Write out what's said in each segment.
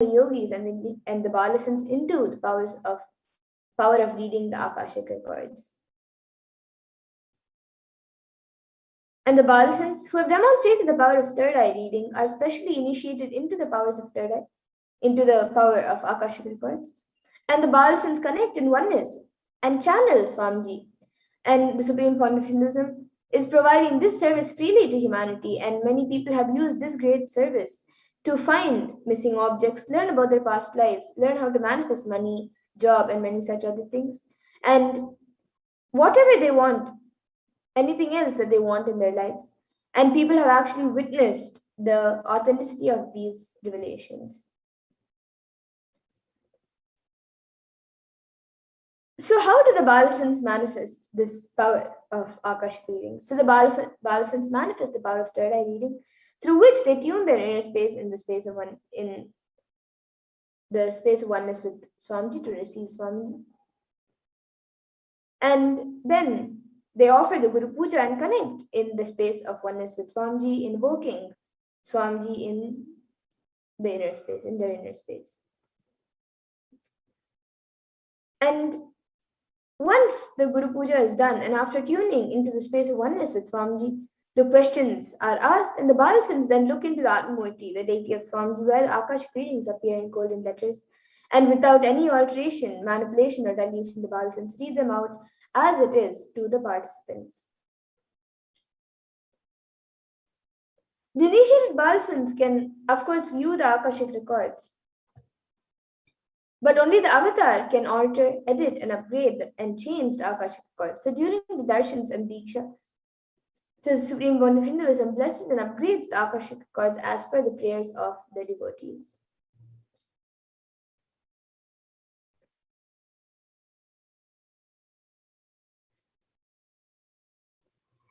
the yogis and the Balasans into the power of reading the Akashic records. And the Balasans who have demonstrated the power of third eye reading are specially initiated into the powers of third eye, into the power of Akashic records. And the Balasans connect in oneness and channel Swamiji. And the Supreme Fount of Hinduism is providing this service freely to humanity, and many people have used this great service to find missing objects, learn about their past lives, learn how to manifest money, job, and many such other things. And whatever they want, anything else that they want in their lives. And people have actually witnessed the authenticity of these revelations. So how do the Balasans manifest this power of Akashic reading? So the Balasans manifest the power of third eye reading, through which they tune their inner space in the space of oneness with Swamiji to receive Swamiji. And then they offer the Guru Puja and connect in the space of oneness with Swamiji, invoking Swamiji in the inner space, in their inner space. And once the Guru Puja is done, and after tuning into the space of oneness with Swamiji, the questions are asked, and the Balasans then look into the Atmamurti, the deity of Swamiji, where the Akashic readings appear in golden letters. And without any alteration, manipulation, or dilution, the Balasans read them out as it is to the participants. The initiated Balasans can, of course, view the Akashic records, but only the avatar can alter, edit, and upgrade and change the Akashic records. So during the Darshans and Diksha, the Supreme Fount of Hinduism blesses and upgrades the Akashic records as per the prayers of the devotees.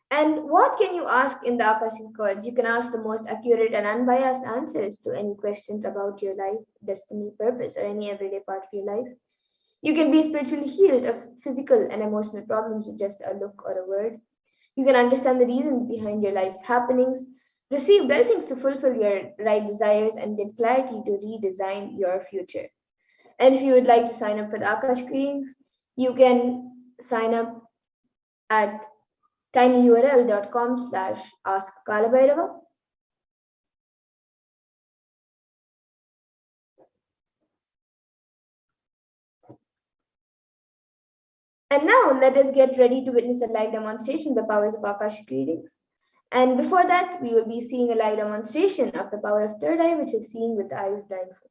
And what can you ask in the Akashic records? You can ask the most accurate and unbiased answers to any questions about your life, destiny, purpose, or any everyday part of your life. You can be spiritually healed of physical and emotional problems with just a look or a word. You can understand the reasons behind your life's happenings, receive blessings to fulfill your right desires, and get clarity to redesign your future. And if you would like to sign up for the Akashic readings, you can sign up at tinyurl.com/askkalabhairava. And now let us get ready to witness a live demonstration of the powers of Akashic readings. And before that, we will be seeing a live demonstration of the power of third eye, which is seen with the eyes blindfolded.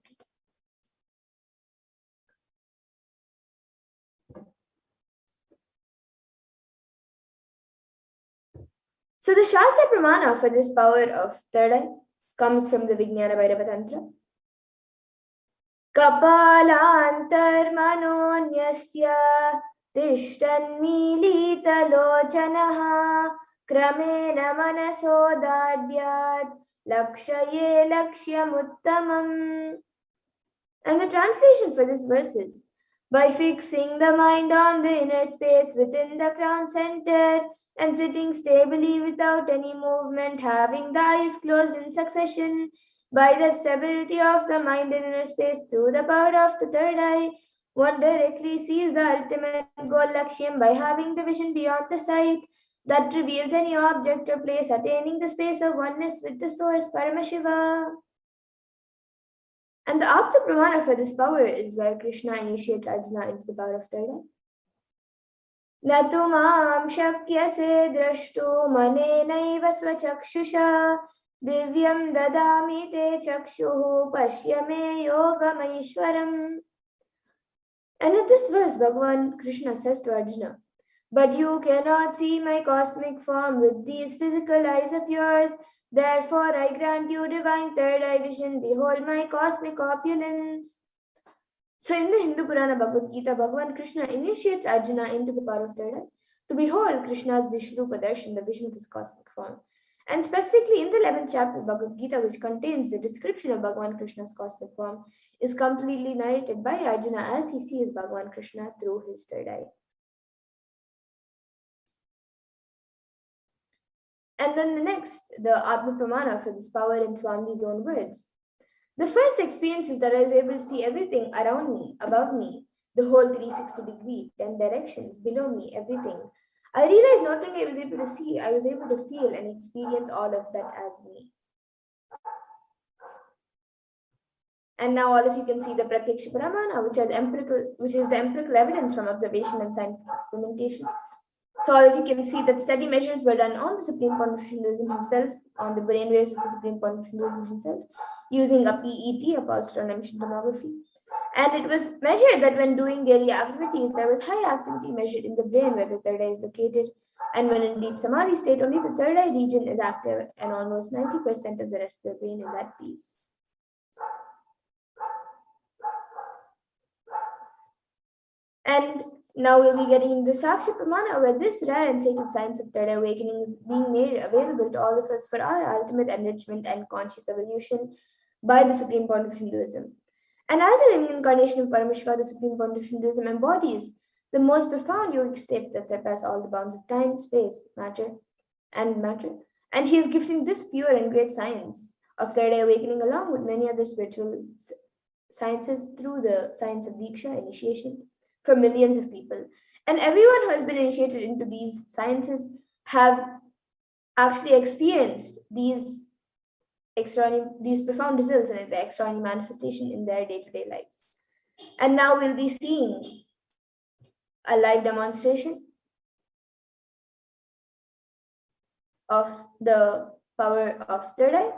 So the Shastra Pramana for this power of third eye comes from the Vijnana Bhairava Tantra. Kapalantarmanonyasya tishtanmilitalochanaha kramena manasodadyat lakshaye lakshyamuttamam. And the translation for this verse is, by fixing the mind on the inner space within the crown center and sitting stably without any movement, having the eyes closed in succession, by the stability of the mind in inner space through the power of the third eye, one directly sees the ultimate goal Lakshyam by having the vision beyond the sight that reveals any object or place, attaining the space of oneness with the source, Paramashiva. And the Apta Pramana for this power is where Krishna initiates Arjuna into the power of third eye. Natumam shakyase drashtu manenaiva swachakshusha divyam dadami te chakshuhu pashyame yogamaishwaram. And in this verse, Bhagavan Krishna says to Arjuna, but you cannot see my cosmic form with these physical eyes of yours. Therefore, I grant you divine third eye vision. Behold my cosmic opulence. So in the Hindu Purana Bhagavad Gita, Bhagavan Krishna initiates Arjuna into the power of third eye to behold Krishna's Vishrupa Darshan, the vision of his cosmic form. And specifically in the 11th chapter of Bhagavad Gita, which contains the description of Bhagavan Krishna's cosmic form, is completely narrated by Arjuna as he sees Bhagavan Krishna through his third eye. And then the next, the Atma Pramana for this power in Swamiji's own words. The first experience is that I was able to see everything around me, above me, the whole 360 degree, 10 directions, below me, everything. I realized not only I was able to see, I was able to feel and experience all of that as me. And now all of you can see the Pratyaksha Pramana, which is the empirical evidence from observation and scientific experimentation. So all of you can see that study measures were done on the Supreme Point of Hinduism himself, on the brainwaves of the Supreme Point of Hinduism himself, using a PET, a positron emission tomography. And it was measured that when doing daily activities, there was high activity measured in the brain where the third eye is located. And when in deep samadhi state, only the third eye region is active and almost 90% of the rest of the brain is at peace. And now we'll be getting into Sakshi Pramana, where this rare and sacred science of third eye awakening is being made available to all of us for our ultimate enrichment and conscious evolution by the Supreme Point of Hinduism. And as a living incarnation of Paramashiva, the Supreme Point of Hinduism embodies the most profound yogic states that surpass all the bounds of time, space, matter. And he is gifting this pure and great science of third eye awakening along with many other spiritual sciences through the science of Diksha, initiation, for millions of people. And everyone who has been initiated into these sciences have actually experienced these profound results and the extraordinary manifestation in their day-to-day lives. And now we'll be seeing a live demonstration of the power of third eye.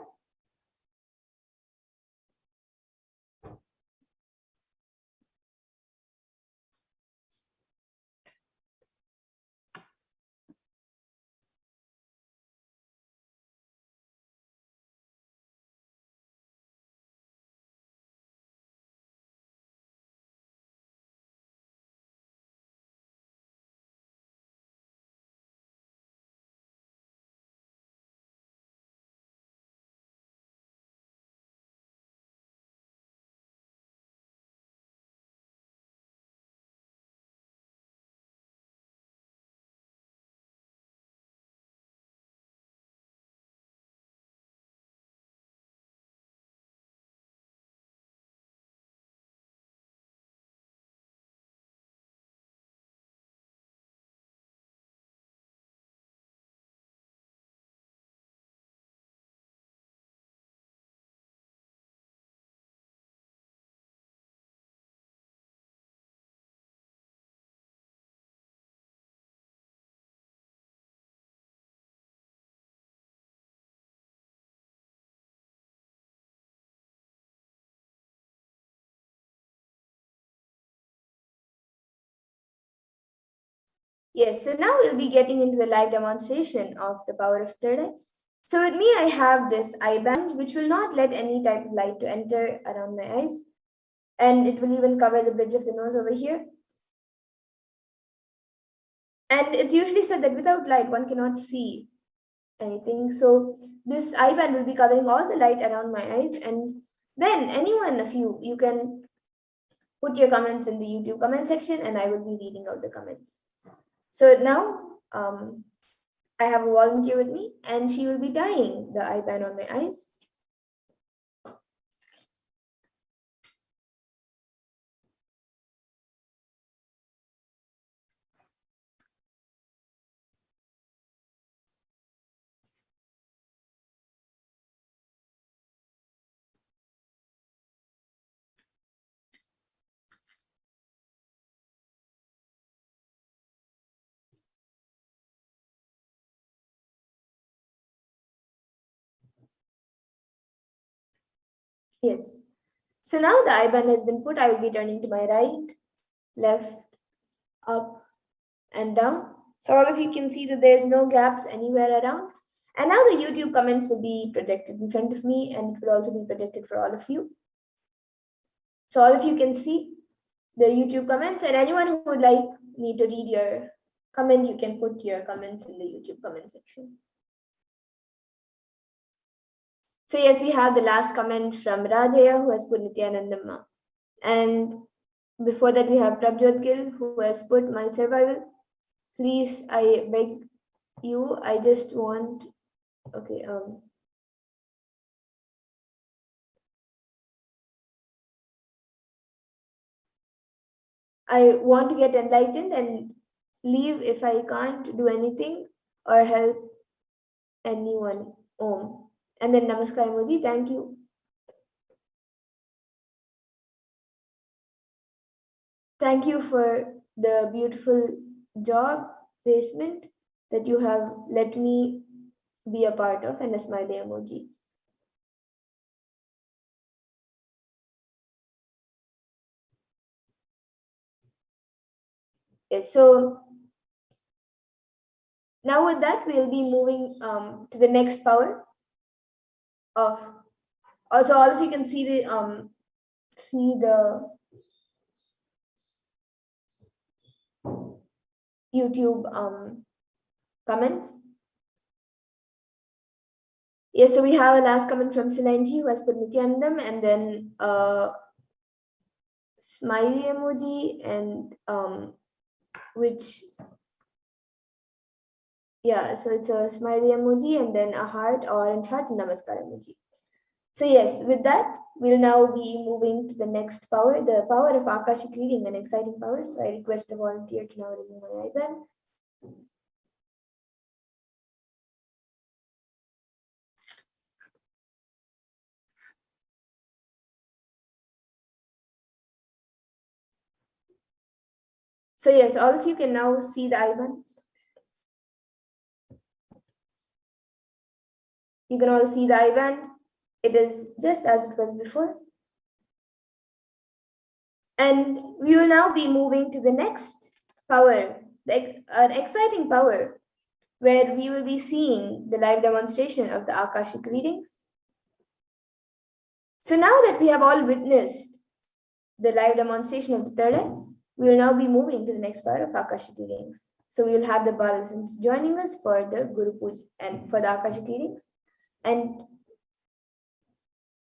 Yes, so now we'll be getting into the live demonstration of the power of third eye. So with me, I have this eye band, which will not let any type of light to enter around my eyes. And it will even cover the bridge of the nose over here. And it's usually said that without light, one cannot see anything. So this eye band will be covering all the light around my eyes. And then any one of you can put your comments in the YouTube comment section and I will be reading out the comments. So now I have a volunteer with me and she will be tying the eye band on my eyes. Yes. So now the eye band has been put. I will be turning to my right, left, up, and down. So all of you can see that there's no gaps anywhere around. And now the YouTube comments will be projected in front of me and it will also be projected for all of you. So all of you can see the YouTube comments and anyone who would like me to read your comment, you can put your comments in the YouTube comment section. So yes, we have the last comment from Rajaya who has put Nithyanandamma. And before that, we have Prabjot Gill who has put my survival. Please, I beg you, I just want, okay, I want to get enlightened and leave if I can't do anything or help anyone. Om. And then Namaskar emoji. Thank you. Thank you for the beautiful job placement that you have let me be a part of, and a smiley emoji. Yes, so now with that, we'll be moving to the next power of, also all of you can see the YouTube comments. Yes, so we have a last comment from Sinanji who has put Nithyanandam, and then smiley emoji, and which, yeah, so it's a smiley emoji and then a heart, orange heart, namaskar emoji. So yes, with that, we'll now be moving to the next power, the power of Akashic reading, an exciting power. So I request a volunteer to now remove my icon. So yes, all of you can now see the icon. You can all see the icon. It is just as it was before. And we will now be moving to the next power, an exciting power, where we will be seeing the live demonstration of the Akashic readings. So now that we have all witnessed the live demonstration of the third eye, we will now be moving to the next part of Akashic readings. So we will have the Balasans joining us for the Guru Puja and for the Akashic readings. And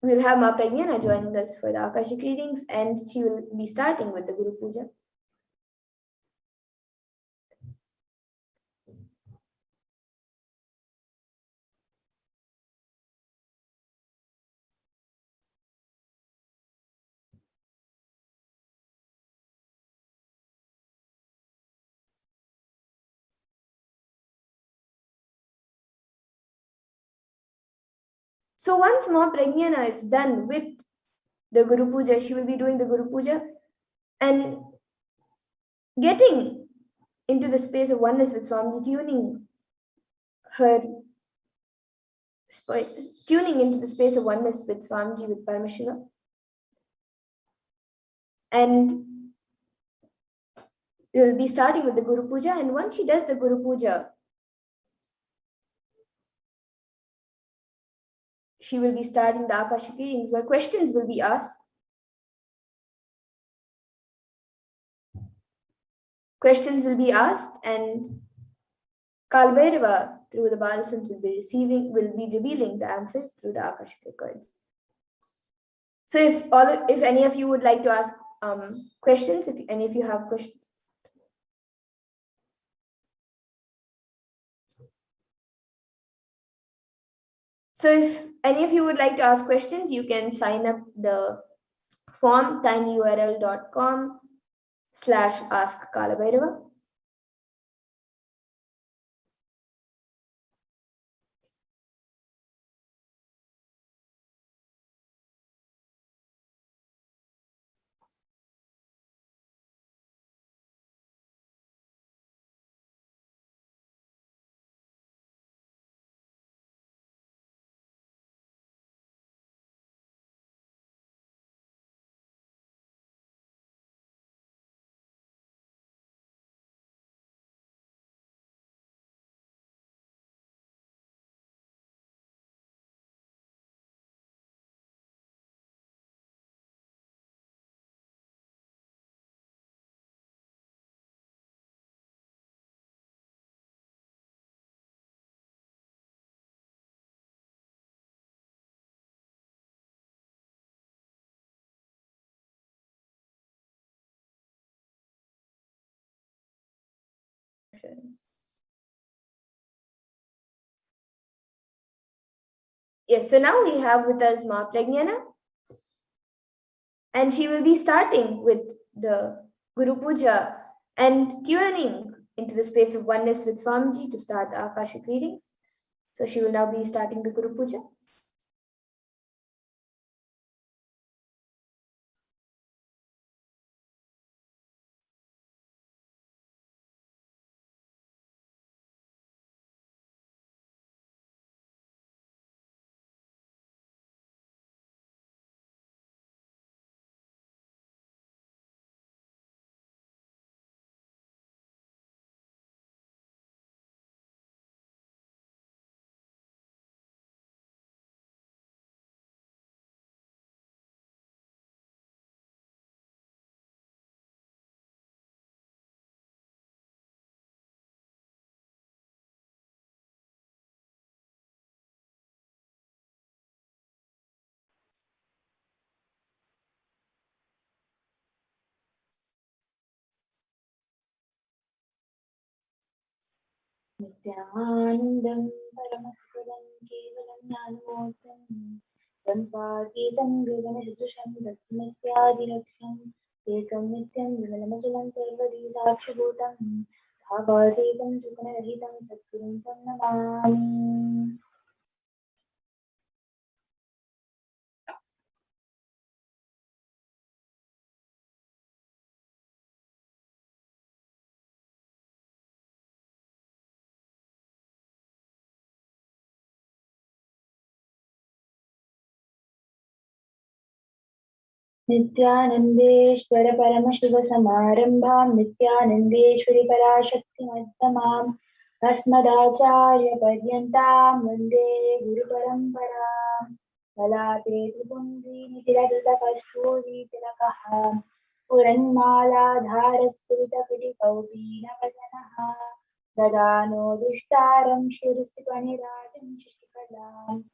we'll have Ma Pragyana joining us for the Akashic readings, and she will be starting with the Guru Puja. So once Ma Pragyana is done with the Guru Puja, she will be doing the Guru Puja and getting into the space of oneness with Swamiji, tuning into the space of oneness with Swamiji, with Paramashivoham. And we will be starting with the Guru Puja. And once she does the Guru Puja, she will be starting the Akashic readings, where questions will be asked. Questions will be asked, and Kalbhairava, through the Balasant, will be revealing the answers through the Akashic records. So if any of you would like to ask questions, if any of you have questions. So if any of you would like to ask questions, you can sign up the form tinyurl.com/askkalabhairava. Yes, so now we have with us Ma Pragyana, and she will be starting with the Guru Puja and tuning into the space of oneness with Swamiji to start the Akashic readings. So she will now be starting the Guru Puja. Nithyanandam Paramashivoham Kevalam Jnanamurtam Brahmagītam Gagana-sadrasham Tattvamasya-adhiraksham Ekam Nityam Vimalamachalam Sarvadi Sakshibhutam Bhavatītam Sukhanarahitam Satgurum Tam Namami. नित्यानन्देश्वर परमशिवसमारम्भां नित्यानन्देश्वरि पराशक्तिमध्यमाम् अस्मदाचार्यपर्यन्तां वन्दे गुरुपरम्पराम् ललाटे त्रिपुण्ड्रीनितिलकृतकस्तूरीतिलकः स्फुरन्मालाधारस्फुरितपिटिकौपीनवसनः ददानो दुष्टारं शिरसिपनिराजं शशिकलाम्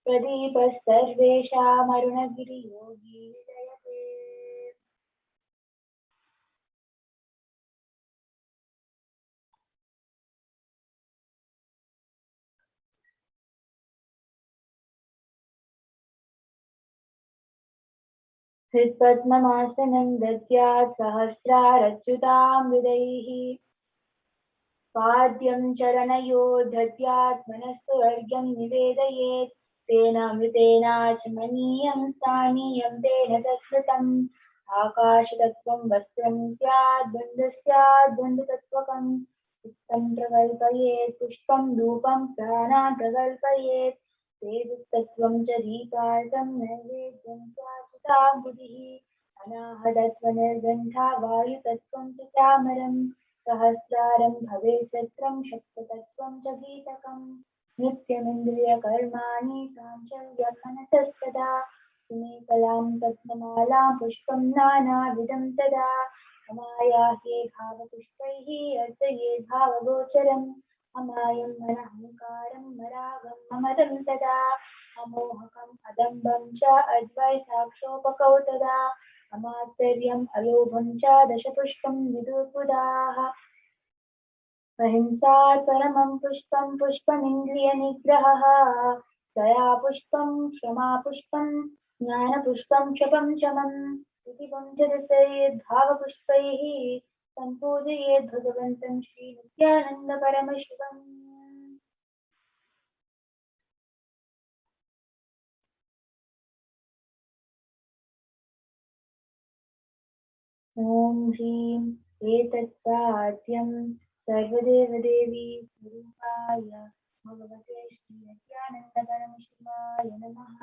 प्रदीपः सर्वेषामरुणगिरियोगी विजयते। हृत्पद्ममासनं दद्यात् सहस्रारच्युतां हृदैः पाद्यं चरणयो दद्यात् मनस्तु अर्घ्यं निवेदयेत् तेन मृतेनाचमनीयं स्थानीयं तेन च स्मृतम् आकाशतत्त्वं वस्त्रं स्यात् बन्धुतत्त्वकम् चित्तं प्रकल्पयेत् पुष्पं धूपं प्राणान् प्रकल्पयेत् तेजस्तत्त्वं च दीपार्थं नैवेद्यं स्याच्युताङ्गुलिः अनाहतत्त्वनिर्गण्ठा वायुतत्त्वं च चामरम् सहस्रारं भवेत् चक्रं शक्ततत्त्वं च गीतकम् नित्यमिन्द्रियकर्माणि साञ्चल्यं मनसस्तदा सुमेकलां पद्ममालां पुष्पं नानाविधं तदा अमायाह्ये भावपुष्पैः अर्चये भावगोचरम् अमायं मनहङ्कारं मरागं ममदं तदा अमोहकम् अदम्बं च अद्वैसाक्षोपकौ तदा अमात्सर्यम् अलोभं च दशपुष्पं विदुर्बुधाः अहिंसा परमं पुष्पं पुष्पमिन्द्रियनिग्रहः दया पुष्पं क्षमा पुष्पं ज्ञानपुष्पं क्षपं शमम् इति पञ्चदशैर्भावपुष्पैः सम्पूजयेद् भगवन्तं श्रीनित्यानन्दपरमशिवम्। ॐ ह्रीं एतत्पाद्यं सर्वदेवदेवी स्वरूपाय भगवते श्रीनित्यानन्दपरमशिवाय नमः।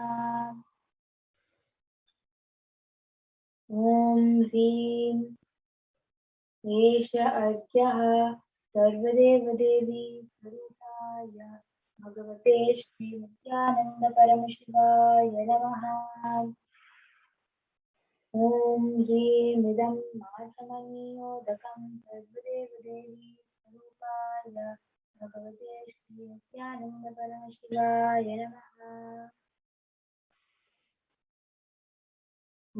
ॐ ह्रीं एष अर्घ्यः सर्वदेवदेवी स्वरूपाय भगवते श्रीनित्यानन्दपरमशिवाय नमः। ॐ ह्रीमिदं माचमनीयोदकं सर्वदेवदेवी स्वरूपाय भगवते श्रीनित्यानन्दपरमशिवाय नमः। ॐ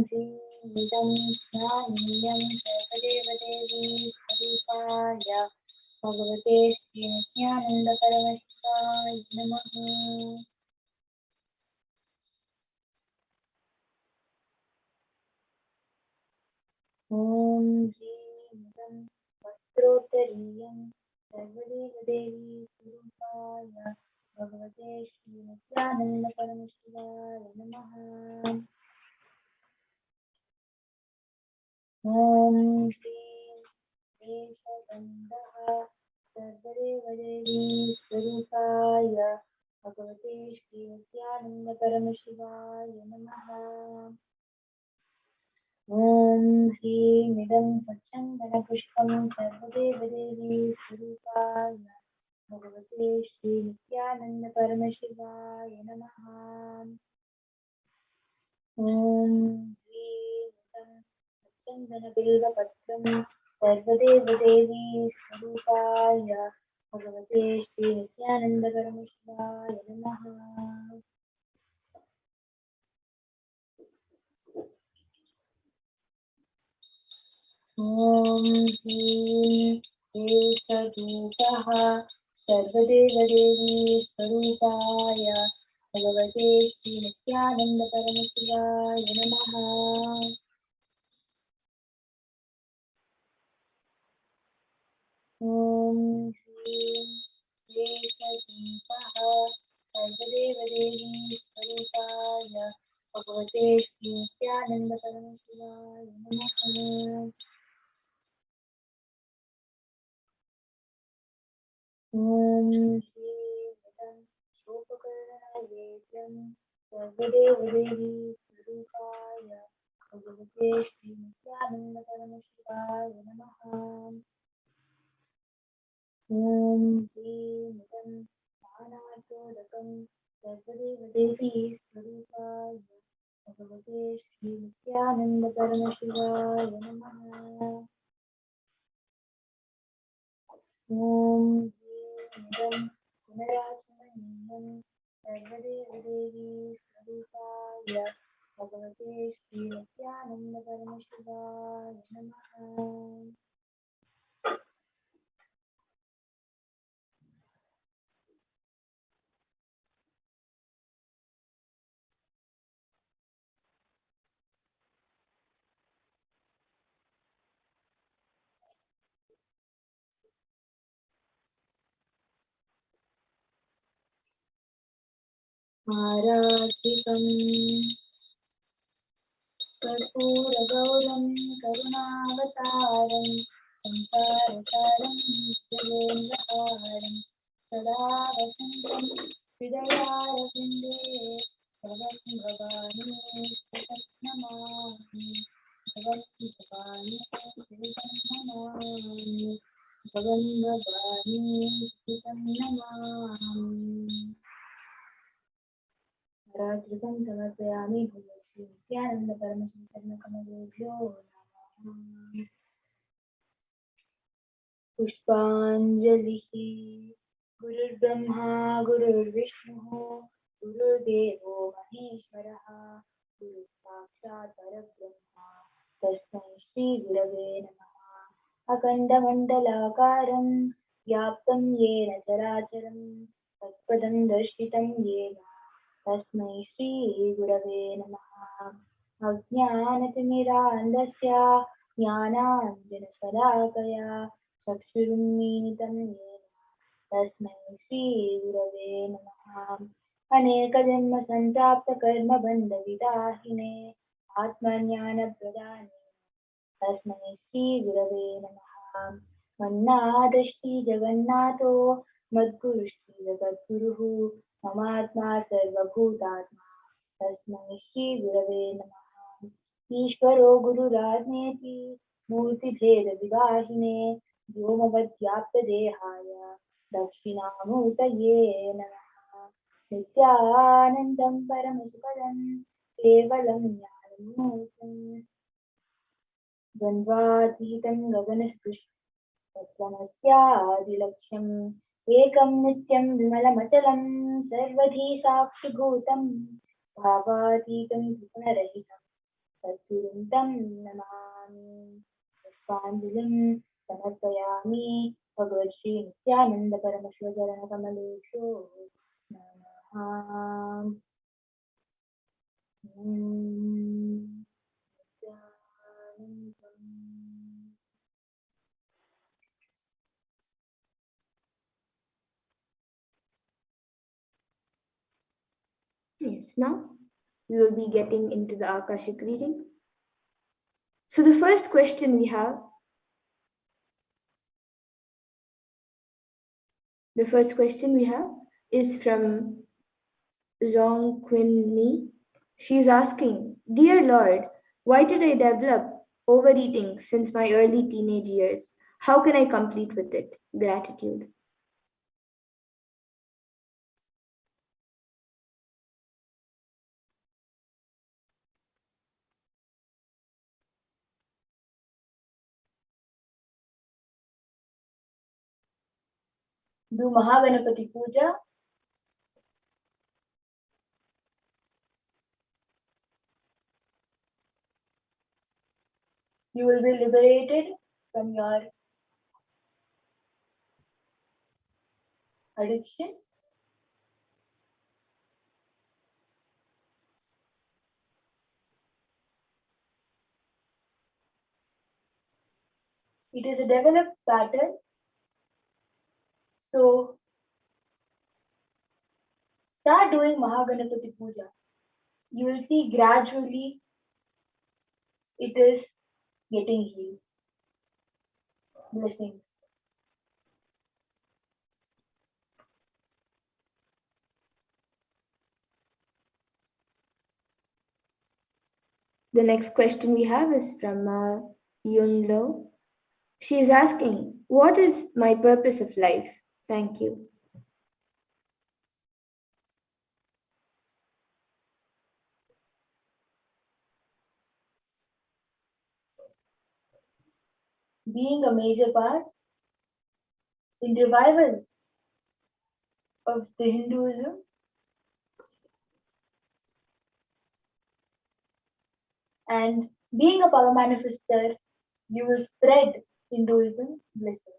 ह्रीमिदं स्नानीयं सर्वदेवदेवी स्वरूपाय भगवते श्रीनित्यानन्दपरमशिवाय नमः। ॐ वस्त्रोत्तरीयं सर्वदेवदेवी स्वरूपाय भगवते श्रीनित्यानन्द परमशिवाय नमः। ॐ श्रीं केशवन्दः सर्वदेवदेवी स्वरूपाय भगवते श्रीनित्यानन्द परमशिवाय नमः। ॐ ह्रीमिदं सच्चन्दनपुष्पं सर्वदेवदेवी स्वरूपाय भगवते श्रीनित्यानन्द परमशिवाय नमः। ॐ ह्रीमिदं सच्चन्दनबिल्वपत्रं सर्वदेवदेवी स्वरूपाय भगवते श्रीनित्यानन्द परमशिवाय नमः। ॐ ह्रीं केशधूपः सर्वदेवदेवी स्वरूपाय भगवते श्रीनित्यानन्द परमशिवाय नमः। ॐ ह्रीं केशधूपः सर्वदेवदेवी स्वरूपाय भगवते श्रीनित्यानन्द परमशिवाय नमः। ॐ श्रीमदं शोककर्णवेद्यं सर्वदेवदेवी स्वरूपाय भगवते श्रीनित्यानन्द परमशिवाय नमः। ॐ श्रीमदं ज्ञानार्कोदकं सर्वदेवदेवी स्वरूपाय भगवते श्रीनित्यानन्द परमशिवाय नमः। ॐ ह्रीं पुनराचमनीयं सर्वदेवदेवी स्वरूपाय भगवते श्रीनित्यानन्द परमशिवाय नमः। आराधितं कर्पूरगौरं करुणावतारं संसारसारं त्रिलोकहारं सदा वसन्तं हृदयारविन्दे भवं भवानी कृतं नमामि। भवं भवानी कृतं नमामि। भवं भवानी कृतं नमामि। रात्रिकं समर्पयामि भगवते श्रीनित्यानन्द परमशिवचरणकमलेभ्यो नमः। पुष्पाञ्जलिः। गुरुर्ब्रह्मा गुरुर्विष्णुः गुरुर्देवो महेश्वरः गुरुसाक्षात् परब्रह्म तस्मै श्रीगुरवे नमः। अखण्डमण्डलाकारं व्याप्तं येन चराचरं तत्पदं दर्शितं येन तस्मै श्रीगुरवे नमः। अज्ञानतिमिरान्धस्य ज्ञानाञ्जनशलाकया चक्षुरुन्मीलितं येन तस्मै श्रीगुरवे नमः। अनेकजन्मसम्प्राप्तकर्मबन्धविदाहिने आत्मज्ञानप्रदाने तस्मै श्रीगुरवे नमः। मन्नादश्री जगन्नाथो मद्गुरुश्रीजगद्गुरुः ममात्मा सर्वभूतात्मा तस्मै श्रीगुरवे नमः। ईश्वरो गुरुरात्मेति मूर्तिभेदविदाहिने व्योमवद्व्याप्तदेहाय दक्षिणामूर्तये नमः। नित्यानन्दं परमसुखदं केवलं ज्ञानमूर्तिम् द्वन्द्वातीतं गगनसदृशं एकं नित्यं विमलमचलं सर्वधी साक्षिभूतं भावातीतं त्रिगुणरहितं तद्गुरुं तं नमामि। पुष्पाञ्जलिं समर्पयामि भगवत् नित्यानन्द परमशिवचरणकमलेभ्यो नमः। questions. Now we will be getting into the Akashic readings. So the first question we have is from Zhong Quinn Ni. She's asking, Dear Lord, why did I develop overeating since my early teenage years? How can I complete with it? Gratitude. Do Mahaganapati Puja. You will be liberated from your addiction. It is a developed pattern. So start doing Mahaganapati Puja. You will see gradually it is getting healed. Blessings. The next question we have is from Yun Lo. She is asking, what is my purpose of life? Thank you. Being a major part in revival of the Hinduism and being a power manifester, you will spread Hinduism blessings.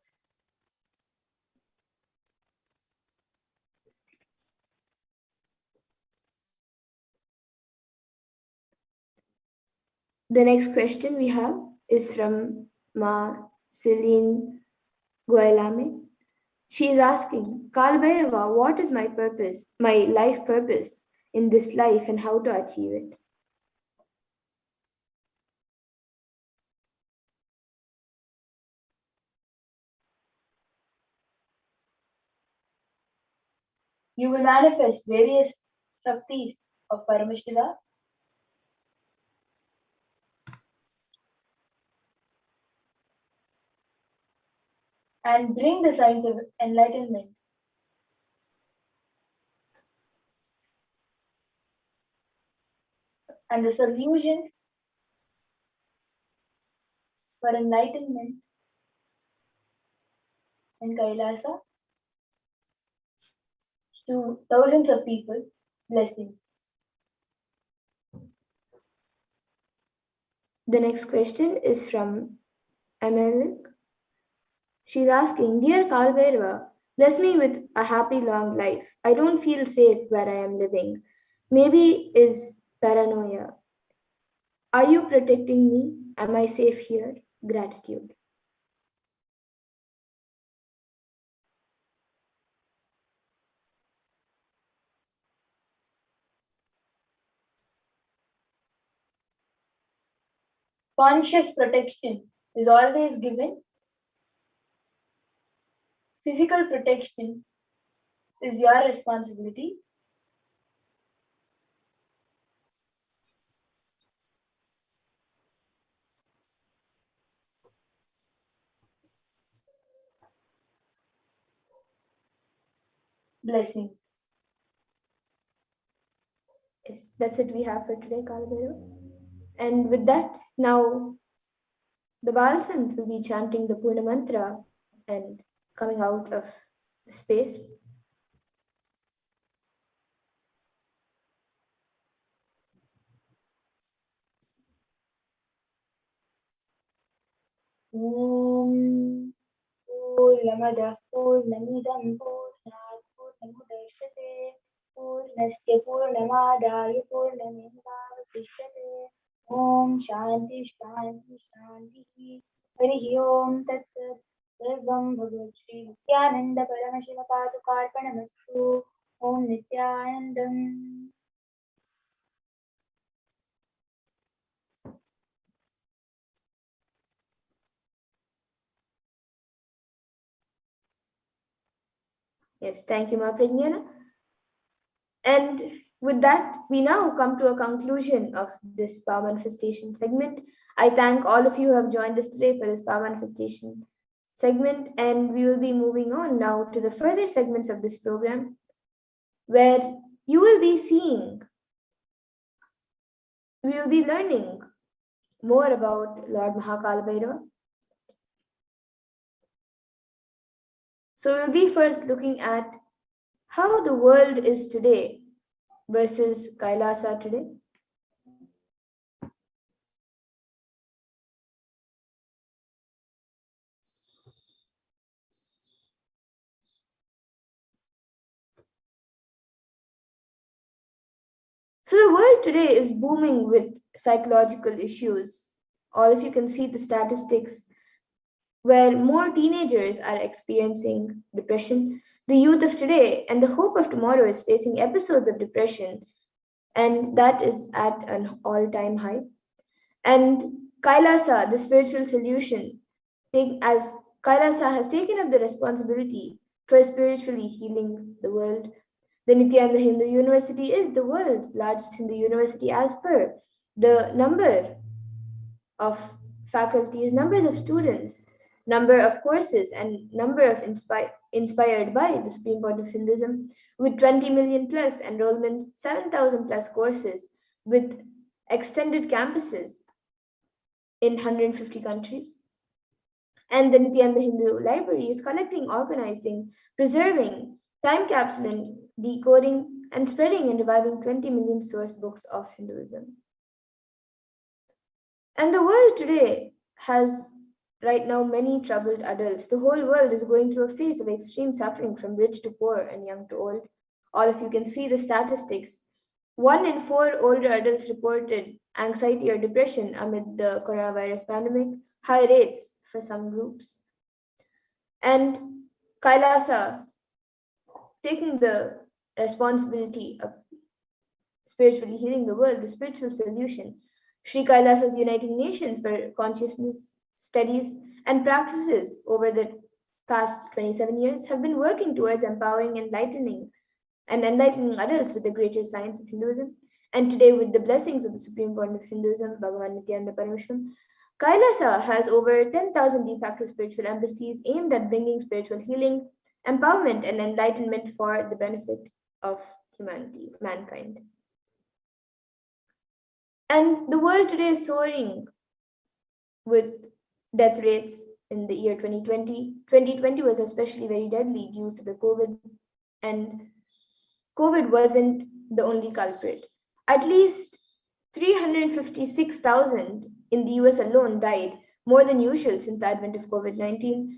The next question we have is from Ma Celine Guilame. She is asking, Kal Bhairava, what is my purpose, my life purpose in this life and how to achieve it? You will manifest various Shaktis of Paramashiva and bring the signs of enlightenment. And the solutions for enlightenment in Kailasa to thousands of people. Blessings. The next question is from Amelik. She's asking, Dear Kal Bhairava, bless me with a happy long life. I don't feel safe where I am living. Maybe is paranoia. Are you protecting me? Am I safe here? Gratitude. Conscious protection is always given. Physical protection is your responsibility. Blessings. Yes, that's it we have for today, Kal Bhairava. And with that, now the Balsant will be chanting the Purna Mantra and coming out of the space. Om Purnamadah Purnamidam Purnat Purnamudachyate Purnasya Purnamadaya Purnamevavasishyate Om Shanti Shanti Shanti Harihi Om Tat Sat Sarvam Bhagavad Shri Nithyananda Paramashivam Padukarpanamastu Om Nithyanandam. Yes, thank you, Ma Prajnana. And with that, we now come to a conclusion of this power manifestation segment. I thank all of you who have joined us today for this power manifestation segment, and we will be moving on now to the further segments of this program, where you will be seeing, we will be learning more about Lord Mahakala Bhairava. So we'll be first looking at how the world is today versus Kailasa today. So the world today is booming with psychological issues. All of you can see the statistics where more teenagers are experiencing depression. The youth of today and the hope of tomorrow is facing episodes of depression, and that is at an all-time high. And Kailasa, the spiritual solution, as Kailasa has taken up the responsibility for spiritually healing the world. The Nithyananda Hindu University is the world's largest Hindu university as per the number of faculties, numbers of students, number of courses, and number of inspired by the Supreme Court of Hinduism, with 20 million plus enrollments, 7,000 plus courses, with extended campuses in 150 countries. And the Nithyananda Hindu Library is collecting, organizing, preserving, time capsuling, decoding, and spreading and reviving 20 million source books of Hinduism. And the world today has right now many troubled adults. The whole world is going through a phase of extreme suffering from rich to poor and young to old. All of you can see the statistics. 1 in 4 older adults reported anxiety or depression amid the coronavirus pandemic, high rates for some groups. And Kailasa, taking the responsibility of spiritually healing the world, the spiritual solution, Sri Kailasa's Uniting Nations for Consciousness studies and practices over the past 27 years have been working towards empowering enlightening adults with the greater science of Hinduism. And today, with the blessings of the Supreme Court of Hinduism, Bhagavan Nithyananda Paramashivam, Kailasa has over 10,000 de facto spiritual embassies aimed at bringing spiritual healing, empowerment, and enlightenment for the benefit of humanity, mankind. And the world today is soaring with death rates in the year 2020. 2020 was especially very deadly due to the COVID, and COVID wasn't the only culprit. At least 356,000 in the US alone died, more than usual since the advent of COVID-19.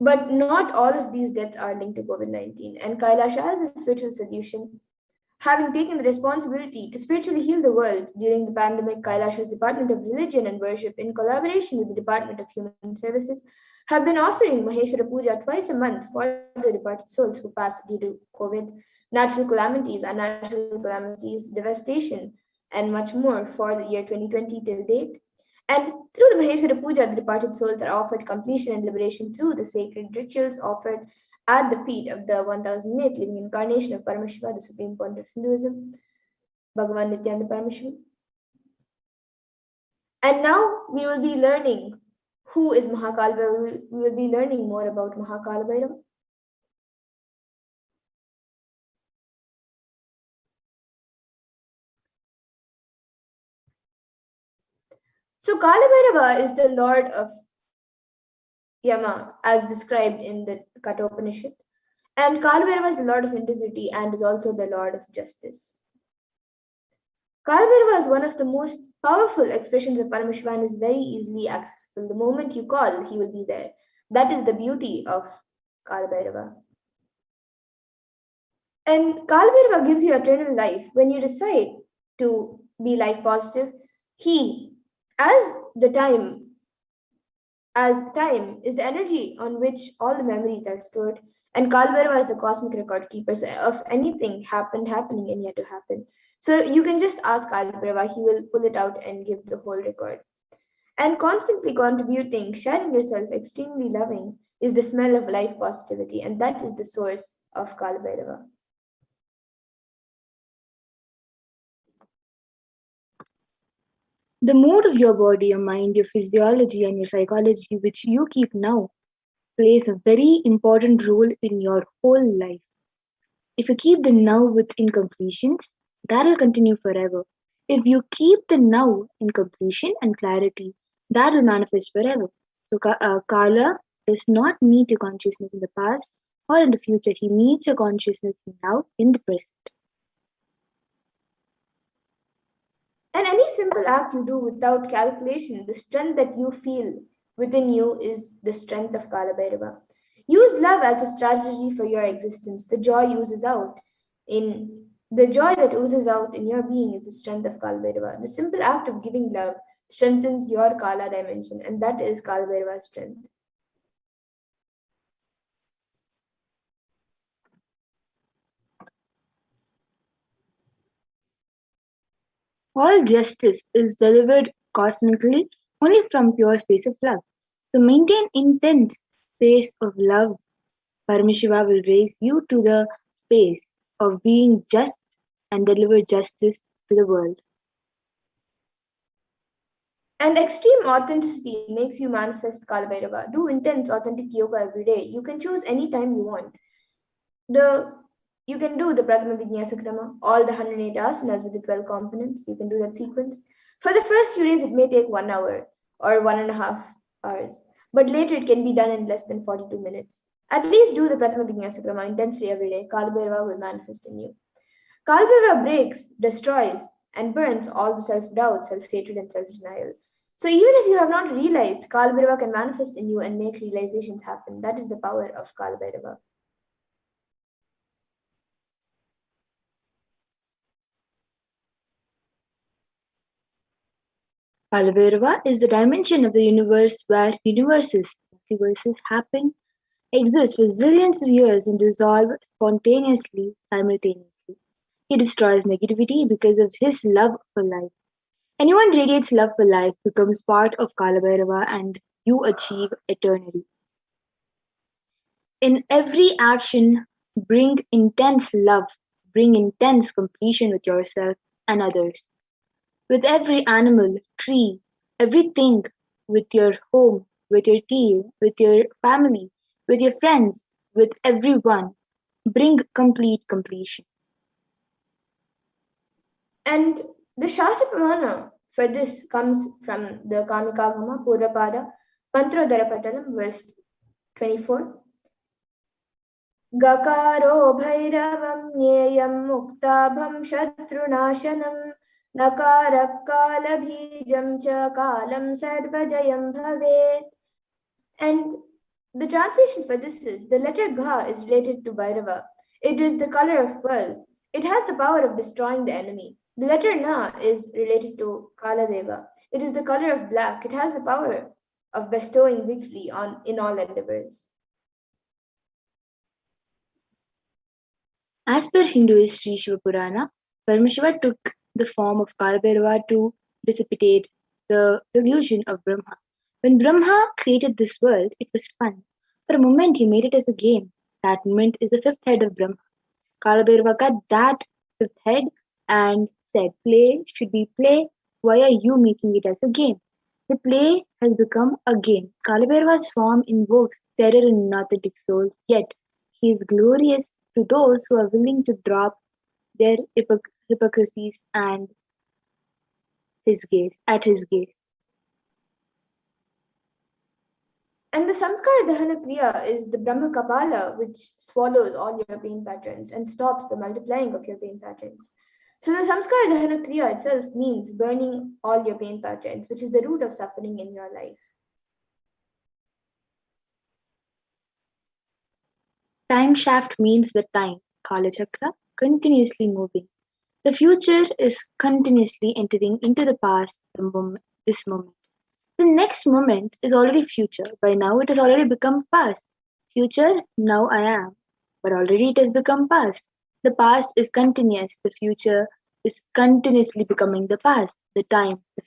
But not all of these deaths are linked to COVID-19. And Kailasa has a spiritual solution. Having taken the responsibility to spiritually heal the world during the pandemic, Kailasa's Department of Religion and Worship, in collaboration with the Department of Human Services, have been offering Maheshwara Puja twice a month for the departed souls who passed due to COVID, natural calamities, unnatural calamities, devastation, and much more for the year 2020 till date. And through the Maheshwara Puja, the departed souls are offered completion and liberation through the sacred rituals offered at the feet of the 1008th living incarnation of Paramashiva, the Supreme Point of Hinduism, Bhagavan Nithyananda Paramashivam. And now we will be learning who is Mahakala Bhairava. We will be learning more about Mahakala Bhairava. So Kala Bhairava is the Lord of Yama, as described in the Kathopanishad. And Kala Bhairava is the Lord of integrity and is also the Lord of justice. Kala Bhairava is one of the most powerful expressions of Paramashiva and is very easily accessible. The moment you call, he will be there. That is the beauty of Kala Bhairava. And Kala Bhairava gives you eternal life. When you decide to be life positive, he, as time is the energy on which all the memories are stored, and Kala Bhairava is the cosmic record keeper of anything happening, and yet to happen. So you can just ask Kala Bhairava, he will pull it out and give the whole record. And constantly contributing, sharing yourself, extremely loving, is the smell of life positivity, and that is the source of Kala Bhairava. The mood of your body, your mind, your physiology, and your psychology, which you keep now, plays a very important role in your whole life. If you keep the now with incompletions, that will continue forever. If you keep the now in completion and clarity, that will manifest forever. So, Kala does not meet your consciousness in the past or in the future. He meets your consciousness now in the present. And any simple act you do without calculation, the strength that you feel within you is the strength of Kala Bhairava. Use love as a strategy for your existence. The joy oozes out in the joy that oozes out in your being is the strength of Kala Bhairava. The simple act of giving love strengthens your Kala dimension, and that is Kala Bhairava's strength. All justice is delivered cosmically only from pure space of love. To maintain intense space of love, Paramashiva will raise you to the space of being just and deliver justice to the world. And extreme authenticity makes you manifest Kala Bhairava. Do intense authentic yoga every day. You can choose any time you want. You can do the Prathama Vinyasa Krama, all the 108 asanas with the 12 components. You can do that sequence. For the first few days, it may take 1 hour or 1.5 hours, but later it can be done in less than 42 minutes. At least do the Prathama Vinyasa Krama intensely every day. Kala Bhairava will manifest in you. Kala Bhairava breaks, destroys, and burns all the self-doubt, self-hatred, and self-denial. So even if you have not realized, Kala Bhairava can manifest in you and make realizations happen. That is the power of Kala Bhairava. Kalabhairava is the dimension of the universe where multiverses happen, exist for zillions of years and dissolve spontaneously, simultaneously. He destroys negativity because of his love for life. Anyone radiates love for life becomes part of Kalabhairava and you achieve eternity. In every action, bring intense love, bring intense completion with yourself and others. With every animal, tree, everything, with your home, with your team, with your family, with your friends, with everyone, bring complete completion. And the Shastra Pramana for this comes from the Kamikagama Purvapada Mantrodhara Patalam, verse 24. Gakaro bhairavam nyeyam muktabham shatrunashanam nakarakkalabhijam cha kalam sarvajayam bhavet. And the translation for this is the letter Gha is related to Bhairava. It is the color of pearl. It has the power of destroying the enemy. The letter Na is related to Kaladeva. It is the color of black. It has the power of bestowing victory in all endeavors. As per Hindu history Shiva Purana, Paramashiva took the form of Kalabhairava to dissipate the illusion of Brahma. When Brahma created this world, it was fun. For a moment, he made it as a game. That moment is the fifth head of Brahma. Kalabhairava got that fifth head and said, play should be play. Why are you making it as a game? The play has become a game. Kalabhairava's form invokes terror in authentic souls, yet he is glorious to those who are willing to drop their hypocrisies and at his gaze. And the Samskara Dahana Kriya is the Brahma Kapala, which swallows all your pain patterns and stops the multiplying of your pain patterns. So the Samskara Dahana Kriya itself means burning all your pain patterns, which is the root of suffering in your life. Time shaft means the time, Kala Chakra, continuously moving. The future is continuously entering into the past, this moment. The next moment is already future. By now it has already become past. Future, now I am. But already it has become past. The past is continuous. The future is continuously becoming the past. The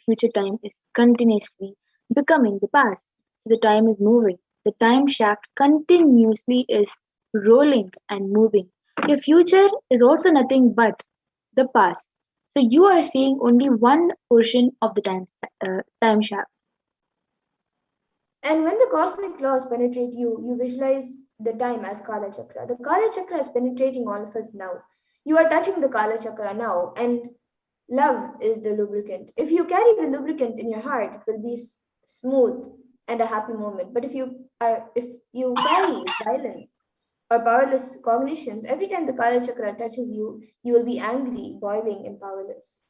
future time is continuously becoming the past. So the time is moving. The time shaft continuously is rolling and moving. Your future is also nothing but the past. So you are seeing only one portion of the time shaft. And when the cosmic laws penetrate you, you visualize the time as Kala Chakra. The Kala Chakra is penetrating all of us now. You are touching the Kala Chakra now, and love is the lubricant. If you carry the lubricant in your heart, it will be smooth and a happy moment. But if you carry violence or powerless cognitions, every time the Kala Chakra touches you, you will be angry, boiling, and powerless.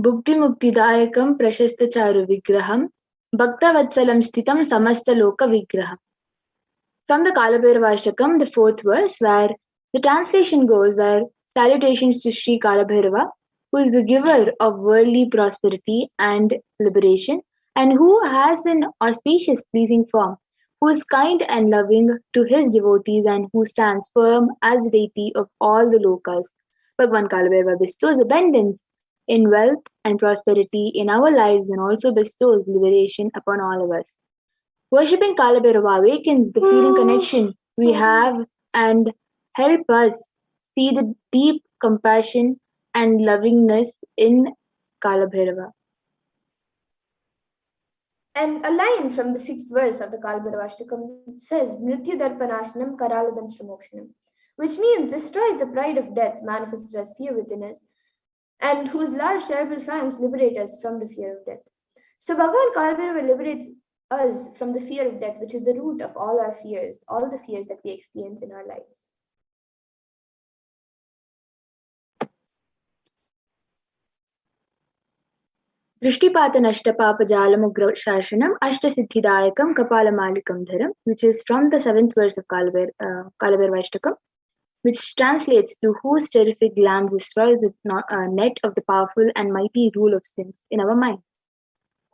भुक्तिमुक्तिदायकं प्रशस्तचारुविग्रहं भक्तवत्सलं स्थितं समस्तलोकविग्रहम्. From the Kalabhairavashtakam, the fourth verse, where the translation goes, where salutations to Sri Kalabhairava, who is the giver of worldly prosperity and liberation, and who has an auspicious, pleasing form, who is kind and loving to his devotees, and who stands firm as deity of all the lokas. Bhagwan Kalabhairava bestows abundance in wealth and prosperity in our lives and also bestows liberation upon all of us. Worshipping Kalabhairava awakens the feeling connection we have and help us see the deep compassion and lovingness in Kalabhairava. And a line from the sixth verse of the Kalabhairavashtakam says, Mrityu Darpanashanam Karaladam Shramokshanam, which means destroys the pride of death manifested as fear within us, and whose large terrible fangs liberate us from the fear of death. So Bhagavan Kalabhairava liberates us from the fear of death, which is the root of all our fears, all the fears that we experience in our lives. Drishtipatanashtapapajalamugravashashanam Ashtasiddhidayakam Kapalamalikam Dharam, which is from the seventh verse of Kalabhairavashtakam, which translates to whose terrific glance destroys the net of the powerful and mighty rule of sins in our mind,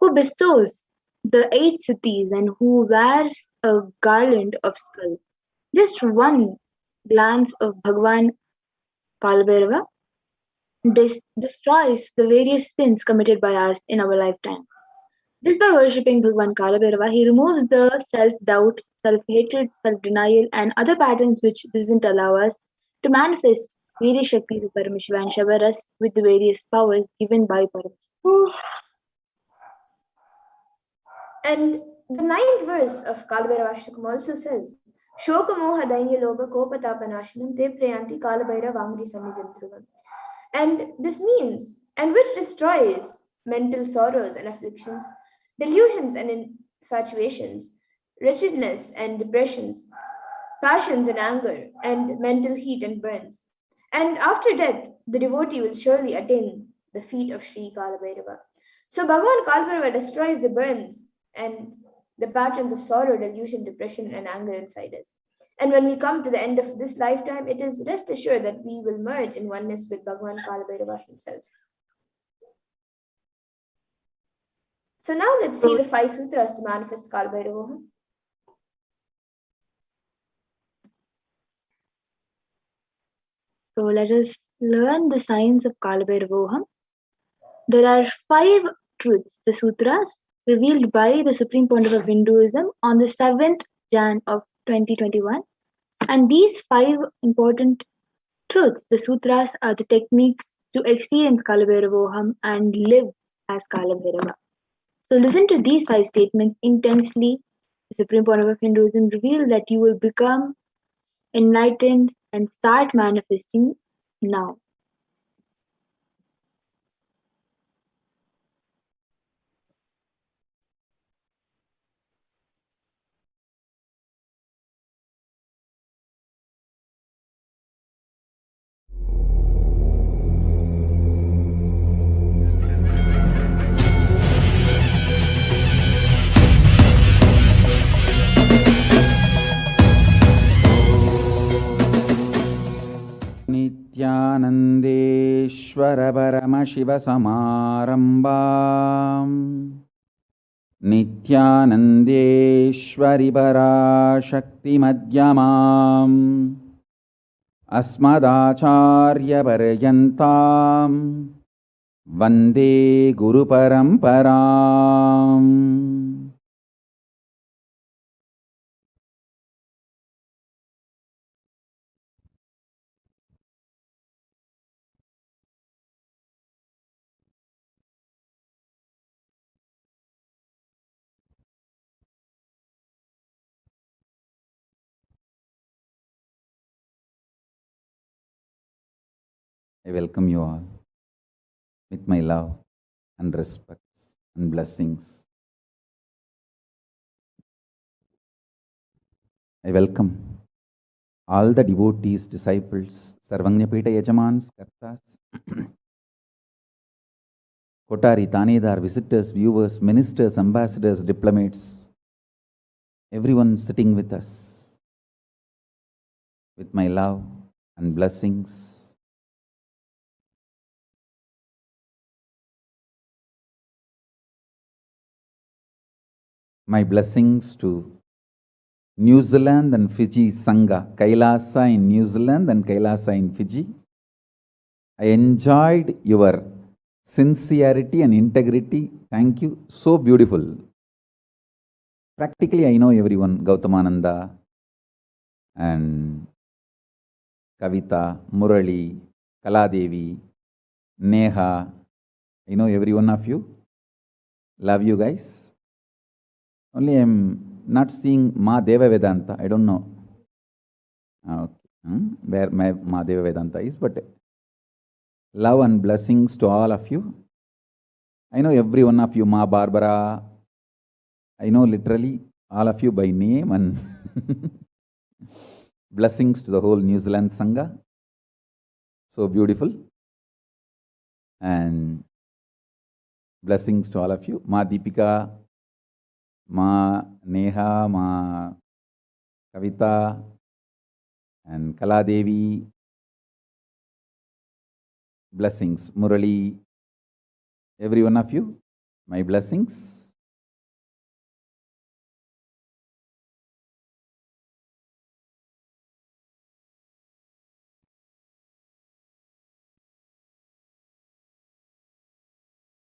who bestows the 8 cities and who wears a garland of skulls. Just one glance of Bhagwan Kalabhairava destroys the various sins committed by us in our lifetime. Just by worshipping Bhagwan Kalabhairava, he removes the self-doubt, self-hatred, self-denial, and other patterns which doesn't allow us to manifest various Shaktis of Paramashiva and shower us with the various powers given by Paramashiva. And the ninth verse of Kalabhairavashtakam also says, Shoka moha dainya loba kopatapanashanam te prayanti Kalabhairavangri samidam dhruvam. And this means, and which destroys mental sorrows and afflictions, delusions and infatuations, wretchedness and depressions, passions and anger, and mental heat and burns. And after death, the devotee will surely attain the feet of Sri Kalabhairava. So Bhagavan Kalabhairava destroys the burns and the patterns of sorrow, delusion, depression, and anger inside us. And when we come to the end of this lifetime, it is rest assured that we will merge in oneness with Bhagavan Kalabhairava himself. So now let's see the 5 sutras to manifest Kalabhairavoham. So let us learn the science of Kalabhairavoham. There are 5 truths, the sutras, revealed by the Supreme Pontiff of Hinduism on the 7th Jan of 2021. And these 5 important truths, the sutras, are the techniques to experience Kalabhairavoham and live as Kalabhairava. So listen to these 5 statements intensely. The Supreme Pontiff of Hinduism revealed that you will become enlightened and start manifesting now. नित्यानन्देश्वर परमशिवसमारम्भाम् नित्यानन्देश्वरि पराशक्तिमध्यमाम् अस्मदाचार्यपर्यन्ताम् Vande Guru Paramparam. I welcome you all with my love and respect and blessings. I welcome all the devotees, disciples, Sarvanyapita Yajamans, Kartas, Kotari, Tanedar, visitors, viewers, ministers, ambassadors, diplomats, everyone sitting with us with my love and blessings. My blessings to New Zealand and Fiji Sangha, Kailasa in New Zealand and Kailasa in Fiji. I enjoyed your sincerity and integrity. Thank you. So beautiful. Practically, I know everyone. Gautamananda and Kavita, Murali, Kaladevi, Neha. I know every one of you. Love you guys. Only I'm not seeing Ma Deva Vedanta. I don't know where my Ma Deva Vedanta is, but love and blessings to all of you. I know every one of you, Ma Barbara. I know literally all of you by name, and blessings to the whole New Zealand Sangha. So beautiful. And blessings to all of you. Ma Deepika, Ma Neha, Ma Kavita, and Kaladevi. Blessings. Murali, every one of you, my blessings.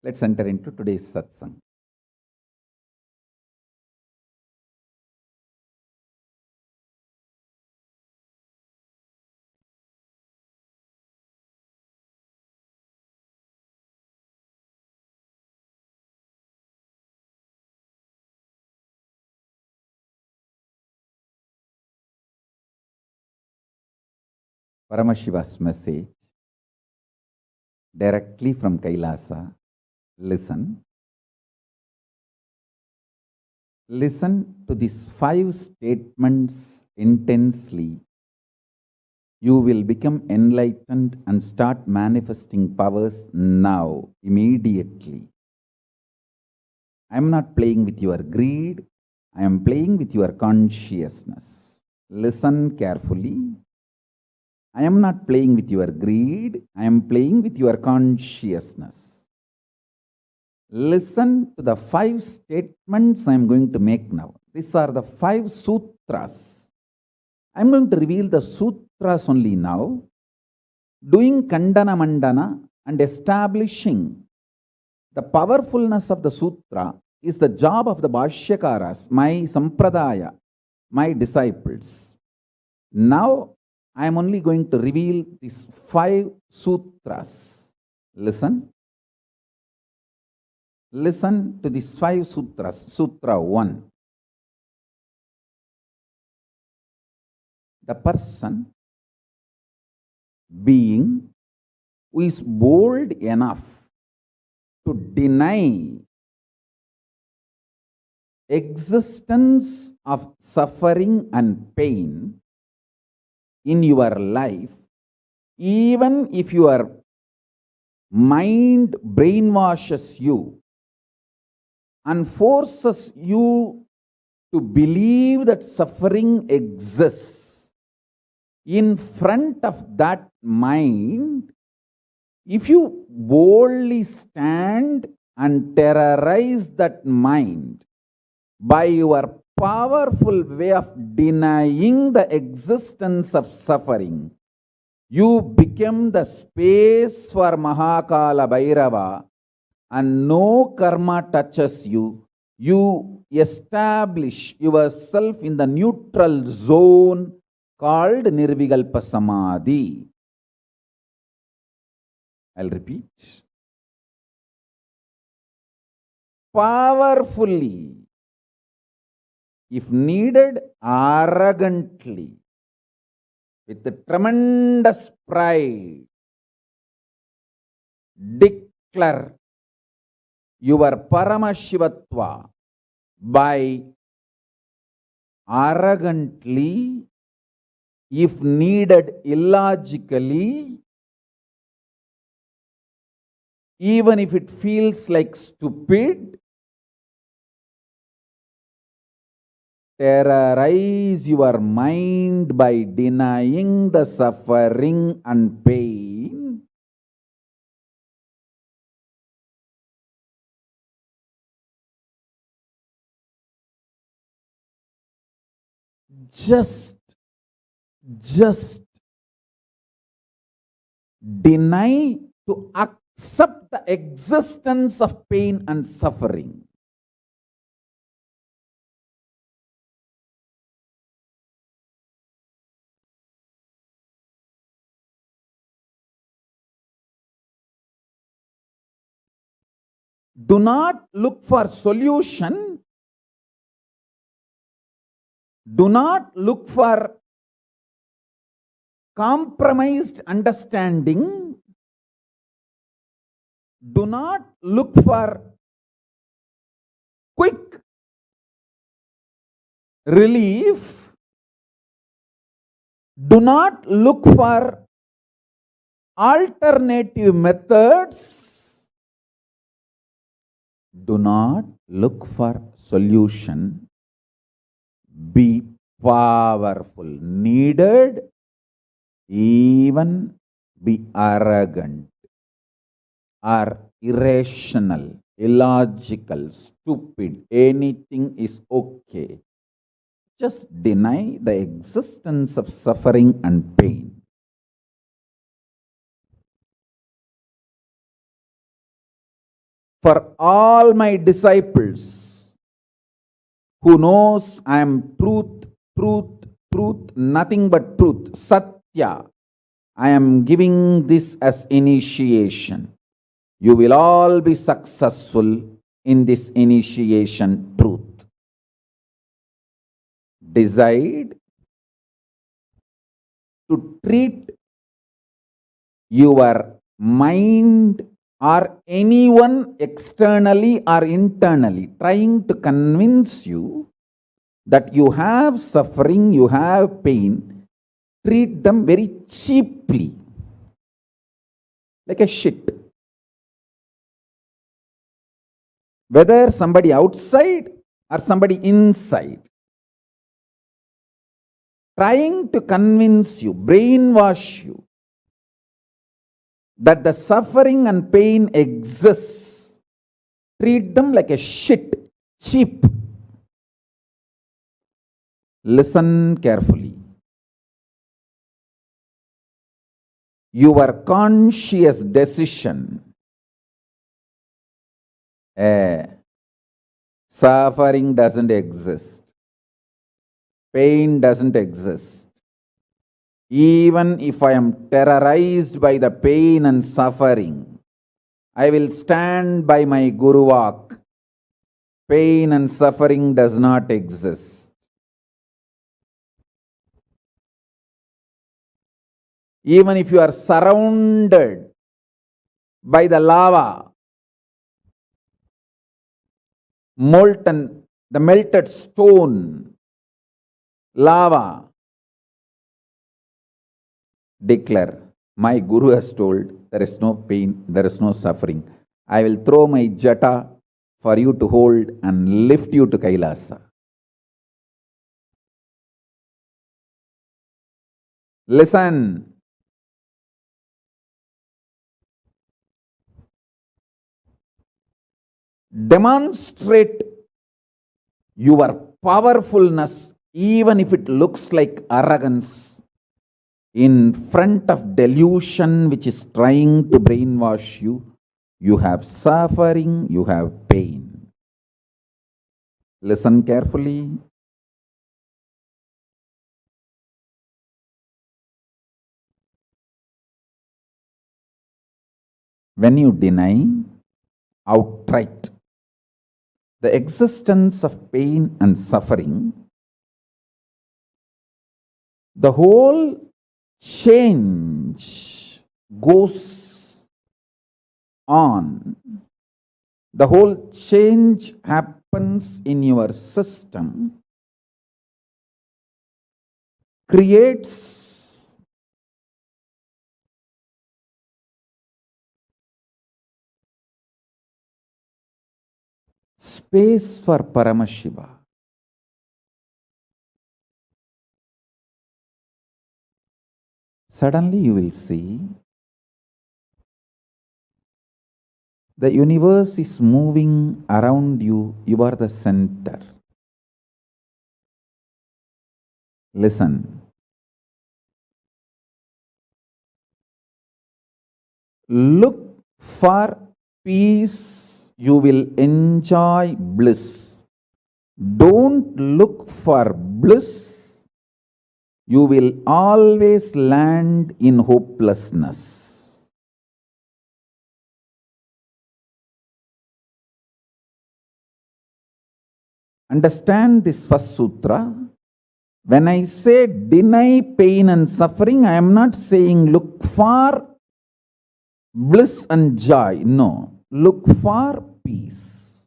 Let's enter into today's satsang. Paramashiva's message directly from Kailasa. Listen. Listen to these 5 statements intensely. You will become enlightened and start manifesting powers now, immediately. I am not playing with your greed. I am playing with your consciousness. Listen carefully. I am not playing with your greed. I am playing with your consciousness. Listen to the 5 statements I am going to make now. These are the 5 sutras. I am going to reveal the sutras only now, doing Kandana Mandana and establishing the powerfulness of the sutra is the job of the Bhashyakaras, my Sampradaya, my disciples. Now, I am only going to reveal these 5 sutras. Listen. Listen to these 5 sutras. Sutra 1. The person, being, who is bold enough to deny existence of suffering and pain in your life, even if your mind brainwashes you and forces you to believe that suffering exists, in front of that mind, if you boldly stand and terrorize that mind by your powerful way of denying the existence of suffering, You become the space for Mahakala Bhairava, and no karma touches you. You establish yourself in the neutral zone called Nirvikalpa Samadhi. I'll repeat. Powerfully, if needed, arrogantly, with tremendous pride, declare your Paramashivatva by arrogantly, if needed, illogically, even if it feels like stupid, terrorize your mind by denying the suffering and pain. Just deny to accept the existence of pain and suffering. Do not look for solution. Do not look for compromised understanding. Do not look for quick relief. Do not look for alternative methods. Do not look for solution. Be powerful. Needed, even be arrogant or irrational, illogical, stupid. Anything is okay. Just deny the existence of suffering and pain. For all my disciples who knows I am truth, nothing but truth, Satya, I am giving this as initiation. You will all be successful in this initiation, truth. Decide to treat your mind or anyone externally or internally trying to convince you that you have suffering, you have pain, treat them very cheaply, like a shit. Whether somebody outside or somebody inside, trying to convince you, brainwash you, that the suffering and pain exists, treat them like a shit, cheap. Listen carefully. Your conscious decision, suffering doesn't exist, pain doesn't exist. Even if I am terrorized by the pain and suffering, I will stand by my Guru Vak. Pain and suffering does not exist. Even if you are surrounded by the lava, molten, the melted stone, lava, declare, my Guru has told there is no pain, there is no suffering. I will throw my jata for you to hold and lift you to Kailasa. Listen. Demonstrate your powerfulness even if it looks like arrogance, in front of delusion which is trying to brainwash you, you have suffering, you have pain. Listen carefully. When you deny outright the existence of pain and suffering, the whole change goes on. The whole change happens in your system, creates space for Paramashiva. Suddenly you will see the universe is moving around you. You are the center. Listen. Look for peace, you will enjoy bliss. Don't look for bliss, you will always land in hopelessness. Understand this first sutra. When I say deny pain and suffering, I am not saying look for bliss and joy. No. Look for peace.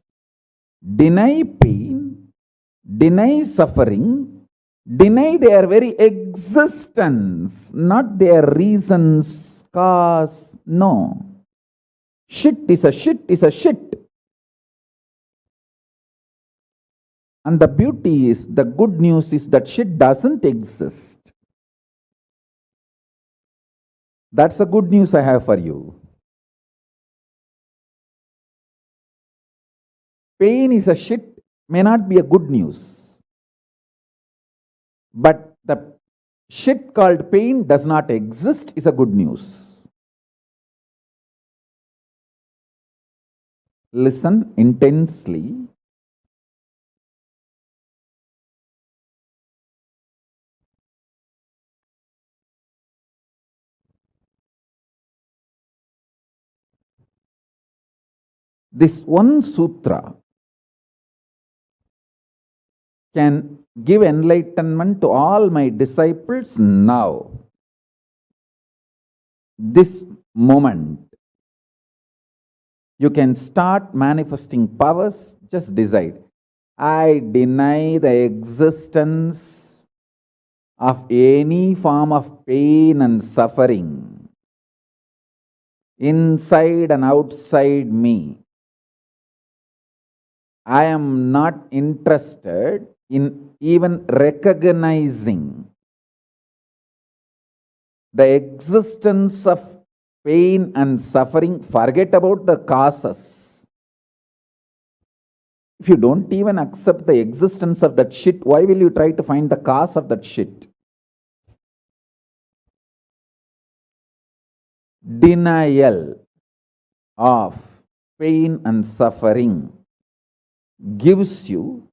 Deny pain, deny suffering, deny their very existence, not their reasons, cause. No. Shit is a shit is a shit. And the beauty is, the good news is that shit doesn't exist. That's the good news I have for you. Pain is a shit may not be a good news. But the shit called pain does not exist is a good news. Listen intensely. This one sutra can give enlightenment to all my disciples now. This moment. You can start manifesting powers. Just decide. I deny the existence of any form of pain and suffering inside and outside me. I am not interested in even recognizing the existence of pain and suffering. Forget about the causes. If you don't even accept the existence of that shit, why will you try to find the cause of that shit? Denial of pain and suffering gives you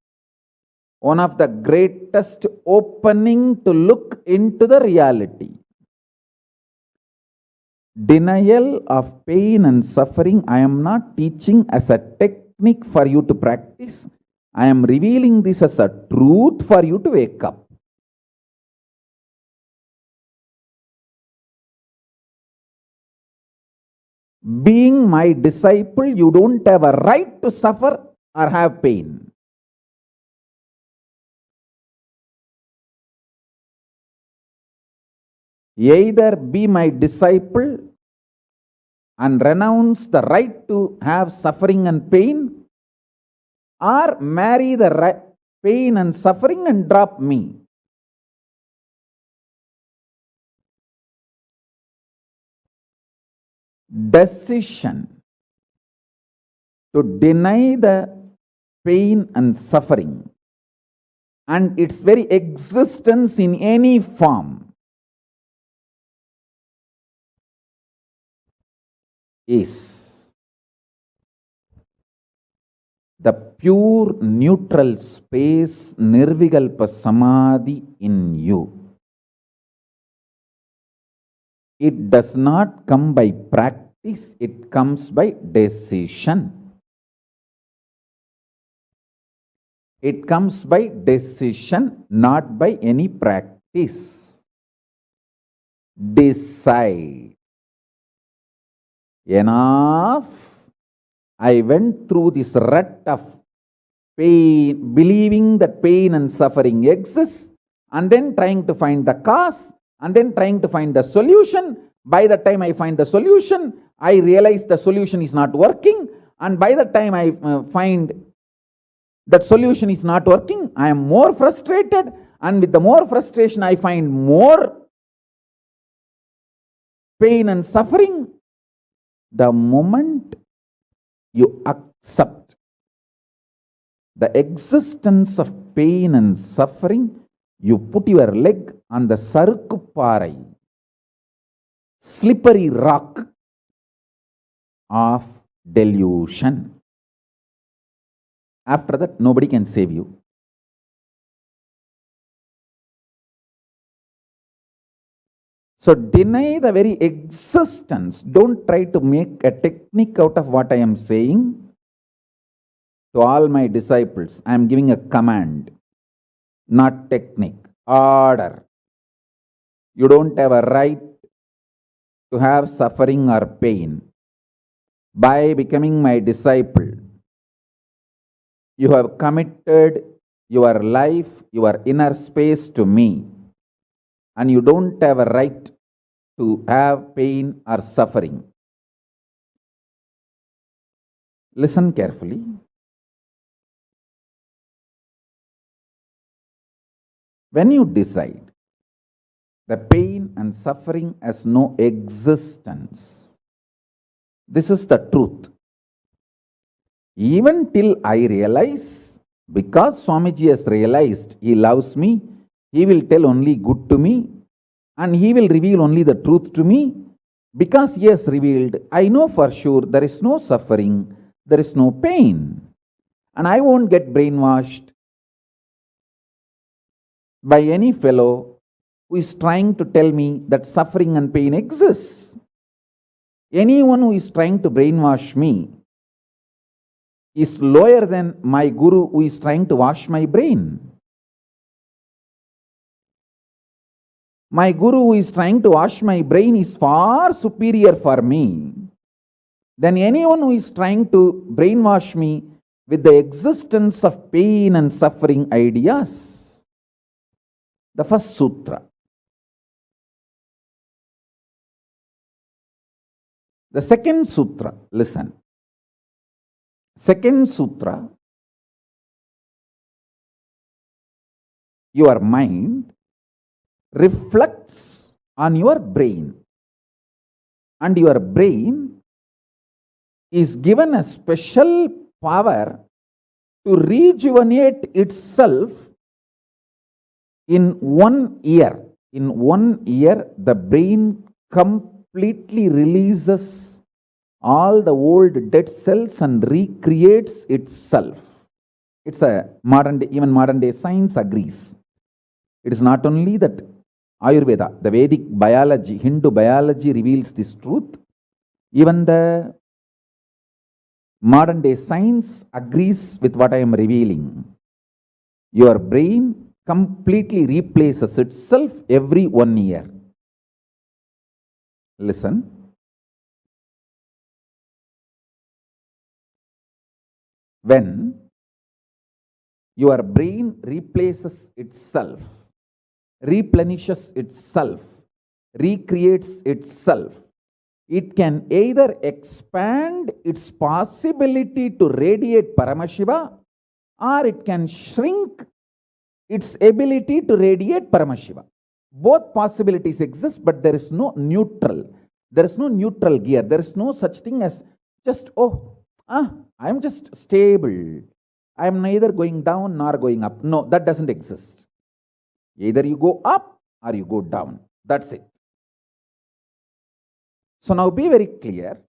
one of the greatest opening to look into the reality. Denial of pain and suffering, I am not teaching as a technique for you to practice. I am revealing this as a truth for you to wake up. Being my disciple, you don't have a right to suffer or have pain. Either be my disciple and renounce the right to have suffering and pain, or marry the pain and suffering and drop me. Decision to deny the pain and suffering and its very existence in any form is the pure neutral space, nirvikalpa samadhi in you. It does not come by practice, it comes by decision. It comes by decision, not by any practice. Decide. Enough. I went through this rut of pain, believing that pain and suffering exist, and then trying to find the cause, and then trying to find the solution. By the time I find the solution, I realize the solution is not working, and by the time I find that solution is not working, I am more frustrated, and with the more frustration, I find more pain and suffering. The moment you accept the existence of pain and suffering, you put your leg on the sarukkuparai, slippery rock of delusion. After that, nobody can save you. So deny the very existence. Don't try to make a technique out of what I am saying. To all my disciples, I am giving a command, not technique, order. You don't have a right to have suffering or pain. By becoming my disciple, you have committed your life, your inner space to me, and you don't have a right to have pain or suffering. Listen carefully. When you decide the pain and suffering has no existence, this is the truth. Even till I realize, because Swamiji has realized he loves me, he will tell only good to me, and he will reveal only the truth to me. Because he has revealed, I know for sure there is no suffering, there is no pain, and I won't get brainwashed by any fellow who is trying to tell me that suffering and pain exists. Anyone who is trying to brainwash me is lower than my guru who is trying to wash my brain. My guru who is trying to wash my brain is far superior for me than anyone who is trying to brainwash me with the existence of pain and suffering ideas. The first sutra. The second sutra, listen. Second sutra, your mind reflects on your brain, and your brain is given a special power to rejuvenate itself in 1 year. In 1 year, the brain completely releases all the old dead cells and recreates itself. It's a even modern day science agrees. It is not only that Ayurveda, the Vedic biology, Hindu biology reveals this truth. Even the modern day science agrees with what I am revealing. Your brain completely replaces itself every 1 year. Listen. When your brain replaces itself, replenishes itself, recreates itself, it can either expand its possibility to radiate Paramashiva, or it can shrink its ability to radiate Paramashiva. Both possibilities exist, but there is no neutral. There is no neutral gear. There is no such thing as just, I am just stable. I am neither going down nor going up. No, that doesn't exist. Either you go up or you go down. That's it. So now be very clear.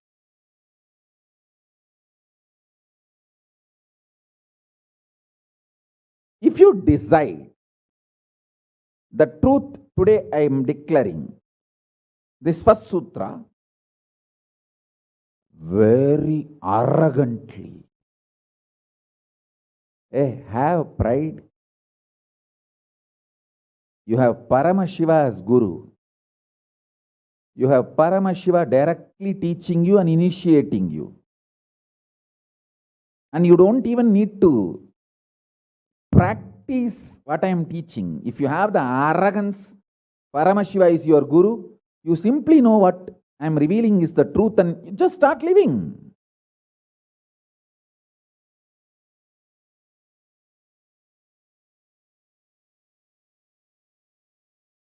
if you decide the truth today, I am declaring this first sutra very arrogantly. Have pride. You have Paramashiva as Guru. You have Paramashiva directly teaching you and initiating you. And you don't even need to practice what I am teaching. If you have the arrogance, Paramashiva is your Guru, you simply know what I am revealing is the truth and you just start living.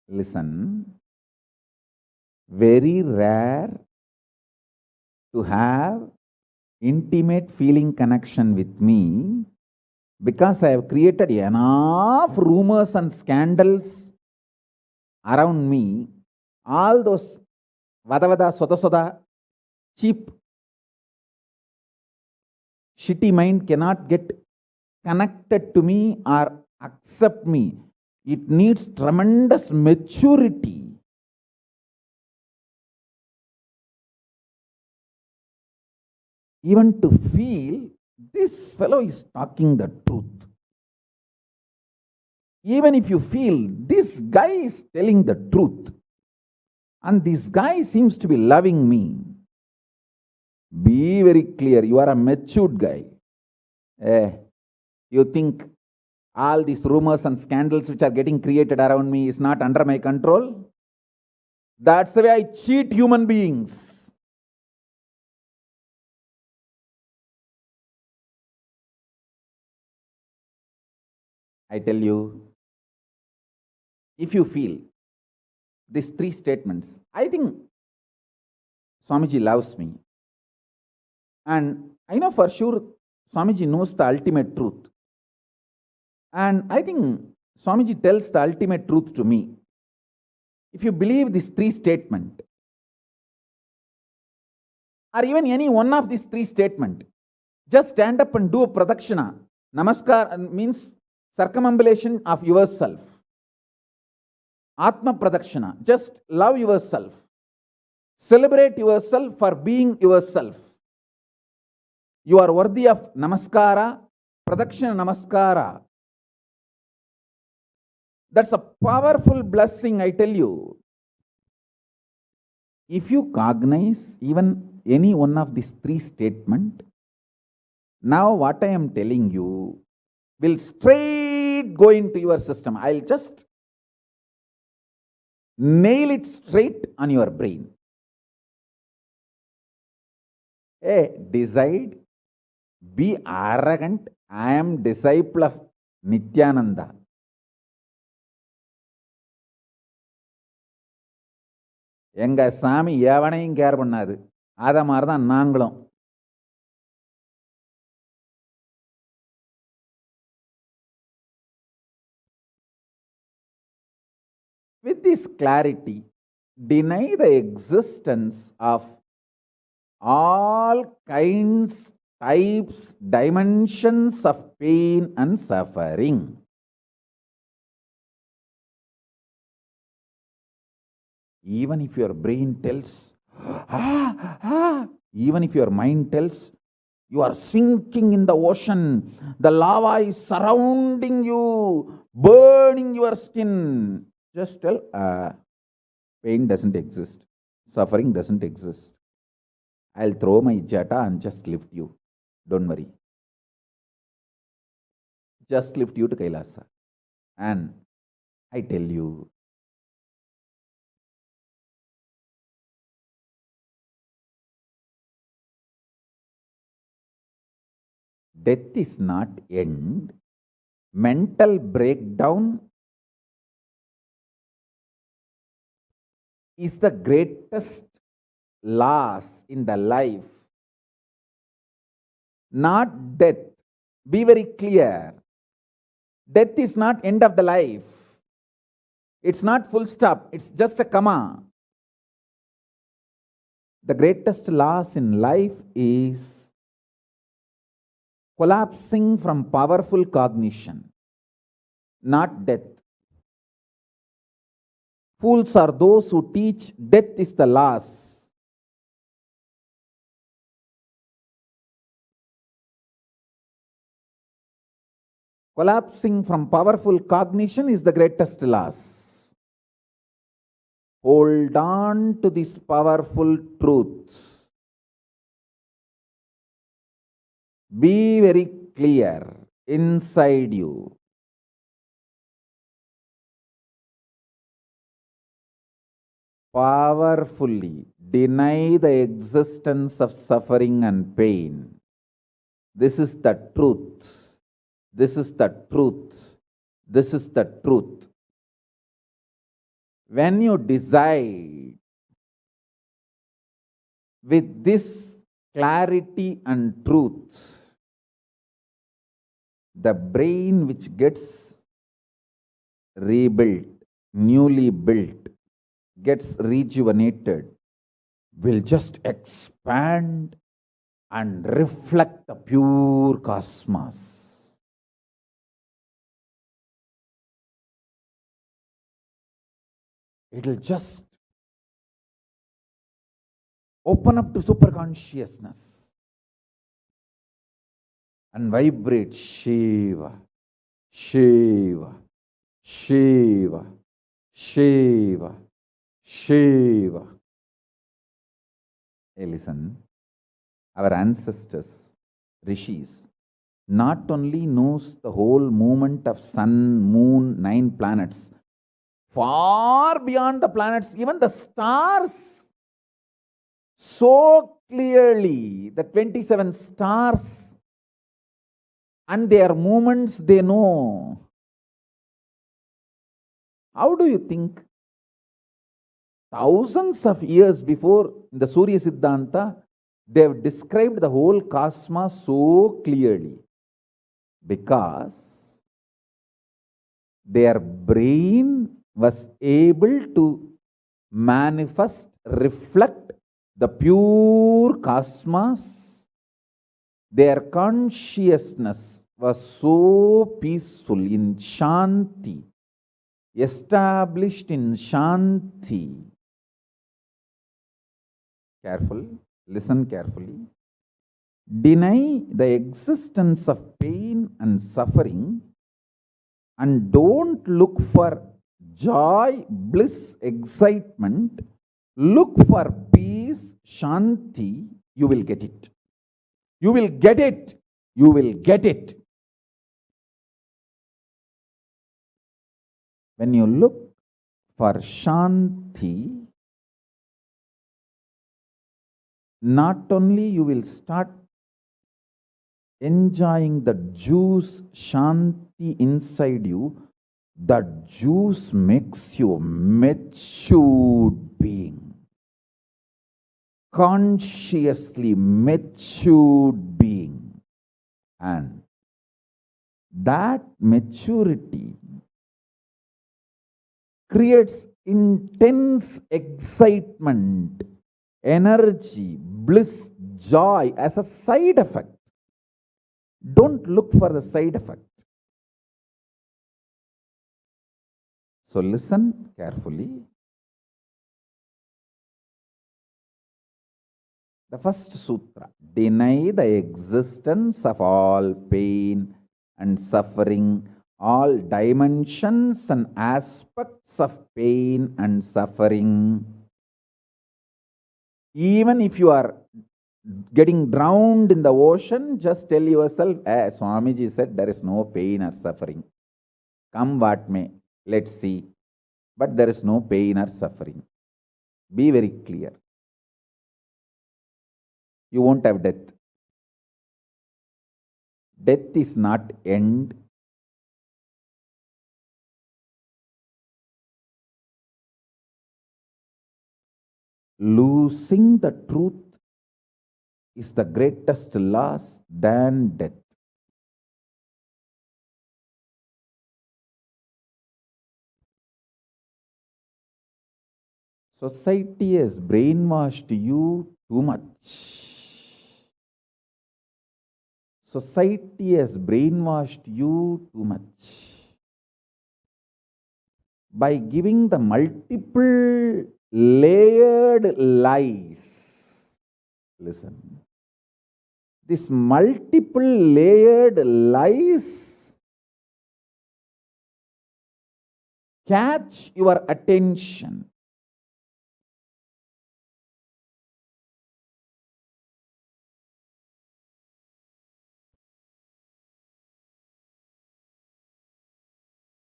Listen, very rare to have intimate feeling connection with me because I have created enough rumors and scandals around me. All those vada soda soda, cheap, shitty mind cannot get connected to me or accept me. It needs tremendous maturity. Even to feel this fellow is talking the truth. Even if you feel this guy is telling the truth and this guy seems to be loving me, be very clear, you are a matured guy. You think all these rumors and scandals which are getting created around me is not under my control? That's the way I cheat human beings. I tell you, if you feel these three statements, I think Swamiji loves me. And I know for sure Swamiji knows the ultimate truth. And I think Swamiji tells the ultimate truth to me. If you believe these three statements, or even any one of these three statements, just stand up and do a pradakshina. Namaskar means circumambulation of yourself. Atma pradakshina, just love yourself. Celebrate yourself for being yourself. You are worthy of namaskara, pradakshina namaskara. That's a powerful blessing, I tell you. If you cognize even any one of these three statements, now what I am telling you will straight go into your system. I'll just nail it straight on your brain. Decide, be arrogant. I am disciple of Nithyananda. எங்க சாமி எவனையும் care பண்ணாது. அத மாதிரிதான் நாங்களும். With this clarity, deny the existence of all kinds, types, dimensions of pain and suffering. Even if your brain tells, even if your mind tells, you are sinking in the ocean, the lava is surrounding you, burning your skin. Just tell, pain doesn't exist, suffering doesn't exist. I'll throw my jata and just lift you. Don't worry. Just lift you to Kailasa. And I tell you, death is not end. Mental breakdown is the greatest loss in the life. Not death. Be very clear. Death is not end of the life. It's not full stop. It's just a comma. The greatest loss in life is collapsing from powerful cognition. not death. Fools are those who teach death is the last. Collapsing from powerful cognition is the greatest loss. Hold on to this powerful truth. Be very clear inside you. Powerfully deny the existence of suffering and pain. This is the truth. This is the truth. This is the truth. When you decide with this clarity and truth, the brain which gets rebuilt, newly built, gets rejuvenated, will just expand and reflect the pure cosmos. It will just open up to superconsciousness and vibrate Shiva, Shiva, Shiva, Shiva, Shiva. Hey, listen, our ancestors, rishis, not only knows the whole movement of sun, moon, 9 planets, far beyond the planets, even the stars, so clearly, the 27 stars and their movements they know. How do you think? Thousands of years before, in the Surya Siddhanta, they have described the whole cosmos so clearly because their brain was able to manifest, reflect the pure cosmos. Their consciousness was so peaceful in Shanti, established in Shanti. Careful, listen carefully. Deny the existence of pain and suffering and don't look for joy, bliss, excitement. Look for peace, Shanti. You will get it. You will get it. You will get it. When you look for Shanti, not only you will start enjoying the juice Shanti inside you, that juice makes you a matured being, consciously matured being, and that maturity creates intense excitement, energy, bliss, joy as a side effect. Don't look for the side effect. So listen carefully. The first sutra, deny the existence of all pain and suffering, all dimensions and aspects of pain and suffering. Even if you are getting drowned in the ocean, just tell yourself, Swamiji said there is no pain or suffering. Come what may, let's see. But there is no pain or suffering. Be very clear. You won't have death. Death is not end. Losing the truth is the greatest loss than death. Society has brainwashed you too much. Society has brainwashed you too much. by giving the multiple layered lies. Listen. This multiple layered lies catch your attention.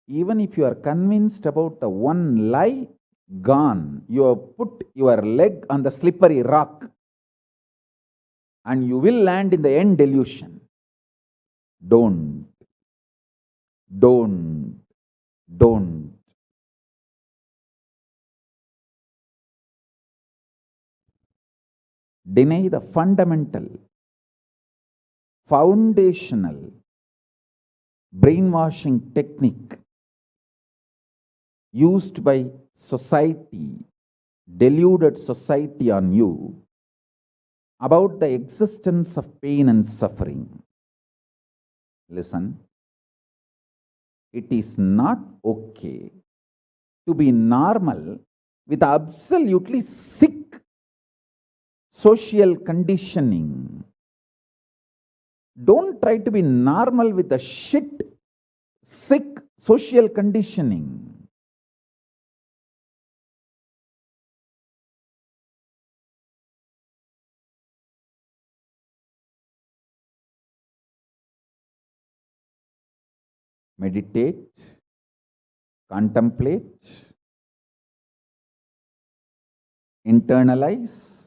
Even if you are convinced about the one lie, gone. You have put your leg on the slippery rock and you will land in the end delusion. Don't. Deny the fundamental, foundational brainwashing technique used by society, deluded society on you about the existence of pain and suffering. Listen, it is not okay to be normal with absolutely sick social conditioning. Don't try to be normal with the shit, sick social conditioning. Meditate, contemplate, internalize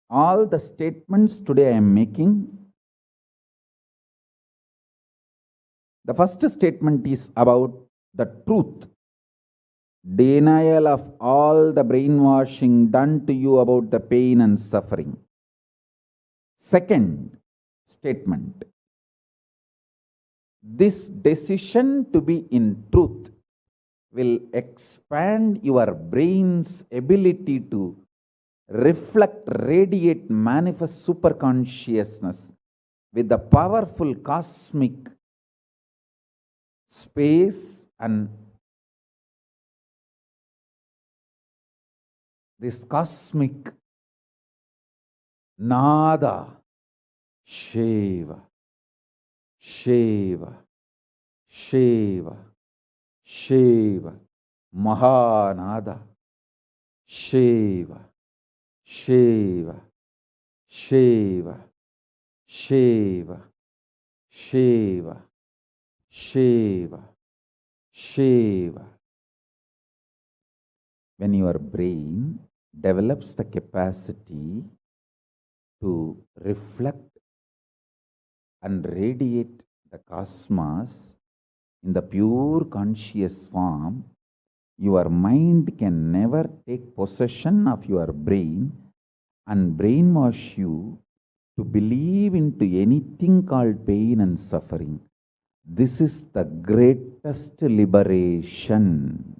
all the statements today I am making. The first statement is about the truth, denial of all the brainwashing done to you about the pain and suffering. Second statement, this decision to be in truth will expand your brain's ability to reflect, radiate, manifest superconsciousness with the powerful cosmic space and this cosmic nada, Shiva, Shiva, Shiva, Shiva, Mahanada, Shiva, Shiva, Shiva, Shiva, Shiva, Shiva, Shiva. When your brain develops the capacity to reflect and radiate the cosmos in the pure conscious form, your mind can never take possession of your brain and brainwash you to believe into anything called pain and suffering. This is the greatest liberation.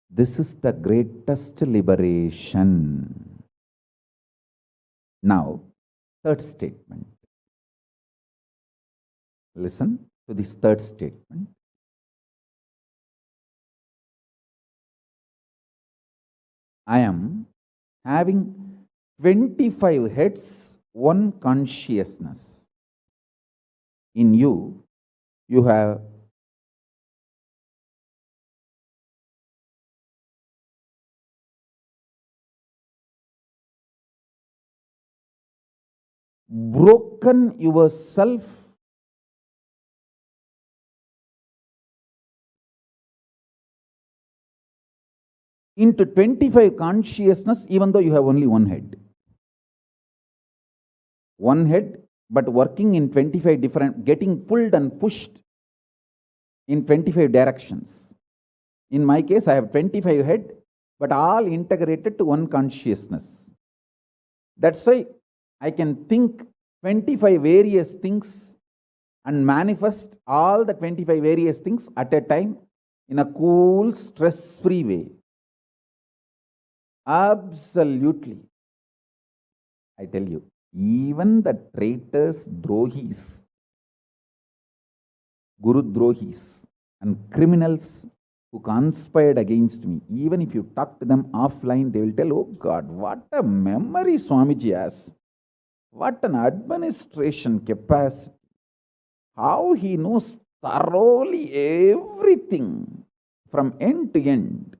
This is the greatest liberation. Now, third statement. Listen to this third statement. I am having 25 heads, one consciousness. In you, you have broken yourself into 25 consciousness, even though you have only one head. One head, but working in 25 different, getting pulled and pushed in 25 directions. In my case, I have 25 head, but all integrated to one consciousness. That's why I can think 25 various things and manifest all the 25 various things at a time in a cool, stress-free way. Absolutely. I tell you, even the traitors, drohis, Guru drohis, and criminals who conspired against me, even if you talk to them offline, they will tell, oh God, what a memory Swamiji has. What an administration capacity. How he knows thoroughly everything from end to end.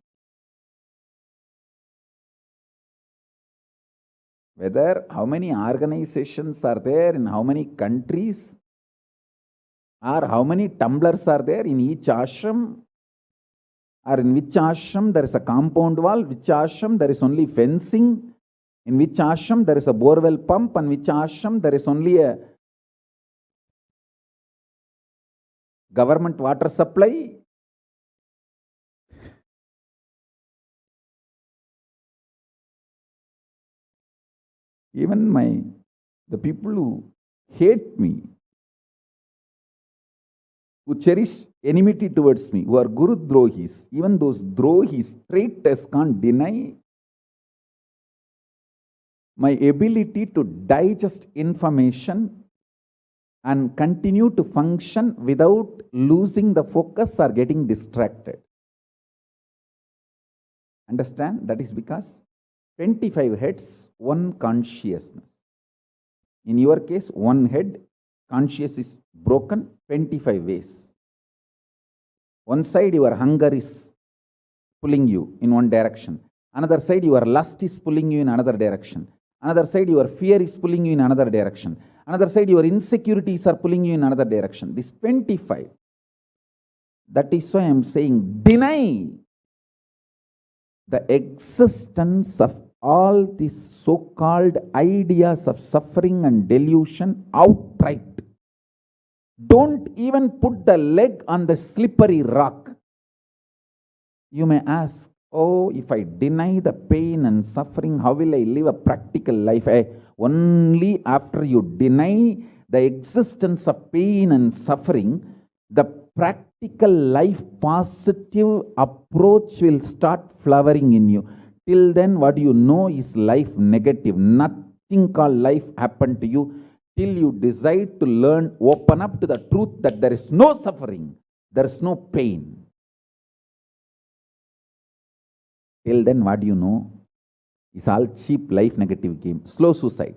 Whether how many organizations are there in how many countries, or how many tumblers are there in each ashram, or in which ashram there is a compound wall, which ashram there is only fencing, in which ashram there is a borewell pump, and which ashram there is only a government water supply. Even the people who hate me, who cherish enmity towards me, who are Guru Drohis, even those Drohis, traitors, can't deny my ability to digest information and continue to function without losing the focus or getting distracted. Understand? That is because 25 heads, one consciousness. In your case, one head, conscious is broken 25 ways. One side, your hunger is pulling you in one direction. Another side, your lust is pulling you in another direction. Another side, your fear is pulling you in another direction. Another side, your insecurities are pulling you in another direction. This 25. That is why I am saying, deny the existence of all these so-called ideas of suffering and delusion outright. Don't even put the leg on the slippery rock. You may ask, oh, if I deny the pain and suffering, how will I live a practical life? Only after you deny the existence of pain and suffering, the practical life positive approach will start flowering in you. Till then, what you know is life negative. Nothing called life happened to you till you decide to learn, open up to the truth that there is no suffering, there is no pain. Till then, what you know is all cheap life negative game, slow suicide.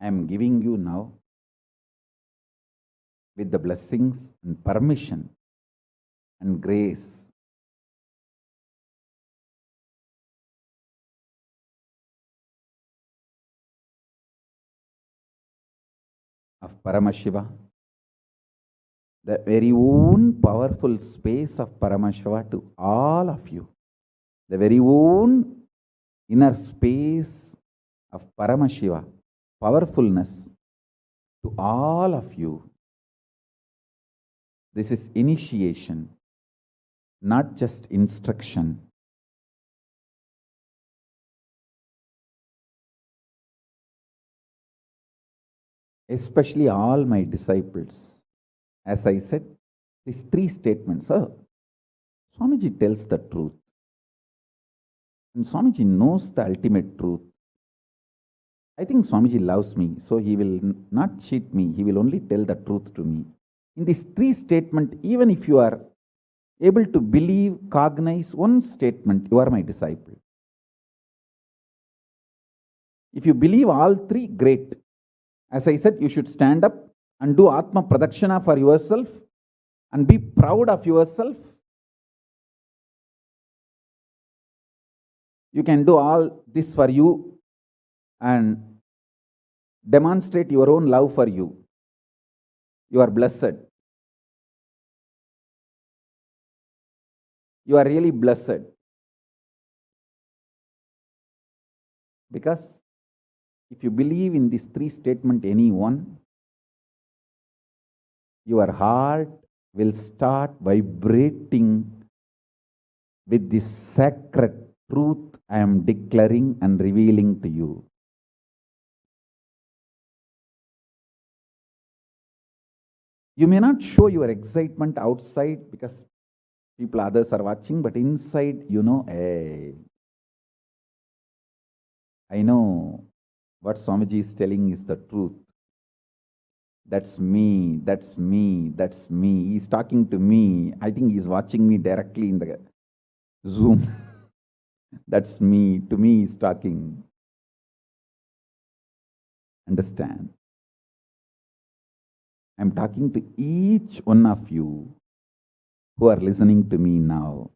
I am giving you now, with the blessings and permission and grace of Paramashiva, the very own powerful space of Paramashiva to all of you, the very own inner space of Paramashiva, powerfulness to all of you. This is initiation, not just instruction. Especially all my disciples. As I said, these three statements. Swamiji tells the truth. And Swamiji knows the ultimate truth. I think Swamiji loves me, so he will not cheat me. He will only tell the truth to me. In these three statements, even if you are able to believe, cognize one statement, you are my disciple. If you believe all three, great. As I said, you should stand up and do Atma Pradakshana for yourself and be proud of yourself. You can do all this for you and demonstrate your own love for you. You are blessed. You are really blessed. Because if you believe in these three statements, any one, your heart will start vibrating with this sacred truth I am declaring and revealing to you. You may not show your excitement outside because others are watching, but inside, hey, I know what Swamiji is telling is the truth. That's me, that's me, that's me. He's talking to me. I think he's watching me directly in the Zoom. That's me. To me, he's talking. Understand? I'm talking to each one of you who are listening to me now.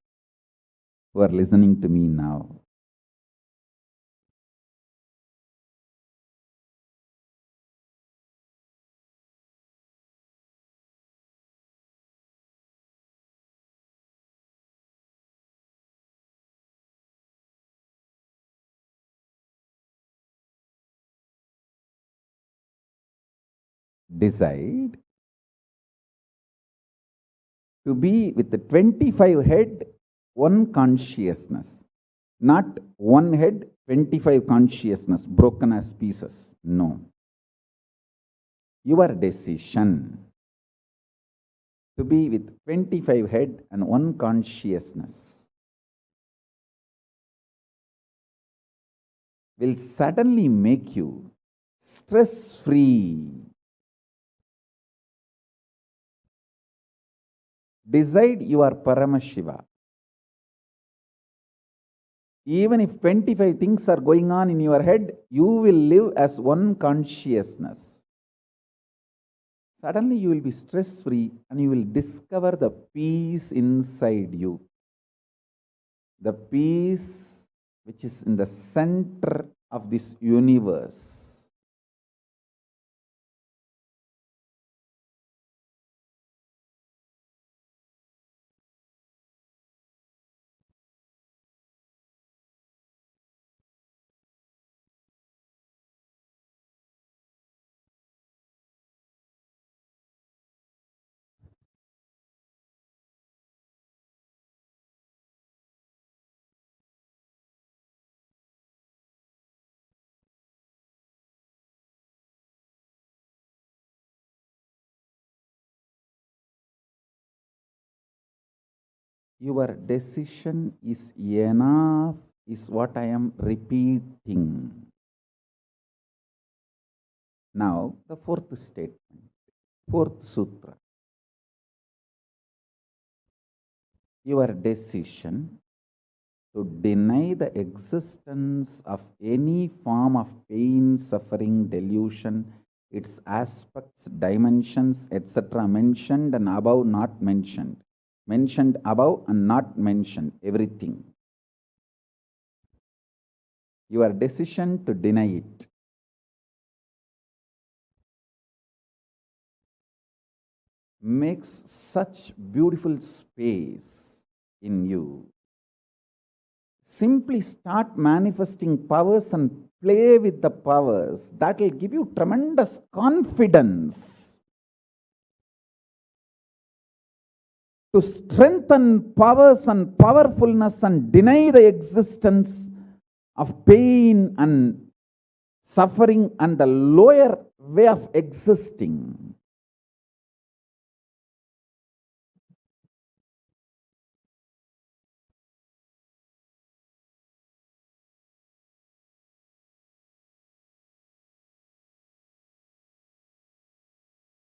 Who are listening to me now. Decide to be with the 25 head, one consciousness. Not one head, 25 consciousness, broken as pieces. No. Your decision to be with 25 head and one consciousness will suddenly make you stress-free. Decide you are Paramashiva. Even if 25 things are going on in your head, you will live as one consciousness. Suddenly you will be stress-free and you will discover the peace inside you. The peace which is in the center of this universe. Your decision is enough, is what I am repeating. Now, the fourth statement, fourth sutra. Your decision to deny the existence of any form of pain, suffering, delusion, its aspects, dimensions, etc., mentioned and above, not mentioned. Mentioned above and not mentioned, everything. Your decision to deny it makes such beautiful space in you. Simply start manifesting powers and play with the powers. That will give you tremendous confidence to strengthen powers and powerfulness and deny the existence of pain and suffering and the lower way of existing.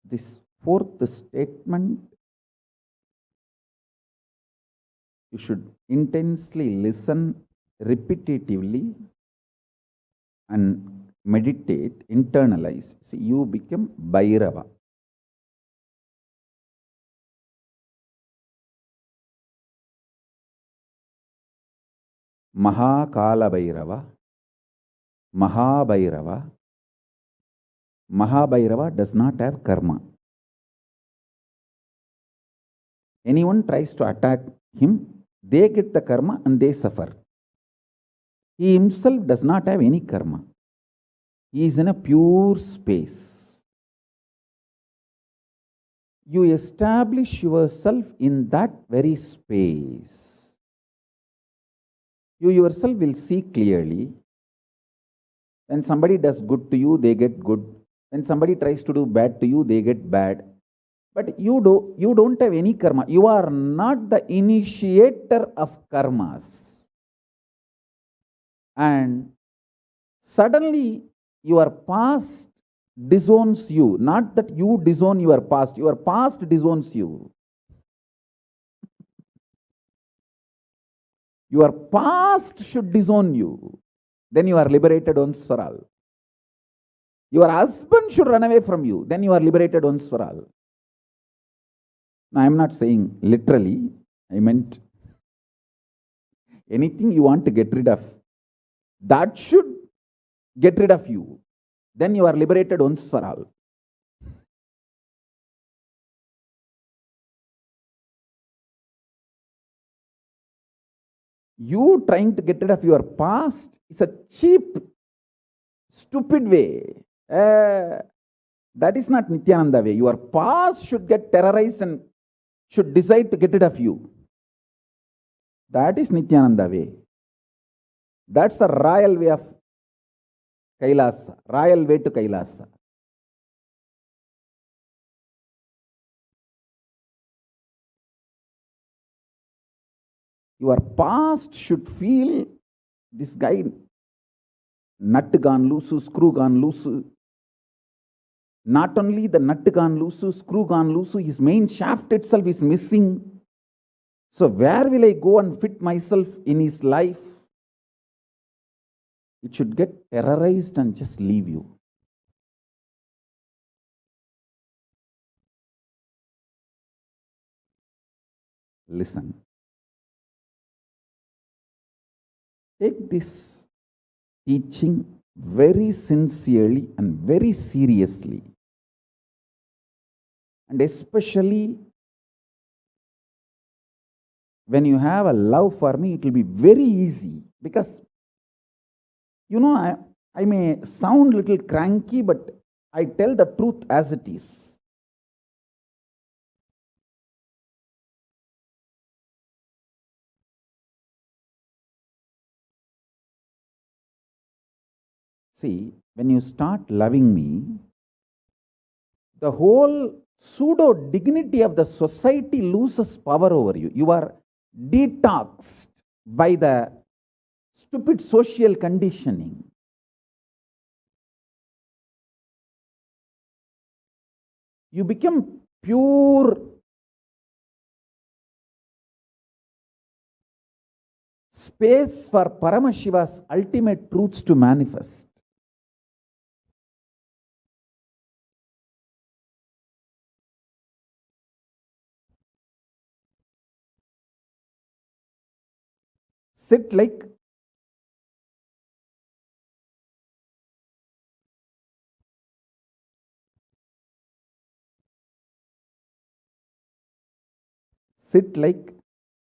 This fourth statement, you should intensely listen repetitively and meditate, internalize. See, you become Bhairava. Mahakala Bhairava, Mahabhairava. Mahabhairava does not have karma. Anyone tries to attack him, they get the karma and they suffer. He himself does not have any karma. He is in a pure space. you establish yourself in that very space. You yourself will see clearly. When somebody does good to you, they get good. When somebody tries to do bad to you, they get bad. But you don't have any karma. You are not the initiator of karmas. And suddenly your past disowns you. Not that you disown your past disowns you. Your past should disown you. Then you are liberated once for all. Your husband should run away from you. Then you are liberated once for all. Now, I am not saying literally. I meant anything you want to get rid of, that should get rid of you. Then you are liberated once for all. You trying to get rid of your past is a cheap, stupid way. That is not Nithyananda way. Your past should get terrorized and should decide to get rid of you. That is Nithyananda way. That's the royal way of Kailasa, royal way to Kailasa. Your past should feel this guy, nut gone loose, screw gone loose. Not only the nut gone loose, screw gone loose, his main shaft itself is missing. So where will I go and fit myself in his life? It should get terrorized and just leave you. Listen. Take this teaching very sincerely and very seriously. And especially when you have a love for me, it will be very easy. Because, you know, I may sound a little cranky, but I tell the truth as it is. See, when you start loving me, the whole pseudo dignity of the society loses power over you. You are detoxed by the stupid social conditioning. You become pure space for Paramashiva's ultimate truths to manifest. Sit like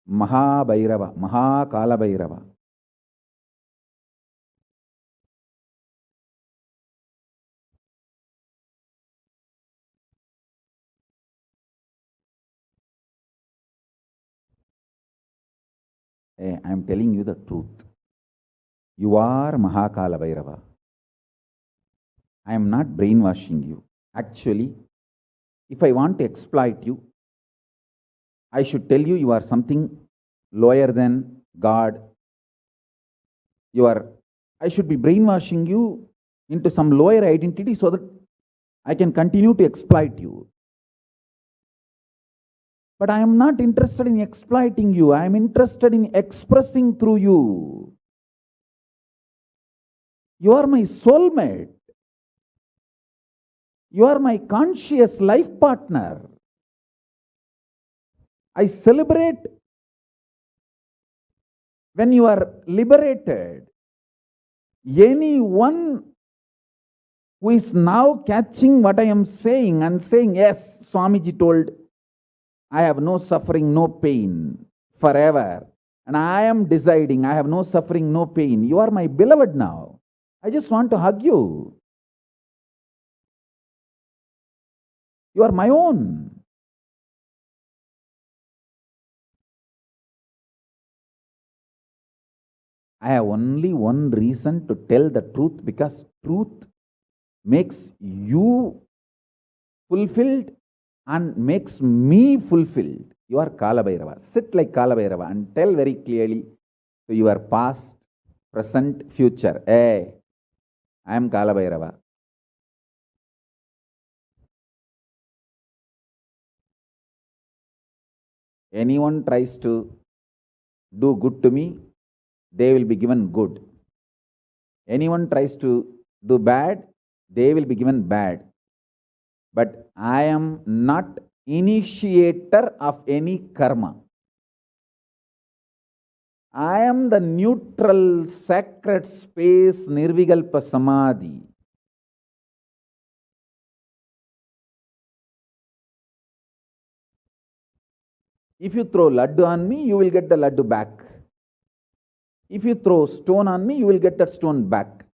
Mahabhairava, Mahakala Bhairava. I am telling you the truth. You are Mahakala Bhairava. I am not brainwashing you. Actually, if I want to exploit you, I should tell you you are something lower than God. I should be brainwashing you into some lower identity so that I can continue to exploit you. But I am not interested in exploiting you. I am interested in expressing through you. You are my soulmate. You are my conscious life partner. I celebrate when you are liberated. Anyone who is now catching what I am saying and saying, yes, Swamiji told, I have no suffering, no pain forever. And I am deciding I have no suffering, no pain. You are my beloved now. I just want to hug you. You are my own. I have only one reason to tell the truth, because truth makes you fulfilled and makes me fulfilled. You are Kalabhairava. Sit like Kalabhairava and tell very clearly to your past, present, future. Hey, I am Kalabhairava. Anyone tries to do good to me, they will be given good. Anyone tries to do bad, they will be given bad. But I am not initiator of any karma. I am the neutral, sacred space, Nirvikalpa Samadhi. If you throw laddu on me, you will get the laddu back. If you throw stone on me, you will get that stone back.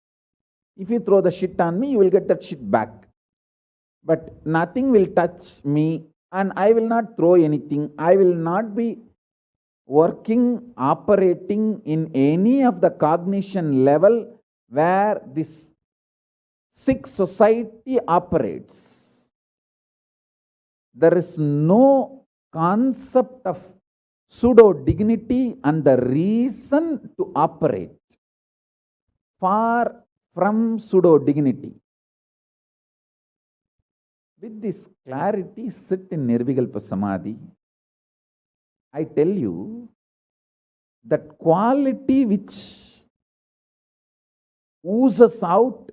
If you throw the shit on me, you will get that shit back. But nothing will touch me, and I will not throw anything. I will not be working, operating in any of the cognition level where this sick society operates. There is no concept of pseudo dignity and the reason to operate. Far from pseudo dignity. With this clarity, sit in Nirvikalpa Samadhi. I tell you that quality which oozes out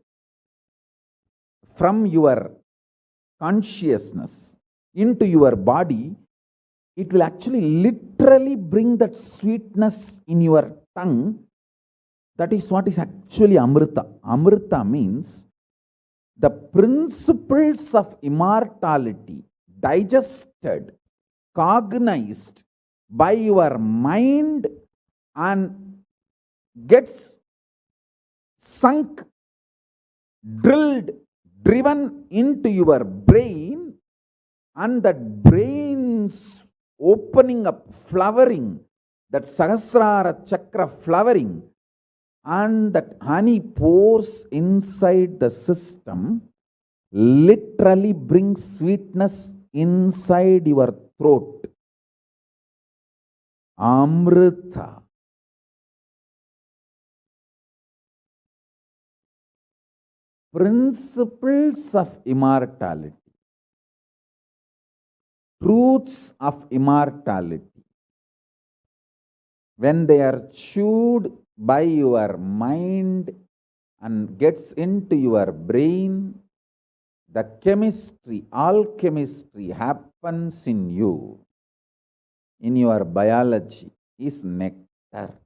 from your consciousness into your body, it will actually literally bring that sweetness in your tongue. That is what is actually Amrita. Amrita means the principles of immortality digested, cognized by your mind and gets sunk, drilled, driven into your brain, and that brain's opening up, flowering, that Sahasrara Chakra flowering, and that honey pours inside the system, literally brings sweetness inside your throat. Amrita. Principles of immortality. Truths of immortality. When they are chewed by your mind and gets into your brain, the chemistry, alchemistry happens in you, in your biology, is nectar.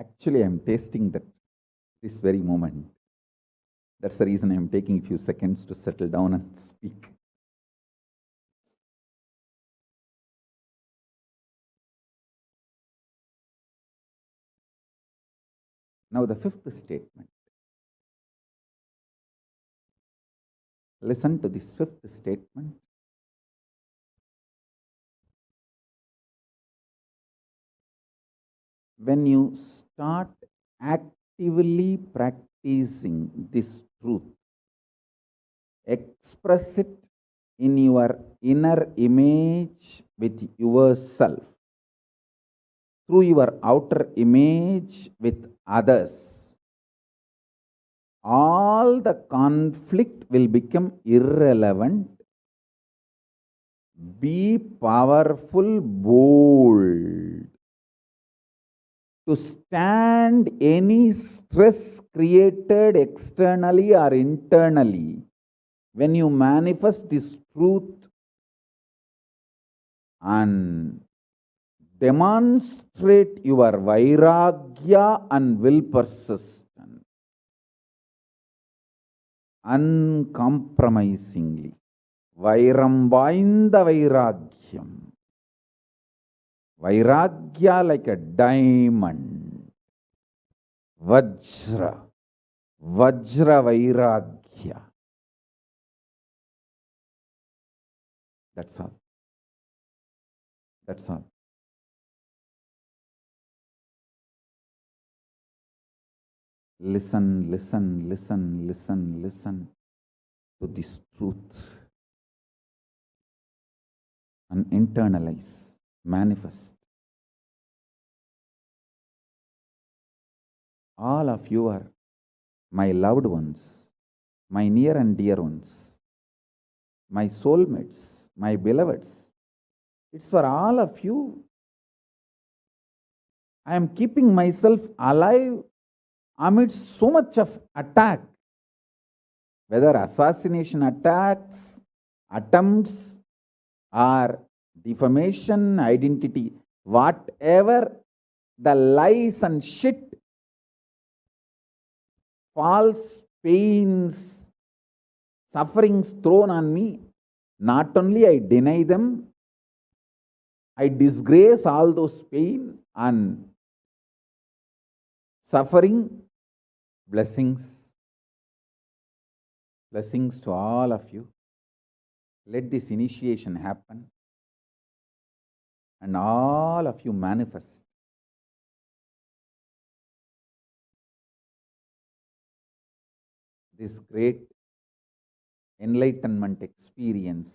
Actually, I am tasting that this very moment. That's the reason I am taking a few seconds to settle down and speak. Now, the fifth statement. Listen to this fifth statement. When you start actively practicing this truth, express it in your inner image with yourself, through your outer image with others, all the conflict will become irrelevant. Be powerful, bold, to stand any stress created externally or internally. When you manifest this truth and demonstrate your vairagya and will persistent, uncompromisingly, vairam vainda vairagyam, vairagya like a diamond, vajra vairagya. That's all. That's all. Listen, listen, listen, listen, listen to this truth and internalize, manifest. All of you are my loved ones, my near and dear ones, my soulmates, my beloveds. It's for all of you. I am keeping myself alive amidst so much of attack, whether assassination attacks, attempts, or defamation, identity, whatever the lies and shit, false pains, sufferings thrown on me, not only I deny them, I disgrace all those pain and suffering. Blessings to all of you. Let this initiation happen and all of you manifest this great enlightenment experience.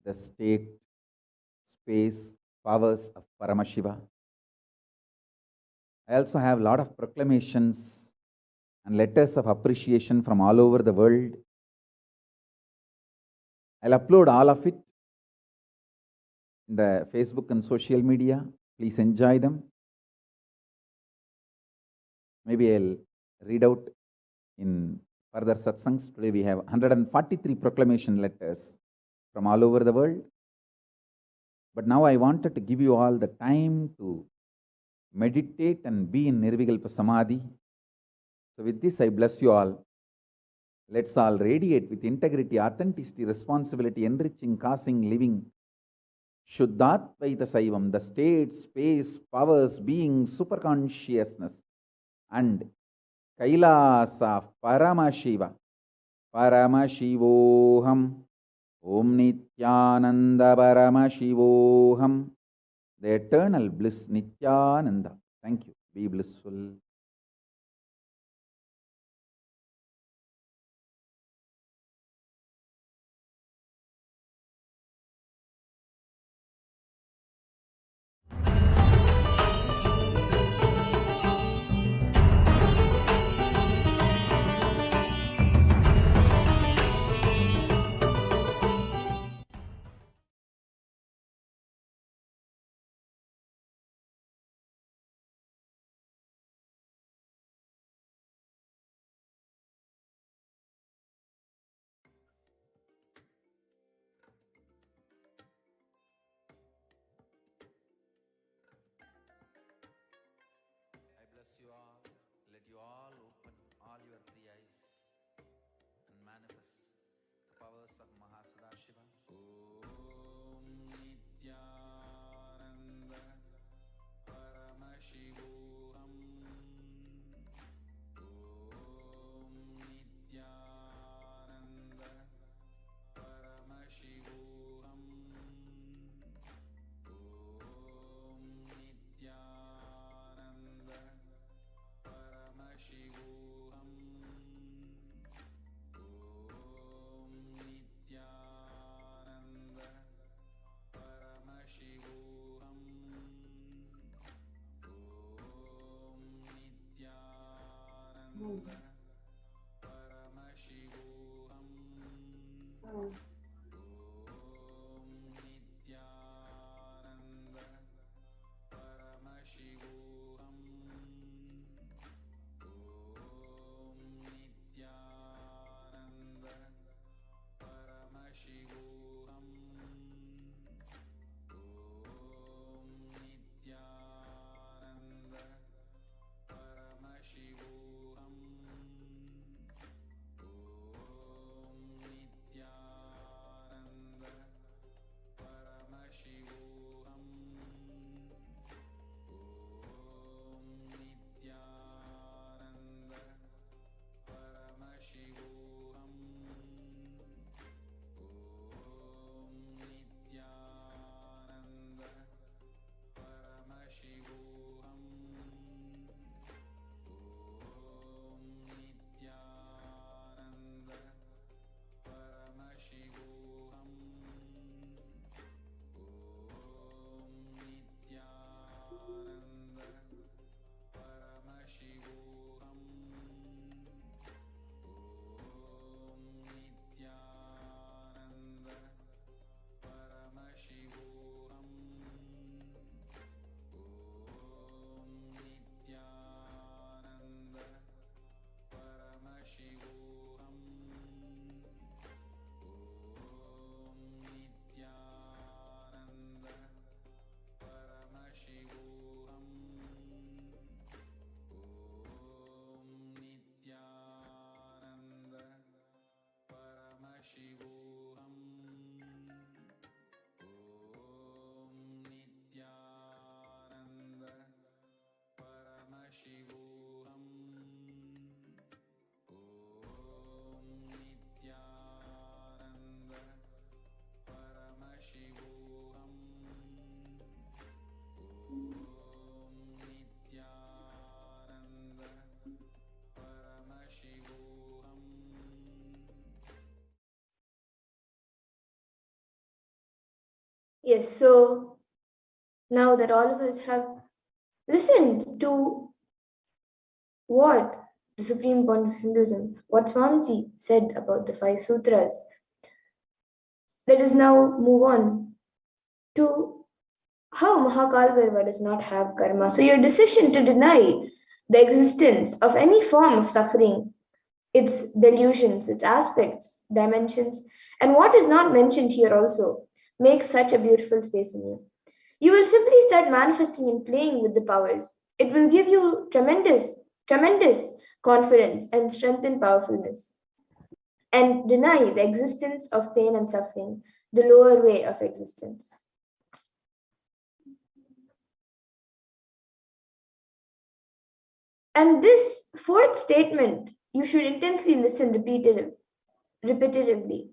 The state, space, powers of Paramashiva. I also have a lot of proclamations and letters of appreciation from all over the world. I'll upload all of it in the Facebook and social media. Please enjoy them. Maybe I'll read out in further satsangs. Today we have 143 proclamation letters from all over the world. But now I wanted to give you all the time to meditate and be in Nirvikalpa Samadhi. So with this, I bless you all. Let's all radiate with integrity, authenticity, responsibility, enriching, causing, living. Shuddhatvaita Saivam, the state, space, powers, being, superconsciousness, and Kailasa, Paramashiva, Paramashivoham, Om Nithyananda Paramashivoham, the eternal bliss, Nithyananda. Thank you. Be blissful. I bless you all. Let you all open all your three eyes and manifest the powers of Mahasadashiva. Om Nithyananda Paramashivoham. Om Nithyananda Paramashivoham. Om Nithyananda Paramashivoham. Om Nithyananda Paramashivoham. Paramashivoham. Om Nithyananda Paramashivoham. Om Nithyananda Paramashivoham. Om Nithyananda Paramashivoham. Om Nithyananda Paramashivoham. Om Nithyananda Paramashivoham. Om Nithyananda Paramashivoham. Om Nithyananda Paramashivoham. Om Nithyananda Paramashivoham. Om Nithyananda Paramashivoham. Om Nithyananda Paramashivoham. Om Nithyananda Paramashivoham. Om Nithyananda Paramashivoham. Om Nithyananda Paramashivoham. Om Nithyananda Paramashivoham. Om Nithyananda Paramashivoham. Yes, so now that all of us have listened to what the Supreme Point of Hinduism, what Swamiji said about the 5 sutras, let us now move on to how Mahakalbhairava does not have karma. So your decision to deny the existence of any form of suffering, its delusions, its aspects, dimensions, and what is not mentioned here also, makes such a beautiful space in you. You will simply start manifesting and playing with the powers. It will give you tremendous confidence and strength and powerfulness, and deny the existence of pain and suffering, the lower way of existence. And this fourth statement, you should intensely listen repetitively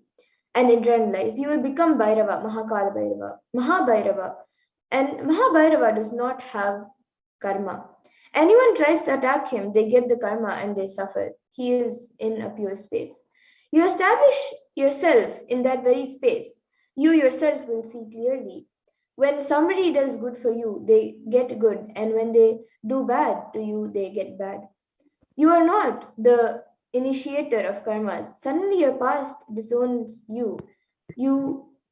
and internalize. You will become Bhairava, Mahakalbhairava, Mahabhairava. And Mahabhairava does not have karma. Anyone tries to attack him, they get the karma and they suffer. He is in a pure space. You establish yourself in that very space. You yourself will see clearly. When somebody does good for you, they get good. And when they do bad to you, they get bad. You are not the initiator of karmas. Suddenly your past disowns you.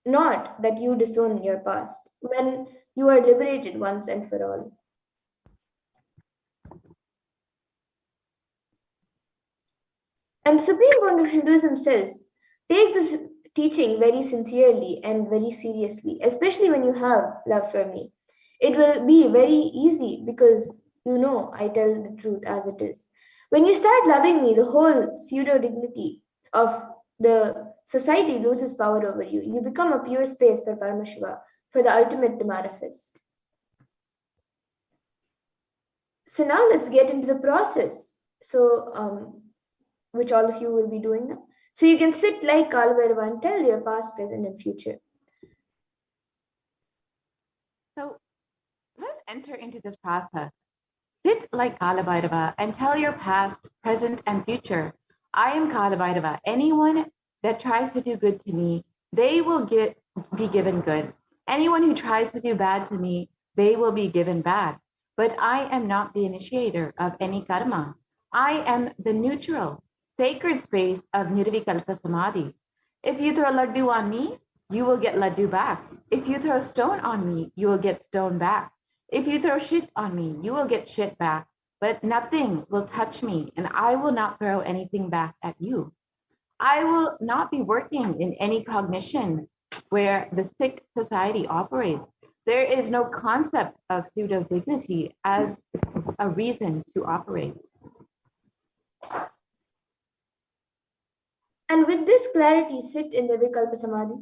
Not that you disown your past. When you are liberated once and for all. And Supreme Point of Hinduism says, take this teaching very sincerely and very seriously, especially when you have love for me. It will be very easy because you know I tell the truth as it is. When you start loving me, the whole pseudo dignity of the society loses power over you. You become a pure space for Paramashiva, for the ultimate to manifest. So now let's get into the process. So, which all of you will be doing now. So you can sit like Kalbhairava and tell your past, present, and future. So let's enter into this process. Sit like Kalabhairava and tell your past, present, and future. I am Kalabhairava. Anyone that tries to do good to me, they will be given good. Anyone who tries to do bad to me, they will be given bad. But I am not the initiator of any karma. I am the neutral, sacred space of Nirvikalpa Samadhi. If you throw laddu on me, you will get laddu back. If you throw stone on me, you will get stone back. If you throw shit on me, you will get shit back. But nothing will touch me, and I will not throw anything back at you. I will not be working in any cognition where the sick society operates. There is no concept of pseudo dignity as a reason to operate. And with this clarity, sit in Nirvikalpa Samadhi.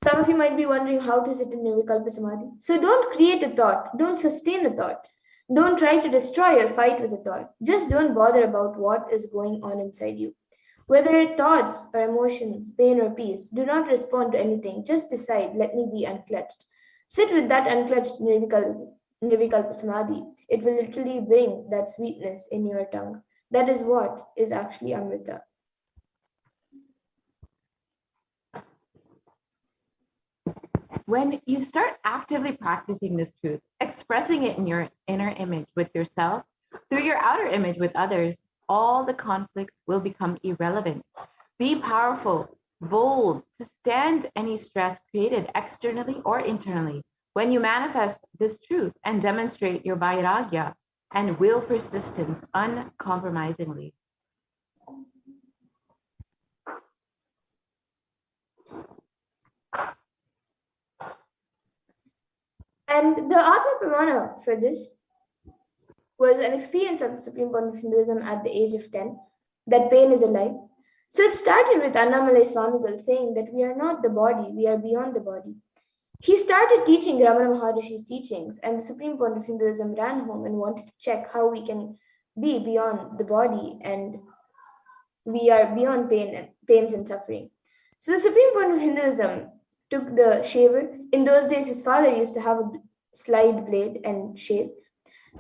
Some of you might be wondering how to sit in Nirvikalpa Samadhi. So don't create a thought, don't sustain a thought, don't try to destroy or fight with a thought. Just don't bother about what is going on inside you. Whether thoughts or emotions, pain or peace, do not respond to anything. Just decide, let me be unclutched. Sit with that unclutched Nirvikalpa Samadhi. It will literally bring that sweetness in your tongue. That is what is actually Amrita. When you start actively practicing this truth, expressing it in your inner image with yourself, through your outer image with others, all the conflicts will become irrelevant. Be powerful, bold, to stand any stress created externally or internally. When you manifest this truth and demonstrate your vairagya and will persistence uncompromisingly. And the Atma Pramana for this was an experience of the Supreme Point of Hinduism at the age of 10, that pain is a lie. So it started with Annamalai Swamigal saying that we are not the body, we are beyond the body. He started teaching Ramana Maharishi's teachings, and the Supreme Point of Hinduism ran home and wanted to check how we can be beyond the body and we are beyond pains and suffering. So the Supreme Point of Hinduism took the shaver. In those days, his father used to have a slide blade and shave.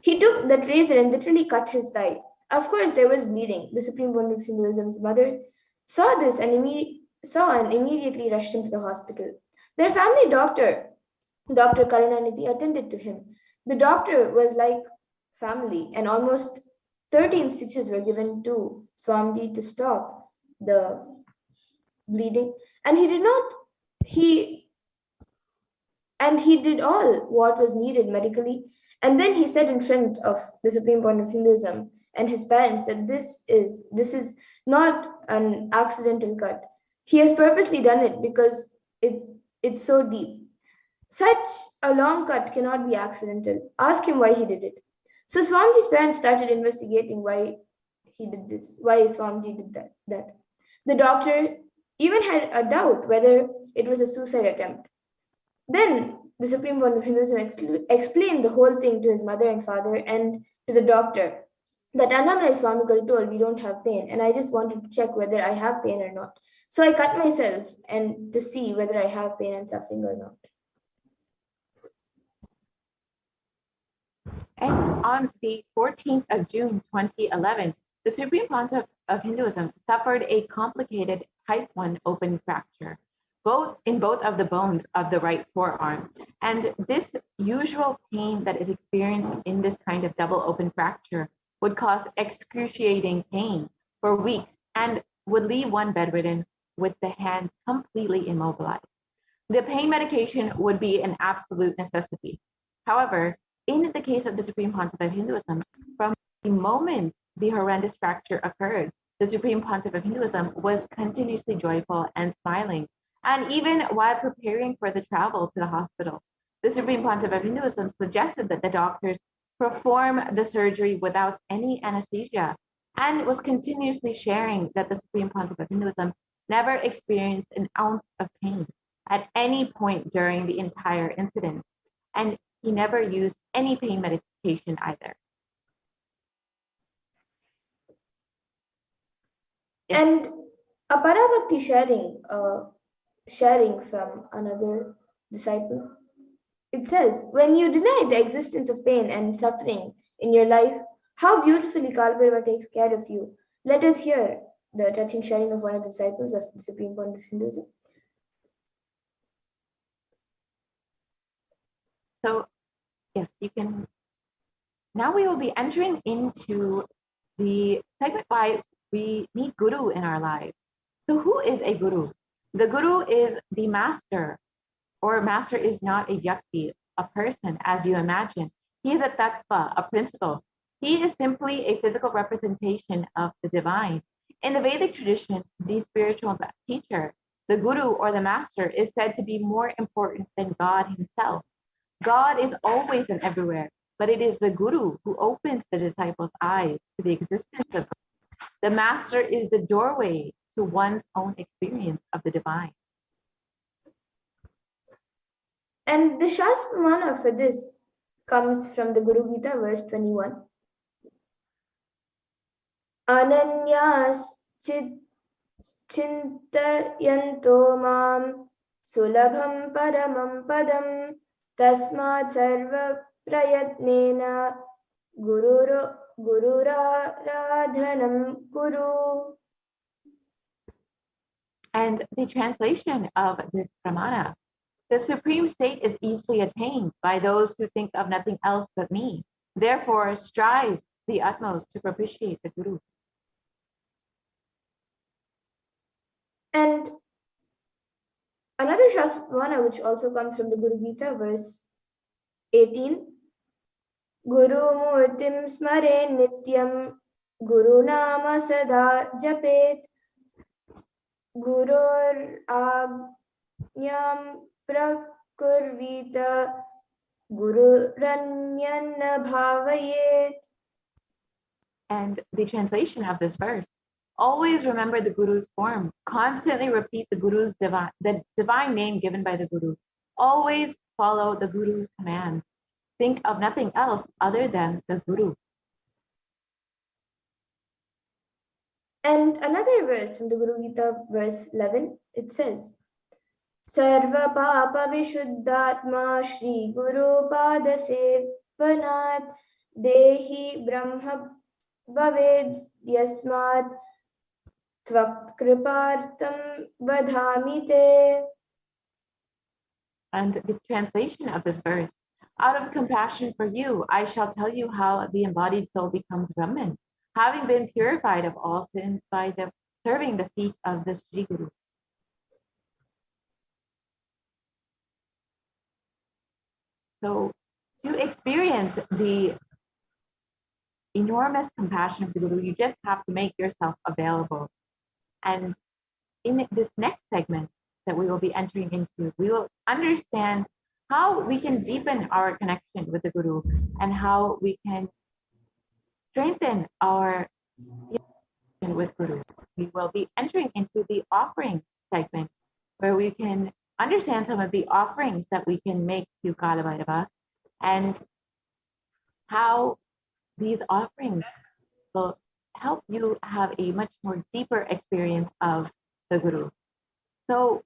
He took that razor and literally cut his thigh. Of course, there was bleeding. The Supreme Point of Hinduism's mother saw this and immediately rushed him to the hospital. Their family doctor, Dr. Karunanidhi, attended to him. The doctor was like family, and almost 13 stitches were given to Swamiji to stop the bleeding. And he did all what was needed medically. And then he said in front of the Supreme Point of Hinduism and his parents that this is not an accidental cut. He has purposely done it because it's so deep. Such a long cut cannot be accidental. Ask him why he did it. So Swamiji's parents started investigating why he did this, why Swamiji did that. The doctor even had a doubt whether it was a suicide attempt. Then the Supreme Point of Hinduism explained the whole thing to his mother and father and to the doctor that Annamalai Swamigal told we don't have pain, and I just wanted to check whether I have pain or not. So I cut myself and to see whether I have pain and suffering or not. And on the 14th of June 2011, the Supreme Pontiff of Hinduism suffered a complicated type 1 open fracture, both of the bones of the right forearm. And this usual pain that is experienced in this kind of double open fracture would cause excruciating pain for weeks and would leave one bedridden with the hand completely immobilized. The pain medication would be an absolute necessity. However, in the case of the Supreme Pontiff of Hinduism, from the moment the horrendous fracture occurred, the Supreme Pontiff of Hinduism was continuously joyful and smiling. And even while preparing for the travel to the hospital, the Supreme Pontiff of Hinduism suggested that the doctors perform the surgery without any anesthesia, and was continuously sharing that the Supreme Pontiff of Hinduism never experienced an ounce of pain at any point during the entire incident. And he never used any pain medication either. And a Parabhakti sharing from another disciple, it says, when you deny the existence of pain and suffering in your life, how beautifully Kalbhaiva takes care of you. Let us hear the touching sharing of one of the disciples of the Supreme Point of Hinduism. So, yes, you can. Now we will be entering into the segment why we need guru in our lives. So who is a guru? The guru is the master, or master is not a vyakti, a person as you imagine. He is a tattva, a principle. He is simply a physical representation of the divine. In the Vedic tradition, the spiritual teacher, the guru or the master, is said to be more important than God himself. God is always and everywhere, but it is the guru who opens the disciples' eyes to the existence of God. The master is the doorway to one's own experience of the divine. And the Shastra for this comes from the Guru Gita, verse 21. Ananyas chintayanto mam sulabham paramam padam tasmat sarva prayatnena gururadhanam guru. And the translation of this pramana: the supreme state is easily attained by those who think of nothing else but me. Therefore, strive to the utmost to propitiate the Guru. And another Shastra which also comes from the Guru Gita, verse 18. Guru Murtim Smare Nityam Guru Nama Sada Japet Gurur Agnyam Prakurvita Guru Ranyan Bhavayet. And the translation of this verse: always remember the Guru's form. Constantly repeat the divine name given by the Guru. Always follow the Guru's command. Think of nothing else other than the Guru. And another verse from the Guru Gita, verse 11, it says, Sarva Papa Vishuddhatma Shri Guru Pada Sevanat Dehi Brahma Bhaved Yasmat Tvak Kripartam Vadhamite. And the translation of this verse: out of compassion for you, I shall tell you how the embodied soul becomes Brahman, having been purified of all sins by serving the feet of the Sri Guru. So to experience the enormous compassion of the Guru, you just have to make yourself available. And in this next segment that we will be entering into, we will understand how we can deepen our connection with the Guru and how we can strengthen our connection with Guru. We will be entering into the offering segment where we can understand some of the offerings that we can make to Kalabhairava and how these offerings will help you have a much more deeper experience of the Guru. So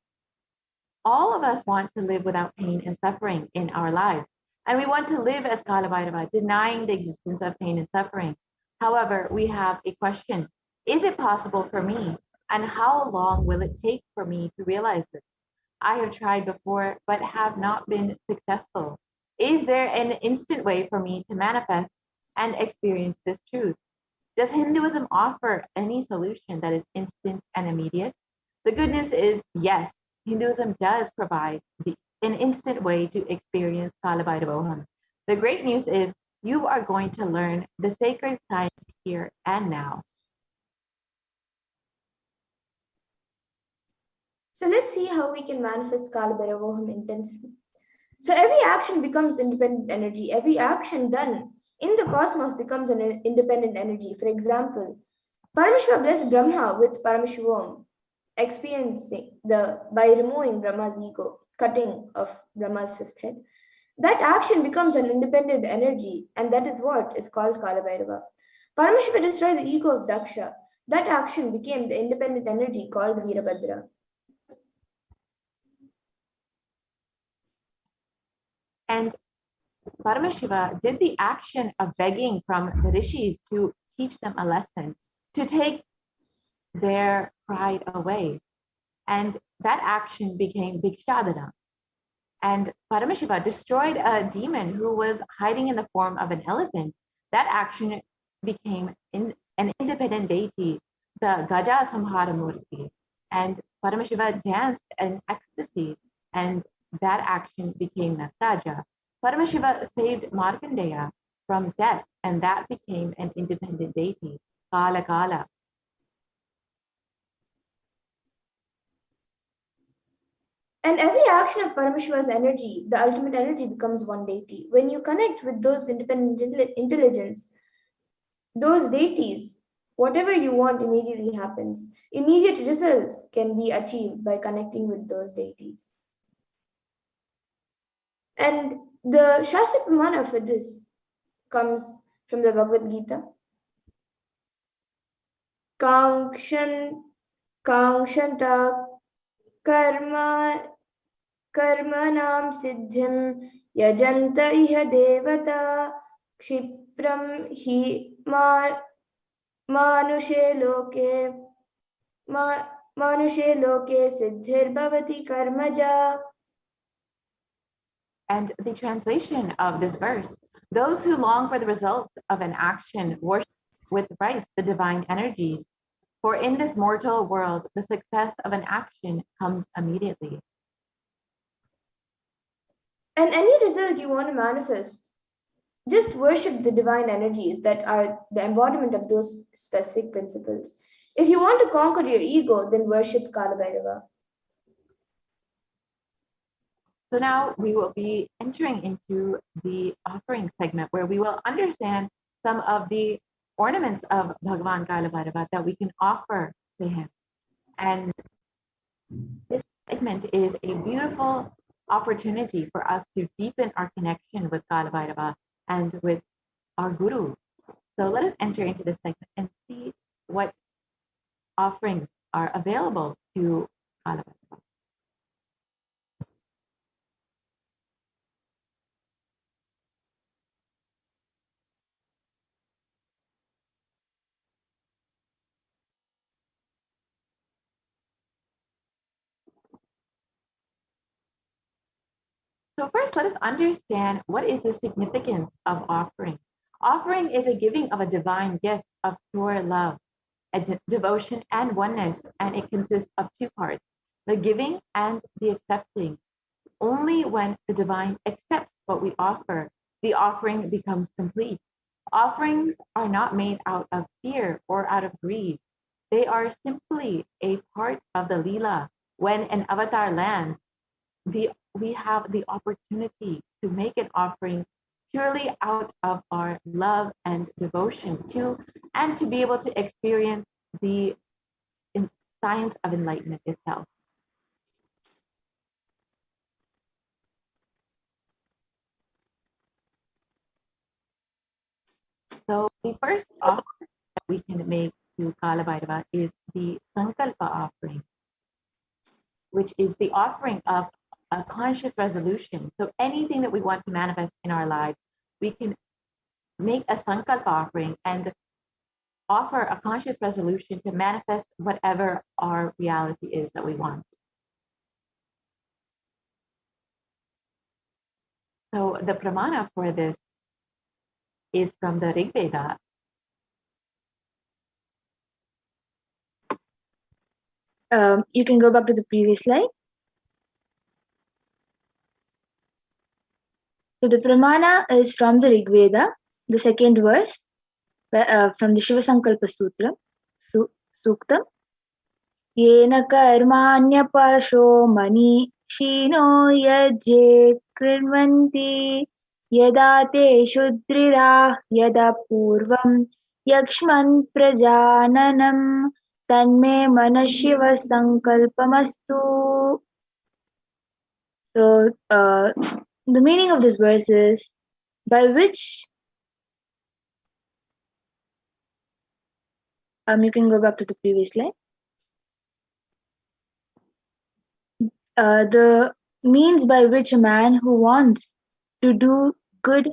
all of us want to live without pain and suffering in our lives. And we want to live as Kalabhairava, denying the existence of pain and suffering. However, we have a question. Is it possible for me? And how long will it take for me to realize this? I have tried before, but have not been successful. Is there an instant way for me to manifest and experience this truth? Does Hinduism offer any solution that is instant and immediate? The good news is yes, Hinduism does provide an instant way to experience Kalabhairavoham. The great news is you are going to learn the sacred science here and now. So let's see how we can manifest Kalabhairavoham intensely. So every action becomes independent energy. Every action done in the cosmos becomes an independent energy. For example, Paramashiva blessed Brahma with Paramashivoham, experiencing by removing Brahma's ego, cutting of Brahma's fifth head. That action becomes an independent energy, and that is what is called Kalabhairava. Paramashiva destroyed the ego of Daksha. That action became the independent energy called Veerabhadra. And Paramashiva did the action of begging from the rishis to teach them a lesson, to take their pride away. And that action became Bhikshadana. And Paramashiva destroyed a demon who was hiding in the form of an elephant. That action became an independent deity, the Gaja Samharamurti. And Paramashiva danced in ecstasy, and that action became Nataraja. Paramashiva saved Markandeya from death, and that became an independent deity, Kala Kala. And every action of Paramashiva's energy, the ultimate energy, becomes one deity. When you connect with those independent intelligence, those deities, whatever you want immediately happens. Immediate results can be achieved by connecting with those deities. And the Shastra Pramana for this comes from the Bhagavad Gita. Kangshanta karmanam siddhim yajanta iha devata kshipram hi manushe loke siddhir bhavati karmaja. And the translation of this verse, those who long for the results of an action worship with rites the divine energies. For in this mortal world, the success of an action comes immediately. And any result you want to manifest, just worship the divine energies that are the embodiment of those specific principles. If you want to conquer your ego, then worship Kala Bhairava. So now we will be entering into the offering segment where we will understand some of the ornaments of Bhagavan Kala Bhairava that we can offer to him. And this segment is a beautiful opportunity for us to deepen our connection with Kala Bhairava and with our Guru. So let us enter into this segment and see what offerings are available to Kala Bhairava. So first, let us understand what is the significance of offering. Offering is a giving of a divine gift of pure love, devotion, and oneness, and it consists of two parts, the giving and the accepting. Only when the divine accepts what we offer, the offering becomes complete. Offerings are not made out of fear or out of greed. They are simply a part of the Leela. When an avatar lands, we have the opportunity to make an offering purely out of our love and devotion to, and to be able to experience the science of enlightenment itself. So the first offering that we can make to Kala Bhairava is the Sankalpa offering, which is the offering of a conscious resolution. So anything that we want to manifest in our lives, we can make a Sankalpa offering and offer a conscious resolution to manifest whatever our reality is that we want. So the pramana for this is from the Rig Veda. You can go back to the previous slide. So the pramana is from the Rig Veda, the second verse, from the Shiva Sankalpa Sutra, Sukta. Yena karmanya parasho mani shino yajje krinvanti yada te shudrirah yada purvam yakshman prajananam tanme manashiva sankalpamastu. So the meaning of this verse is by which you can go back to the previous slide. The means by which a man who wants to do good,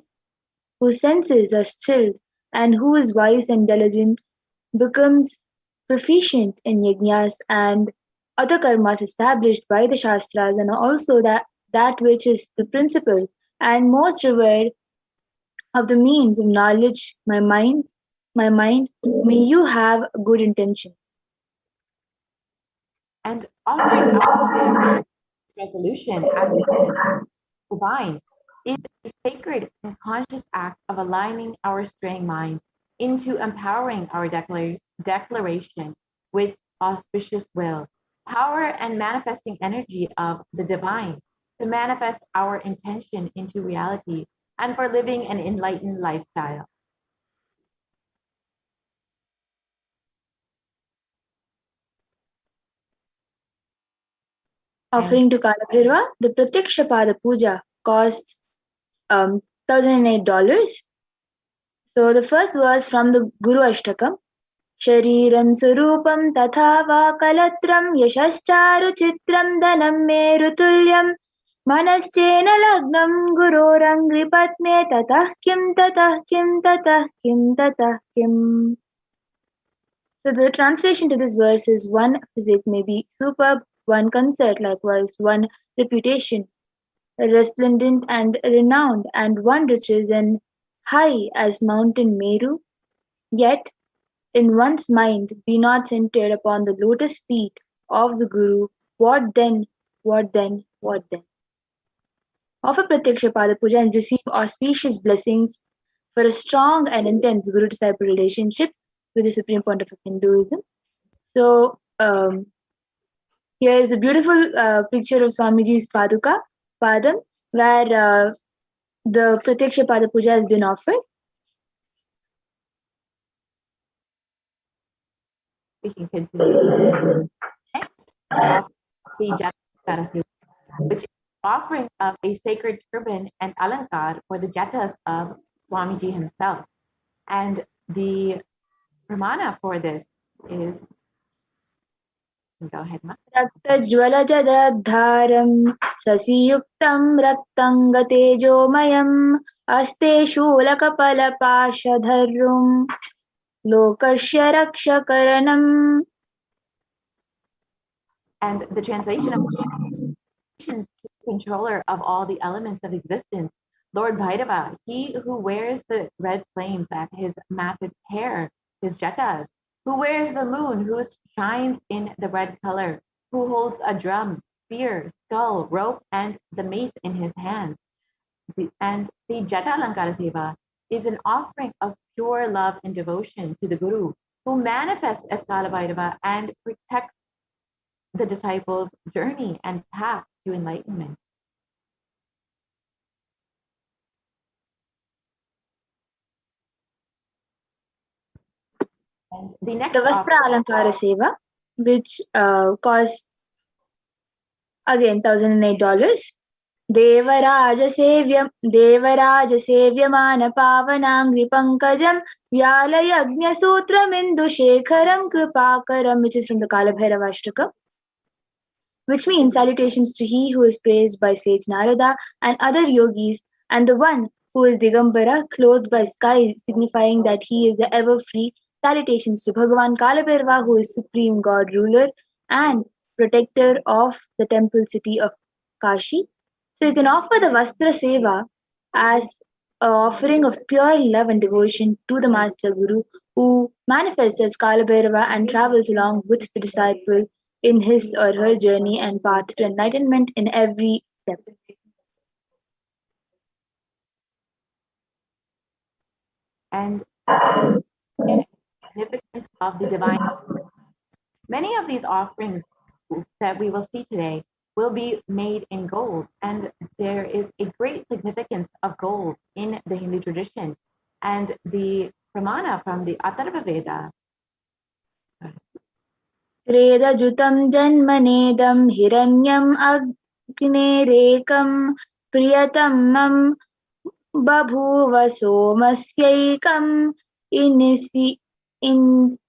whose senses are stilled, and who is wise and diligent, becomes proficient in yajnas and other karmas established by the Shastras, and also that which is the principle and most revered of the means of knowledge, my mind, May you have good intentions. And offering our resolution as divine is a sacred and conscious act of aligning our straying mind into empowering our declaration with auspicious will, power and manifesting energy of the divine to manifest our intention into reality and for living an enlightened lifestyle. Offering to Kalabhairava, the Pratyaksha Pada Puja costs $1,008. So the first verse from the Guru Ashtakam, Shariram Surupam Tatha Va Kalatram Yashascharu Chitram Dhanam Me Rutulyam Manaschena Lagnam Gurorang Gripatme Tatah Kim Tatah Kim Tatah Kim Tatah Kim. So the translation to this verse is one physique may be superb, one concert likewise, one reputation resplendent and renowned, and one riches and high as mountain Meru, yet in one's mind be not centered upon the lotus feet of the Guru, what then, what then, what then? Offer Pratyaksha Pada Puja and receive auspicious blessings for a strong and intense Guru-disciple relationship with the Supreme Pontiff of Hinduism. So, here is a beautiful picture of Swamiji's Paduka, Padam, where the Pratyaksha Pada Puja has been offered. We can continue. Next, the Jata, which is offering of a sacred turban and alankar for the Jatas of Swamiji himself. And the pramana for this is, go ahead, Ma. Raktajwalajadadharam sasiyuktam raktangatejomayam aste shulakapalapashadharrum lokasya rakshakaranam. And the translation of controller of all the elements of existence, Lord Bhairava, he who wears the red flames at his matted hair, his jatas, who wears the moon, who shines in the red color, who holds a drum, spear, skull, rope, and the mace in his hand. And the Jata Alankara Seva is an offering of pure love and devotion to the Guru, who manifests as Kala Bhairava and protects the disciples' journey and path to enlightenment. And the next The Vastra Alankara Seva, which costs again $1,008. देवराजसेव्यमान पावनाङ्घ्रि पङ्कजं व्यालयज्ञसूत्रमिन्दुशेखरं कृपाकरं, which is from the Kalabhairavashtakam, which means salutations to he who is praised by sage Narada and other yogis, and the one who is Digambara, clothed by sky, signifying that he is the ever free. Salutations to Bhagavan Kalabhairava, who is supreme god ruler and protector of the temple city of Kashi. So you can offer the Vastra Seva as an offering of pure love and devotion to the Master Guru, who manifests as Kalabhairava and travels along with the disciple in his or her journey and path to enlightenment in every step. And significance of the divine. Many of these offerings that we will see today will be made in gold, and there is a great significance of gold in the Hindu tradition. And the pramana from the Atharva Veda. Tredajutam janmanedam hiranyam agnerekam priyatamam babhuva somasyekam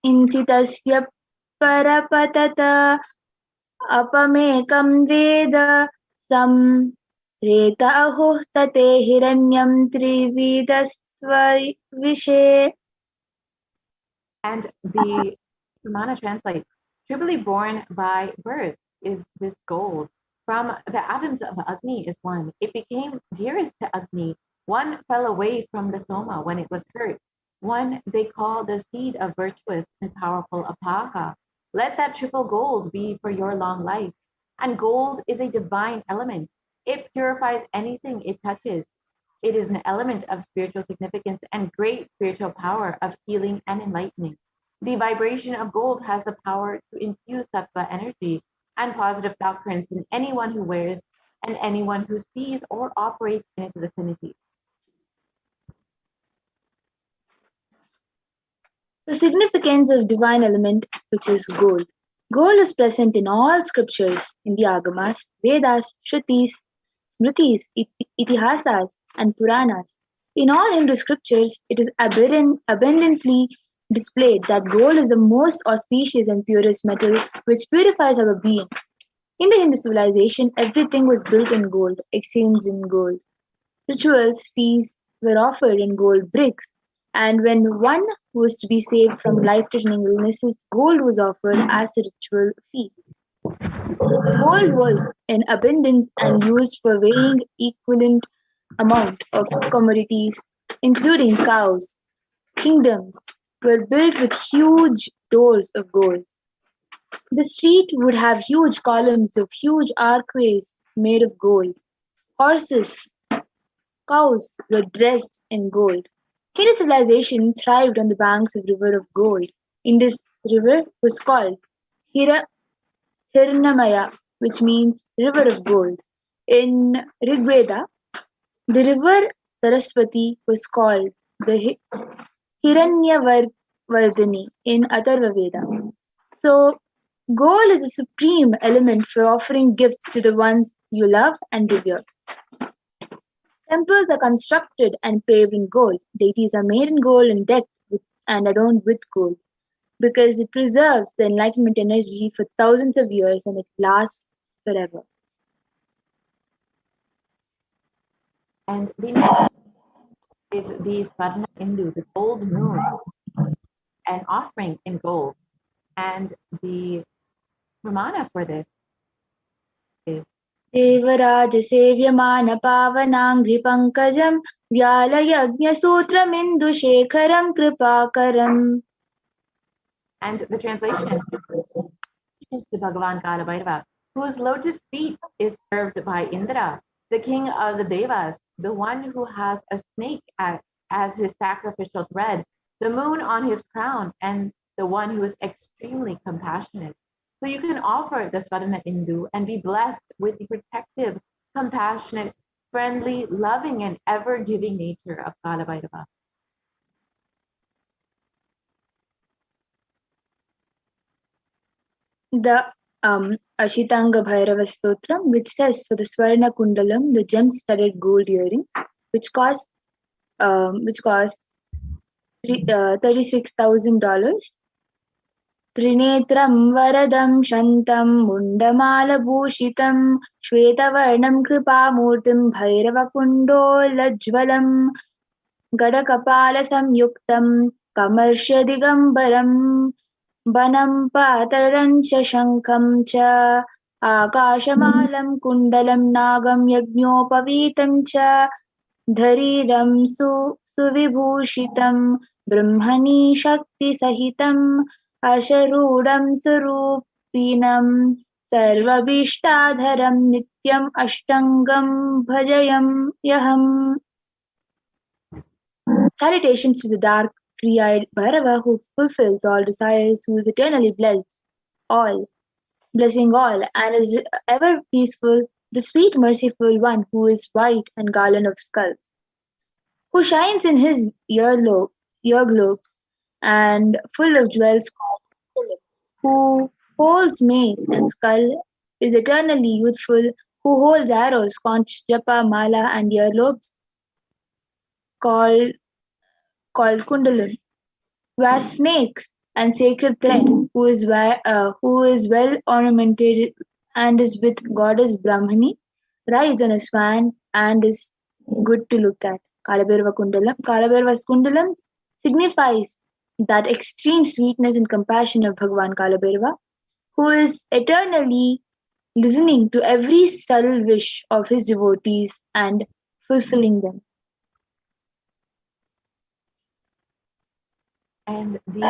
insitasya parapatata apamekam veda sam reta aho tate hiranyam trividastva vishe. And the pramana translates, tribally born by birth is this gold. From the atoms of Agni is one. It became dearest to Agni. One fell away from the Soma when it was hurt. one they call the seed of virtuous and powerful apaha. Let that triple gold be for your long life. And gold is a divine element. It purifies anything it touches. It is an element of spiritual significance and great spiritual power of healing and enlightening. The vibration of gold has the power to infuse sattva energy and positive thought currents in anyone who wears and anyone who sees or operates in its vicinity. The significance of divine element, which is gold. Gold is present in all scriptures, in the Agamas, Vedas, Shrutis, Smritis, Itihasas, and Puranas. In all Hindu scriptures, it is abundantly displayed that gold is the most auspicious and purest metal which purifies our being. In the Hindu civilization, everything was built in gold, exchanged in gold. Rituals, feasts were offered in gold bricks, and when one was to be saved from life-threatening illnesses, gold was offered as a ritual fee. Gold was in abundance and used for weighing equivalent amount of commodities, including cows. Kingdoms were built with huge doors of gold. The street would have huge columns of huge archways made of gold. Horses, cows were dressed in gold. Hindu civilization thrived on the banks of river of gold. Indus river was called Hirnamaya, which means river of gold. In Rigveda, the river Saraswati was called the Hiranyavardhini in Atharva Veda. So, gold is the supreme element for offering gifts to the ones you love and revere. Temples are constructed and paved in gold. Deities are made in gold and decked and adorned with gold because it preserves the enlightenment energy for thousands of years and it lasts forever. And the next is the Swarna Indu, the gold moon, an offering in gold. And the pramana for this is देवराजसेव्यमानपावनाङ्घ्रिपङ्कजं व्यालयज्ञसूत्रमिन्दुशेखरं कृपाकरम्. and the translation is to Bhagavan Kalabhairava, whose lotus feet is served by Indra, the king of the Devas, the one who has a snake as his sacrificial thread, the moon on his crown, and the one who is extremely compassionate. So you can offer the Swarna Indu and be blessed with the protective, compassionate, friendly, loving, and ever-giving nature of Kalabhairava. The Ashitanga Bhairava Stotram, which says for the Swarna Kundalam, the gem-studded gold earrings, which cost $36,000. त्रिनेत्रं वरदं शन्तं मुण्डमालभूषितं श्वेतवर्णं कृपामूर्तिं भैरवकुण्डोलज्ज्वलं गडकपालसंयुक्तं कमर्ष्यदिगम्बरं वनं पातलं च शङ्खं च आकाशमालं कुण्डलं नागं यज्ञोपवीतं च धरीरं सुविभूषितं ब्रह्मणि शक्तिसहितम् अशरूढं स्वरूपिणं सर्वभीष्टाधरं नित्यम् अष्टङ्गं भजयं यहम्. Salutations to the dark, three-eyed Bhairava who fulfills all desires, who is eternally blessing all, and is ever peaceful, the sweet, merciful one who is white and garland of skulls, who shines in his earglobes and full of jewels called Philip, who holds mace and skull, is eternally youthful, who holds arrows, conch, japa, mala, and earlobes called kundalan, wears snakes and sacred thread, who is well ornamented and is with goddess Brahmani, rides on a swan and is good to look at. Kalabhairava's kundalams signifies that extreme sweetness and compassion of Bhagavan Kalabhairava, who is eternally listening to every subtle wish of his devotees and fulfilling them. And the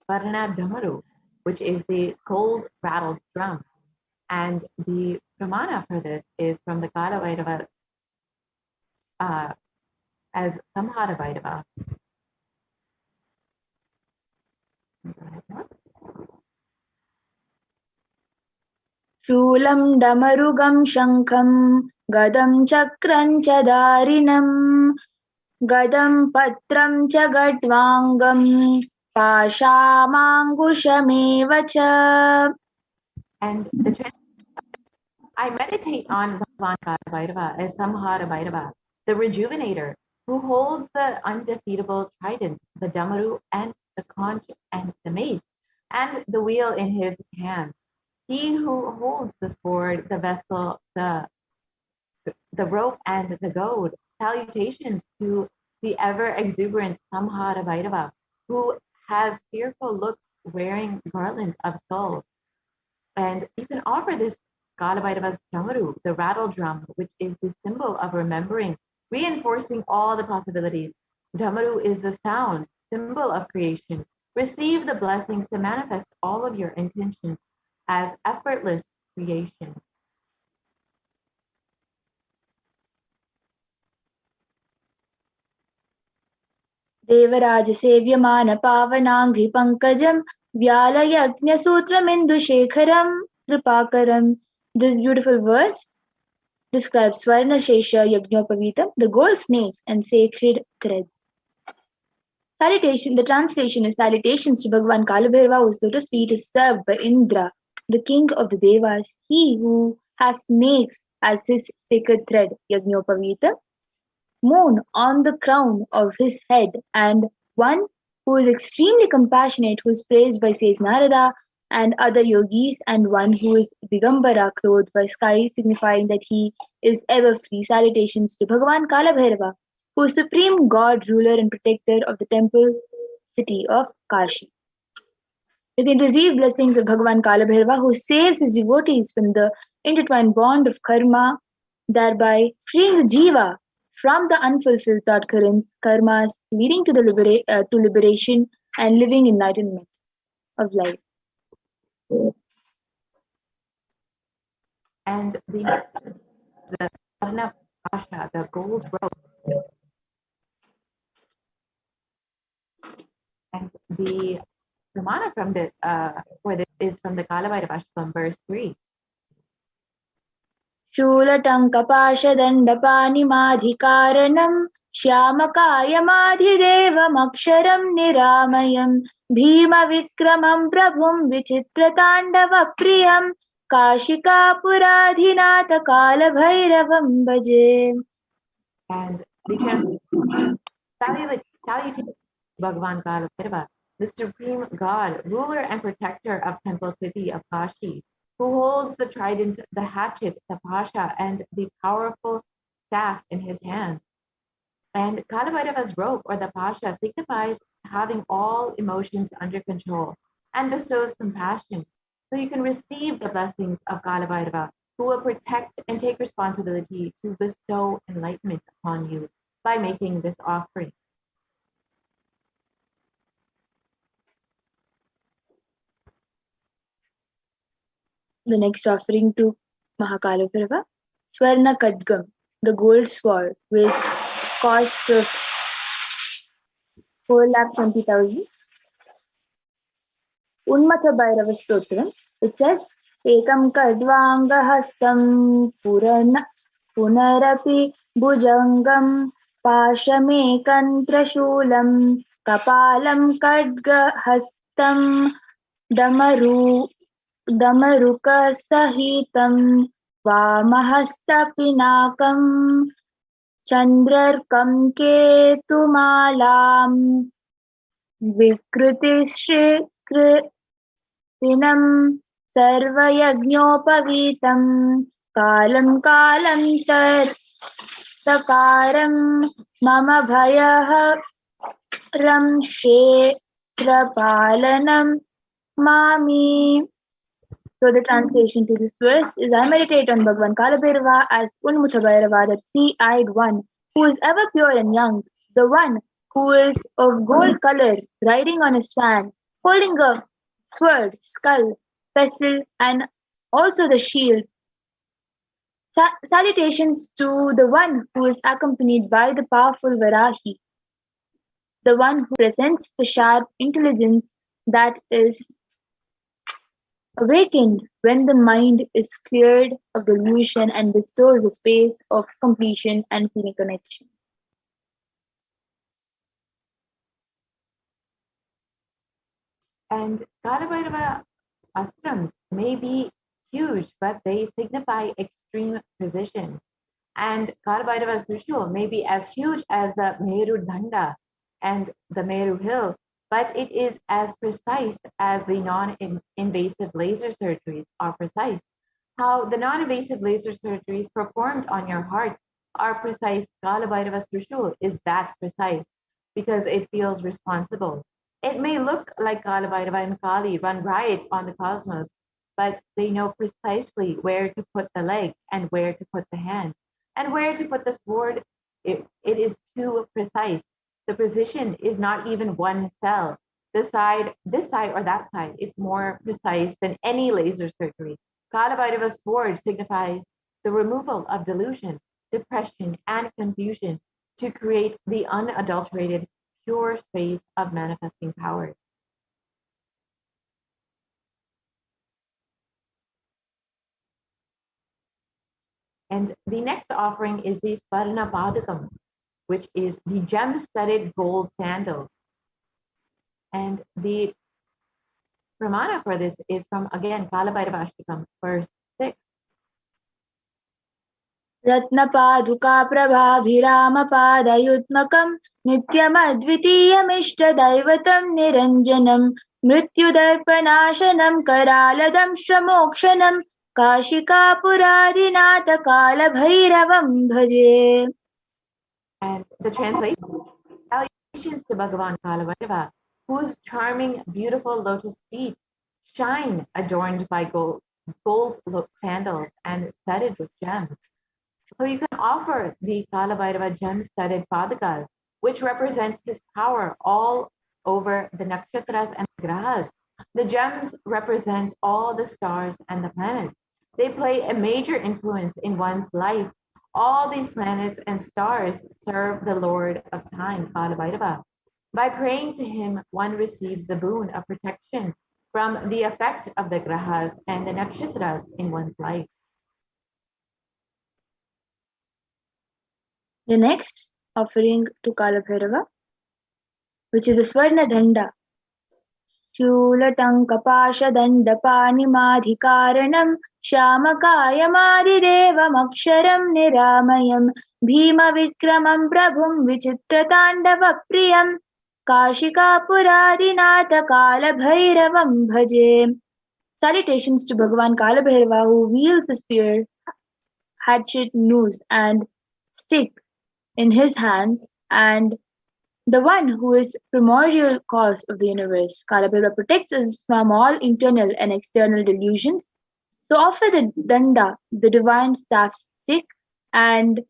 Swarna Damaru, which is the gold rattled drum. And the pramana for this is from the Kala Vairava as Samhara Vairava. शूलं डमरुगं शङ्खं गदं चक्रं च दारिणं गदं पत्रं च गट्वाङ्गं पाशामाङ्कुशमेव च. And I meditate on Bhagavan Kala Bhairava as Samhara Bhairava, the rejuvenator, who holds the undefeatable trident, the damaru, and the conch, and the mace, and the wheel in his hand. He who holds the sword, the vessel, the rope, and the goad. Salutations to the ever exuberant Samhara Bhairava, who has fearful looks wearing garland of skulls. And you can offer this Kala Bhairava's Damaru, the rattle drum, which is the symbol of remembering, reinforcing all the possibilities. Damaru is the sound, symbol of creation. Receive the blessings to manifest all of your intentions as effortless creation. Devraj सेव्यमान पावनांघ्रि Pankajam व्यालयज्ञसूत्रमिन्दुशेखरं कृपाकरं. This beautiful verse describes Swarna Shesha Yajnapavitam, the gold snakes and sacred threads. Salutation. The translation is salutations to Bhagavan Kalabhairava, whose lotus feet is served by Indra, the king of the Devas. He who has snakes as his sacred thread, Yajnopavita, moon on the crown of his head, and one who is extremely compassionate, who is praised by sage Narada and other yogis, and one who is Digambara, clothed by sky, signifying that he is ever free. Salutations to Bhagavan Kalabhairava, who is supreme god, ruler, and protector of the temple city of Kashi. You can receive blessings of Bhagavan Kalabhairava, who saves his devotees from the intertwined bond of karma, thereby freeing the jiva from the unfulfilled thought currents, karmas, leading to the liberation and living enlightenment of life. And the Sarna Pasha, the gold rope, and the pramana from the for this is from the Kala Vairava verse 3. शूलटङ्कपाशदण्डपानिमाधिकारणं श्यामकायमाधिदेवमक्षरं निरामयं भीमविक्रमं प्रभुं विचित्रताण्डवप्रियं काशिकापुराधिनाथ कालभैरवं भजे. And the salutation Bhagavan Kala Bhairava, the supreme god, ruler and protector of temple city of Kashi, who holds the trident, the hatchet, the pasha, and the powerful staff in his hand. And Kala Bhairava's rope, or the pasha, signifies having all emotions under control and bestows compassion. So you can receive the blessings of Kala Bhairava, who will protect and take responsibility to bestow enlightenment upon you by making this offering. The next offering to Mahakala Swarna Kadgam, the gold sword, which costs of 4,20,000. Unmatha Bhairava Stotram, it says, Ekam Kadvanga Hastam Punarapi Bhujangam Pashame Kantrashulam Kapalam Kadga Hastam Damaruka Sahitam Vamahastapinakam Chandrarkam Ketumalam Vikriti Shrikrtinam Sarvayagnopavitam Kalam Kalam Takaram Mama Bhayah Ram Kshetrapalanam Mami. So the translation to this verse is, I meditate on Bhagavan Kalabhairava as Unmutha Bhairava, the three-eyed one, who is ever pure and young, the one who is of gold color, riding on a swan, holding a sword, skull, pestle, and also the shield. Salutations to the one who is accompanied by the powerful Varahi, the one who presents the sharp intelligence that is awakened when the mind is cleared of delusion and bestows a space of completion and feeling connection. And Kalabhairava astrams may be huge, but they signify extreme precision. And Kalabhairava's Trishul may be as huge as the Meru Danda and the Meru Hill, but it is as precise as the non-invasive laser surgeries are precise. How the non-invasive laser surgeries performed on your heart are precise. Kalabhairava's Trishul is that precise because it feels responsible. It may look like Kalabhairava and Kali run riot on the cosmos, but they know precisely where to put the leg and where to put the hand and where to put the sword. It is too precise. The precision is not even one cell. This side or that side, it's more precise than any laser surgery. Kalabhairava's sword signifies the removal of delusion, depression, and confusion to create the unadulterated, pure space of manifesting power. And the next offering is the Sparna Padakam, which is the gem-studded gold sandal. And the pramana for this is from, again, Kalabhairava Ashtakam, verse 6. रत्नपादुकाप्रभाभिरामपादयुग्मकं नित्यमद्वितीयमिष्टदैवतं निरञ्जनं मृत्युदर्पनाशनं करालदंष्ट्रमोक्षणं काशिकापुरादिनाथकालभैरवं भजे. And the translation, salutations to Bhagavan Kalabhairava, whose charming, beautiful lotus feet shine adorned by gold sandals and studded with gems. So you can offer the Kalabhairava gem-studded padakas, which represent his power all over the nakshatras and grahas. The gems represent all the stars and the planets. They play a major influence in one's life. All these planets and stars serve the Lord of Time, Kalabhairava. By praying to him, one receives the boon of protection from the effect of the grahas and the nakshatras in one's life. The next offering to Kalabhairava, which is the Swarna Dhanda. शूलटङ्कपाशदण्डपाणिमाधिकारणं श्यामकायमादिदेवमक्षरं निरामयं भीमविक्रमं प्रभुं विचित्रताण्डवप्रियं काशिकापुरादिनाथकालभैरवं भजे. Salutations to Bhagavan Kalabhairava, who wields the spear, hatchet, noose, and stick in his hands, and the one who is primordial cause of the universe. Kalabhairava protects us from all internal and external delusions. So offer the danda, the divine staff stick, and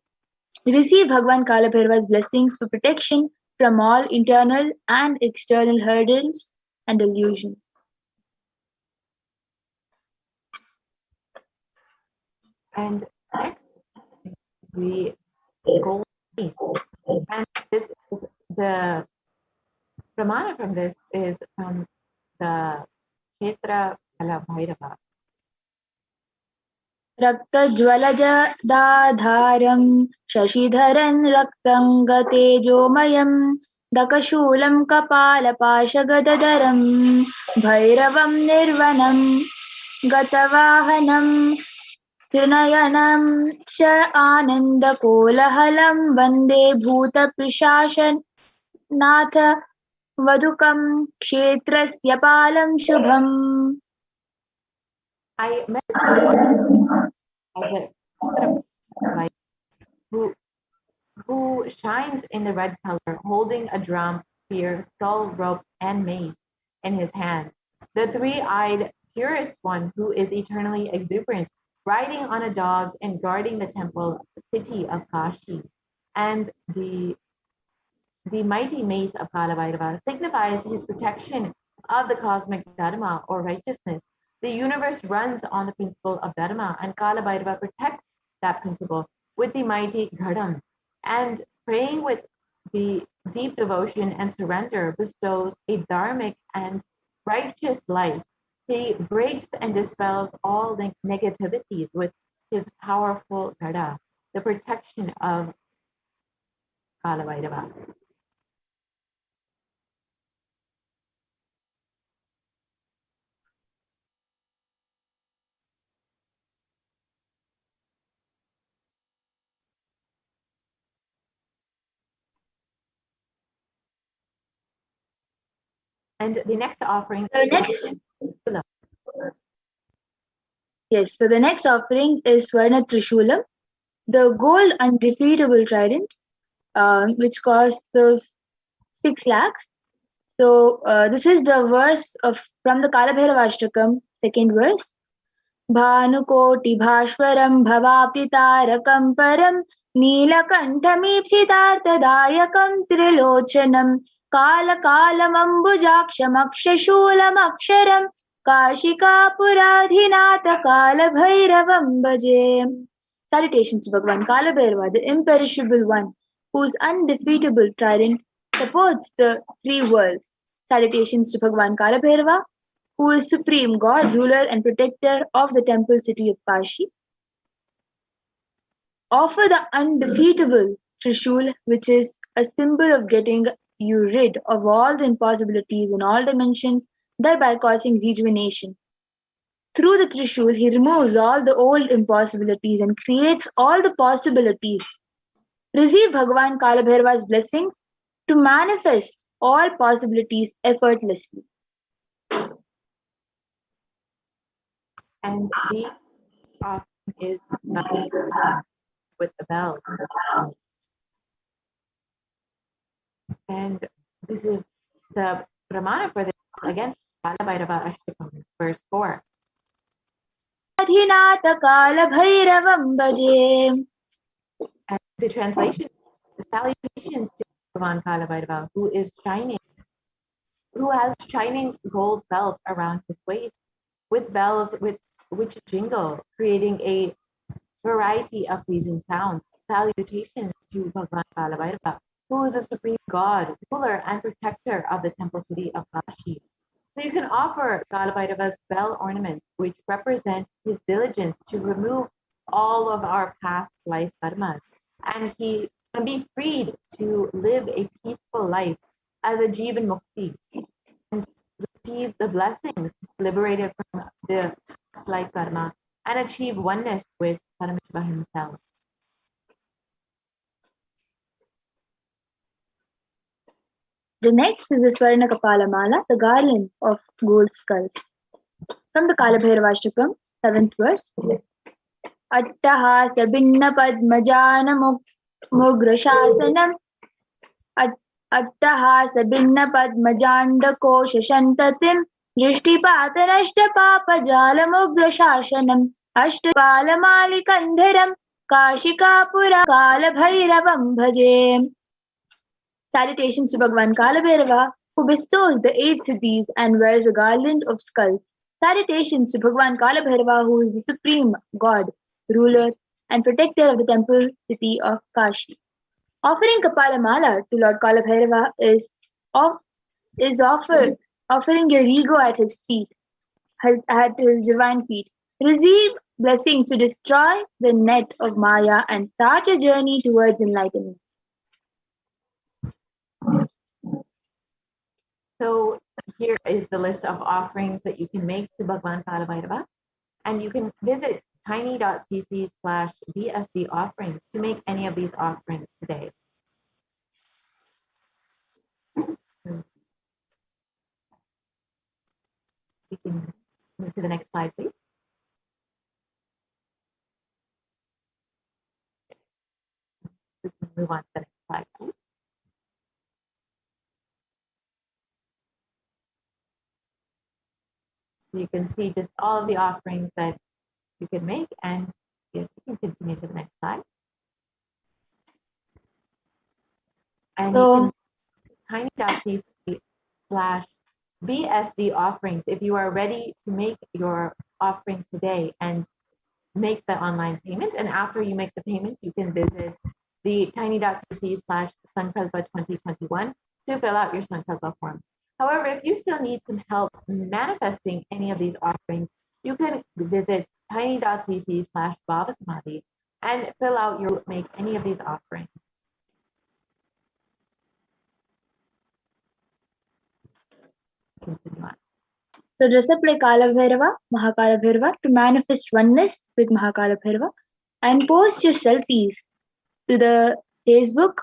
receive Bhagavan Kalabhairava's blessings for protection from all internal and external hurdles and delusions. And next, the gold piece. And this is the pramana from this is from the Kshetra Kalabhairava. रक्तज्वलजदाधारं शशिधरं रक्तङ्गतेजोमयं दकशूलं कपालपाशगदधरं भैरवं निर्वनं गतवाहनं त्रिनयनं च आनन्दकोलहलं वन्दे भूतपिशाचनाथ वधुकं क्षेत्रस्य पालं शुभम्. I meditated as a who shines in the red color, holding a drum, spear, skull, rope, and mace in his hand. The three-eyed purest one who is eternally exuberant, riding on a dog and guarding the temple city of Kashi. And the the mighty mace of Kalabhairava signifies his protection of the cosmic dharma or righteousness. The universe runs on the principle of dharma, and Kalabhairava protects that principle with the mighty Ghadam. And praying with the deep devotion and surrender bestows a dharmic and righteous life. He breaks and dispels all the negativities with his powerful Ghada, the protection of Kalabhairava. And the next offering. The next offering is Swarna Trishulam, the gold undefeatable trident, which costs 6 lakhs. So this is the verse from the Kalabhairavashtakam, second verse. Bhanukoti bhashwaram bhavaptitarakam param Neelakantamipsitartadayakam trilochanam Kalakalamambujakshamaksha Kashikapuradhinata Kalabhairavam bhaje. Salutations to Bhagavan Kalabhairava, the imperishable one, whose undefeatable trident supports the three worlds. Salutations to Bhagavan Kalabhairava, who is supreme God, ruler and protector of the temple city of Kashi. Offer the undefeatable Trishul, which is a symbol of getting you rid of all the impossibilities in all dimensions, thereby causing rejuvenation. Through the Trishul, he removes all the old impossibilities and creates all the possibilities. Receive Bhagavan Kalabhairava's blessings to manifest all possibilities effortlessly. And the offering is with the bell. And this is the Pramana for this, again, Kalabhairava Ashtakam, verse 4. Adhinata Kalabhairavam bhaje. And the translation, the salutations to Bhagavan Kalabhairava, who is shining, who has shining gold belt around his waist, with bells with which jingle, creating a variety of pleasing sounds. Salutations to Bhagavan Kalabhairava, who is the supreme God, ruler and protector of the temple city of Kashi. So you can offer Kalabhairava's bell ornaments, which represent his diligence to remove all of our past life karmas, and he can be freed to live a peaceful life as a Jivan Mukti and receive the blessings liberated from the past life karma and achieve oneness with Paramashivoham himself. The next is the Swarna Kapala Mala, the garland of gold skulls. From the Kalabhairavashtakam, 7th verse. Attahasa binna padmajana mugrashasanam Attahasa binna padmajanda kosha shantatim Drishtipatanashta papajala mugrashashanam Ashtapalamali Kashikapura Kalabhairavam bhaje. Salutations to Bhagavan Kalabhairava, who bestows the 8 siddhis and wears a garland of skulls. Salutations to Bhagavan Kalabhairava, who is the supreme God, ruler and protector of the temple city of Kashi. Offering Kapala Mala to Lord Kalabhairava is offering your ego at his feet, at his divine feet. Receive blessings to destroy the net of Maya and start your journey towards enlightenment. So here is the list of offerings that you can make to Bhagavan Kalabhairava, and you can visit tiny.cc/BSD offerings to make any of these offerings today. We can move to the next slide, please. We can move on to the next slide, please. You can see just all of the offerings that you can make, and yes, you can continue to the next slide. And So, you can tiny.cc/BSD offerings if you are ready to make your offering today and make the online payment. And after you make the payment, you can visit the tiny.cc/Sankalpa 2021 to fill out your Sankalpa form. However, if you still need some help manifesting any of these offerings, you can visit tiny.cc/BHAVASAMADHI and fill out your make any of these offerings. Continue on. So dress up like Kala Bhairava, Mahakala Bhairava to manifest oneness with Mahakala Bhairava and post your selfies to the Facebook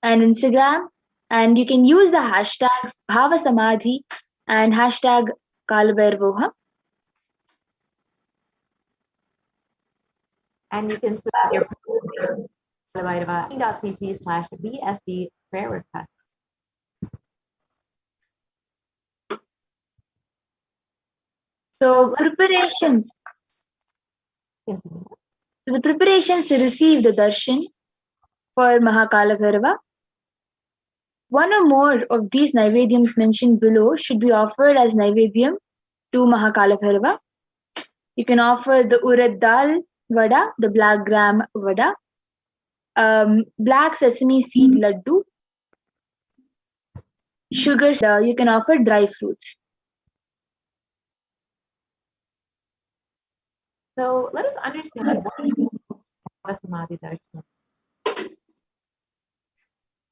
and Instagram, and you can use the hashtags BHAVASAMADHI and hashtag Kalabhairavoham. And you can submit your tiny.cc/BSD prayer request. So preparations. Continue. So the preparations to receive the darshan for Mahakala Bhairava. One or more of these Naivedyams mentioned below should be offered as Naivedyam to Mahakala Bhairava. You can offer the urad dal vada, the black gram vada, black sesame seed laddu, sugar, you can offer dry fruits. So let us understand what is Bhavasamadhi Darshan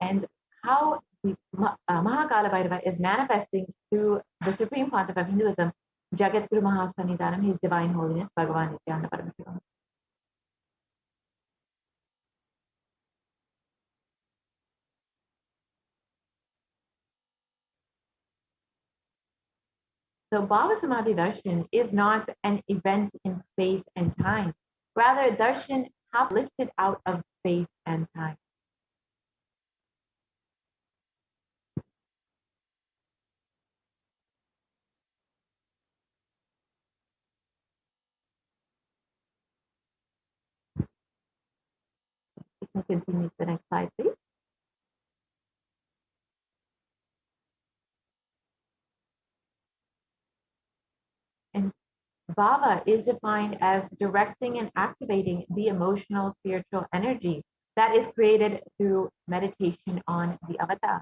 and how the Mahakala Bhairava is manifesting through the Supreme Pontiff of Hinduism, Jagat Guru Mahasannidhanam, His Divine Holiness, Bhagavan Nithyananda Paramashivam. So Bhavasamadhi Darshan is not an event in space and time. Rather, Darshan have lifted out of space and time. We can continue to the next slide, please. And Bhava is defined as directing and activating the emotional spiritual energy that is created through meditation on the avatar.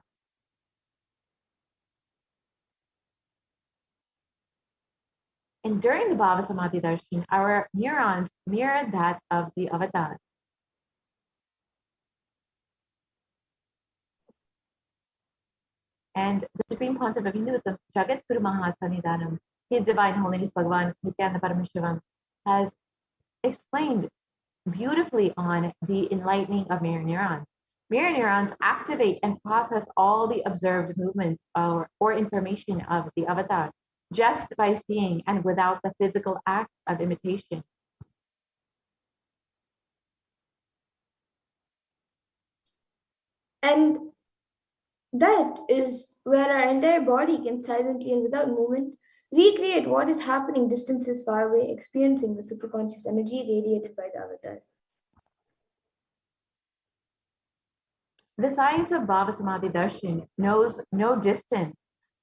And during the Bhava Samadhi Darshan, our neurons mirror that of the avatar. And the Supreme Pontiff of Hinduism, Jagat Guru Mahasannidhanam, His Divine Holiness Bhagavan Nithyananda Paramashivam, has explained beautifully on the enlightening of mirror neurons. Mirror neurons activate and process all the observed movements or information of the avatar just by seeing and without the physical act of imitation. And that is where our entire body can silently and without movement recreate what is happening distances far away, experiencing the superconscious energy radiated by the avatar. The science of Bhavasamadhi Darshan knows no distance,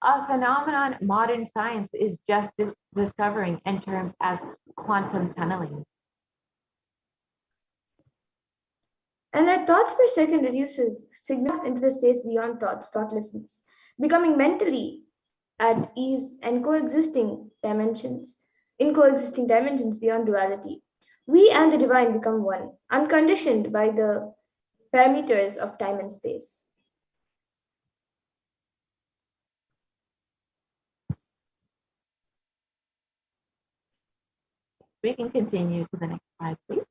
a phenomenon modern science is just discovering in terms as quantum tunneling. And our thoughts per second reduces, signals into the space beyond thoughts, thoughtlessness, becoming mentally at ease and coexisting dimensions beyond duality. We and the divine become one, unconditioned by the parameters of time and space. We can continue to the next slide, please.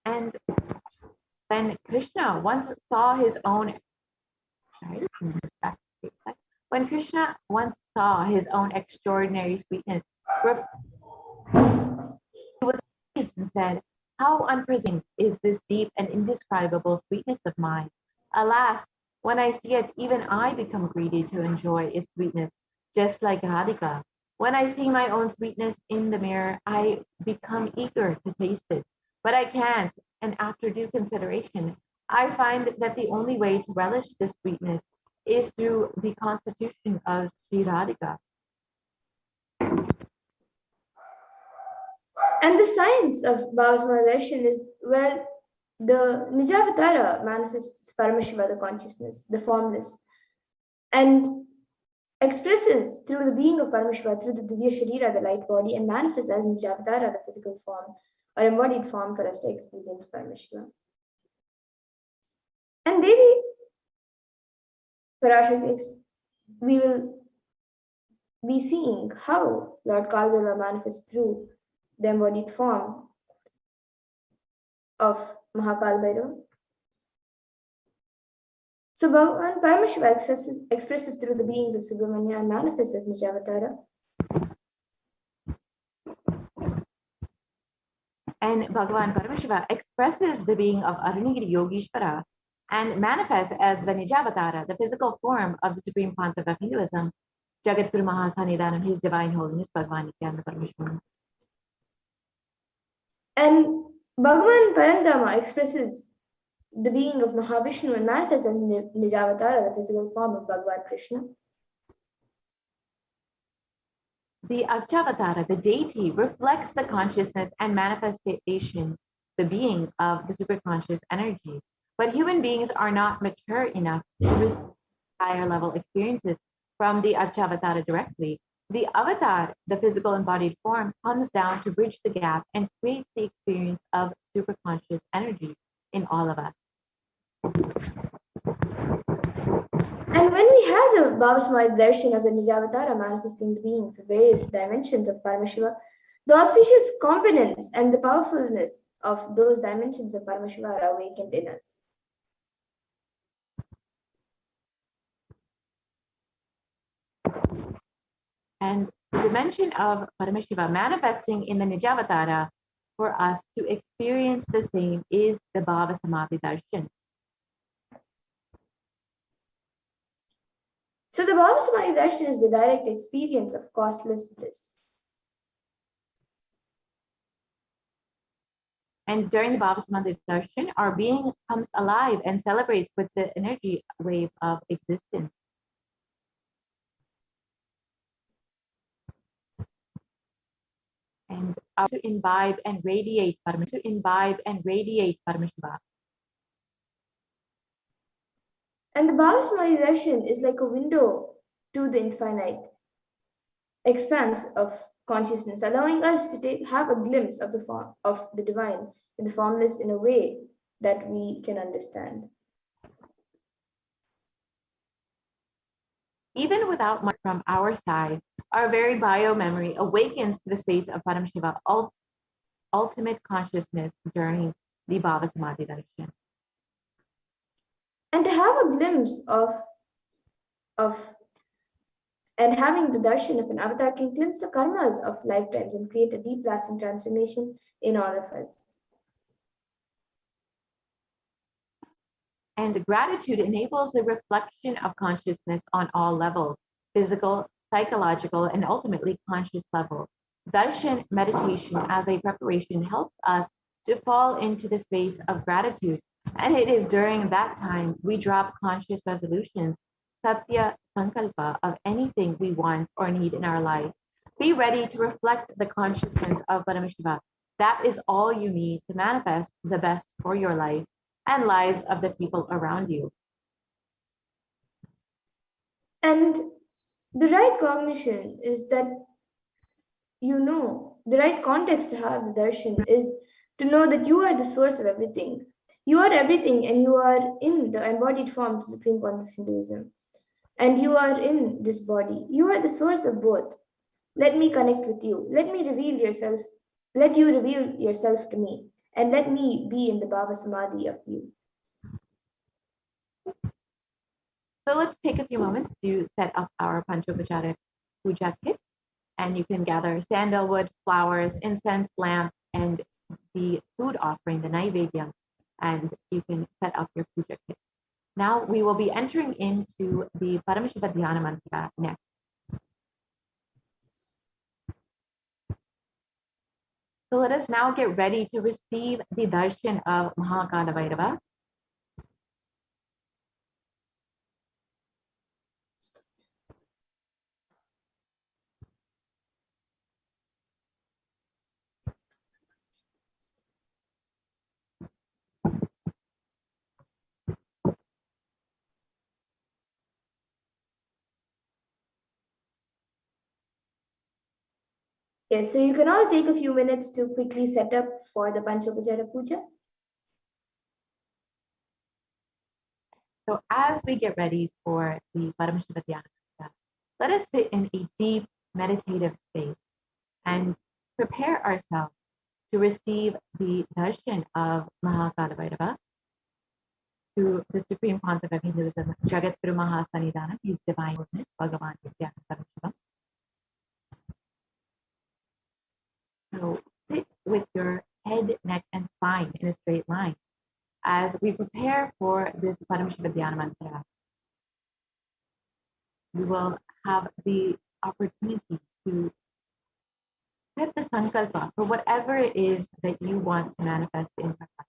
And when Krishna once saw his own, when Krishna once saw his own extraordinary sweetness, he was amazed and said, "How unpresent is this deep and indescribable sweetness of mine? Alas, when I see it, even I become greedy to enjoy its sweetness, just like Radhika." When I see my own sweetness in the mirror, I become eager to taste it, but I can't. And after due consideration, I find that the only way to relish this sweetness is through the constitution of Sri Radhika. And the science of Bhavasamadhi darshan is, well, the Nijavatara manifests Paramashiva, the consciousness, the formless, and expresses through the being of Paramashiva, through the Divya Sharira, the light body, and manifests as Nijavatara, the physical form, or embodied form for us to experience Paramashiva. And Devi Parashakti, we will be seeing how Lord Kalbhaiva manifests through the embodied form of Mahakalbhairava. So Bhagavan Paramashiva expresses through the beings of Subramanya and manifests as Nijavatara. And Bhagavan Paramashiva expresses the being of Arunagiri Yogeshwara and manifests as the Nijavatara, the physical form of the Supreme Pontiff of Hinduism, Jagadguru Mahasannidhanam, His Divine Holiness, Bhagavan Nithyananda Paramashivam. And Bhagavan Parandama expresses the being of Mahavishnu and manifests as Nijavatara, the physical form of Bhagavan Krishna. The Archavatara, the deity, reflects the consciousness and manifestation, the being of the superconscious energy. But human beings are not mature enough to receive higher level experiences from the Archavatara directly. The avatar, the physical embodied form, comes down to bridge the gap and create the experience of superconscious energy in all of us. And when we have the Bhavasamadhi darshan of the Nijavatara manifesting the beings of various dimensions of Paramashiva, the auspicious components and the powerfulness of those dimensions of Paramashiva are awakened in us. And the dimension of Paramashiva manifesting in the Nijavatara for us to experience the same is the Bhavasamadhi darshan. So the Bhavasamadhi darshan is the direct experience of causeless bliss. And during the Bhavasamadhi darshan, our being comes alive and celebrates with the energy wave of existence. And to imbibe and radiate Paramashiva. And the Bhavasamadhi darshan is like a window to the infinite expanse of consciousness, allowing us to have a glimpse of the form of the divine in the formless in a way that we can understand. Even without much from our side, our very bio-memory awakens to the space of Paramashiva, ultimate consciousness during the Bhavasamadhi darshan. And to have a glimpse of and having the darshan of an avatar can cleanse the karmas of lifetimes and create a deep lasting transformation in all of us. And gratitude enables the reflection of consciousness on all levels, physical, psychological, and ultimately conscious level. Darshan meditation as a preparation helps us to fall into the space of gratitude. And it is during that time we drop conscious resolutions, satya sankalpa, of anything we want or need in our life. Be ready to reflect the consciousness of Paramashiva. That is all you need to manifest the best for your life and lives of the people around you. And the right cognition is that, the right context to have the darshan is to know that you are the source of everything. You are everything, and you are in the embodied form of the Supreme Point of Hinduism. And you are in this body. You are the source of both. Let me connect with you. Let you reveal yourself to me. And let me be in the Bhavasamadhi of you. So let's take a few moments to set up our Panchopachara Puja kit. And you can gather sandalwood, flowers, incense, lamp, and the food offering, the Naivedyam, and you can set up your puja kit. Now we will be entering into the Paramashiva Dhyana Mantra next. So let us now get ready to receive the darshan of Mahakala Bhairava. Yes, so you can all take a few minutes to quickly set up for the Panchopachara Puja. So as we get ready for the Paramashivoham, let us sit in a deep meditative space and prepare ourselves to receive the darshan of Mahakala Bhairava, to the Supreme Concept of Hinduism, Jagat Guru Mahasanidhanam, His Divine Witness, Bhagavan Nithyananda Paramashivam. So sit with your head, neck, and spine in a straight line as we prepare for this Paramashivoham mantra. We will have the opportunity to set the sankalpa for whatever it is that you want to manifest in your life.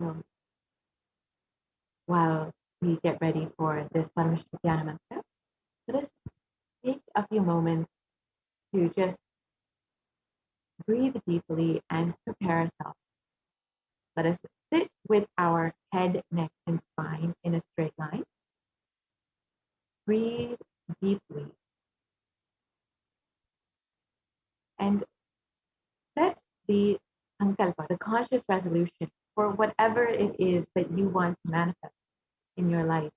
So while we get ready for this Paramashivoham mantra, let us take a few moments to just breathe deeply and prepare ourselves. Let us sit with our head, neck, and spine in a straight line. Breathe deeply and set the sankalpa, the conscious resolution for whatever it is that you want to manifest in your life.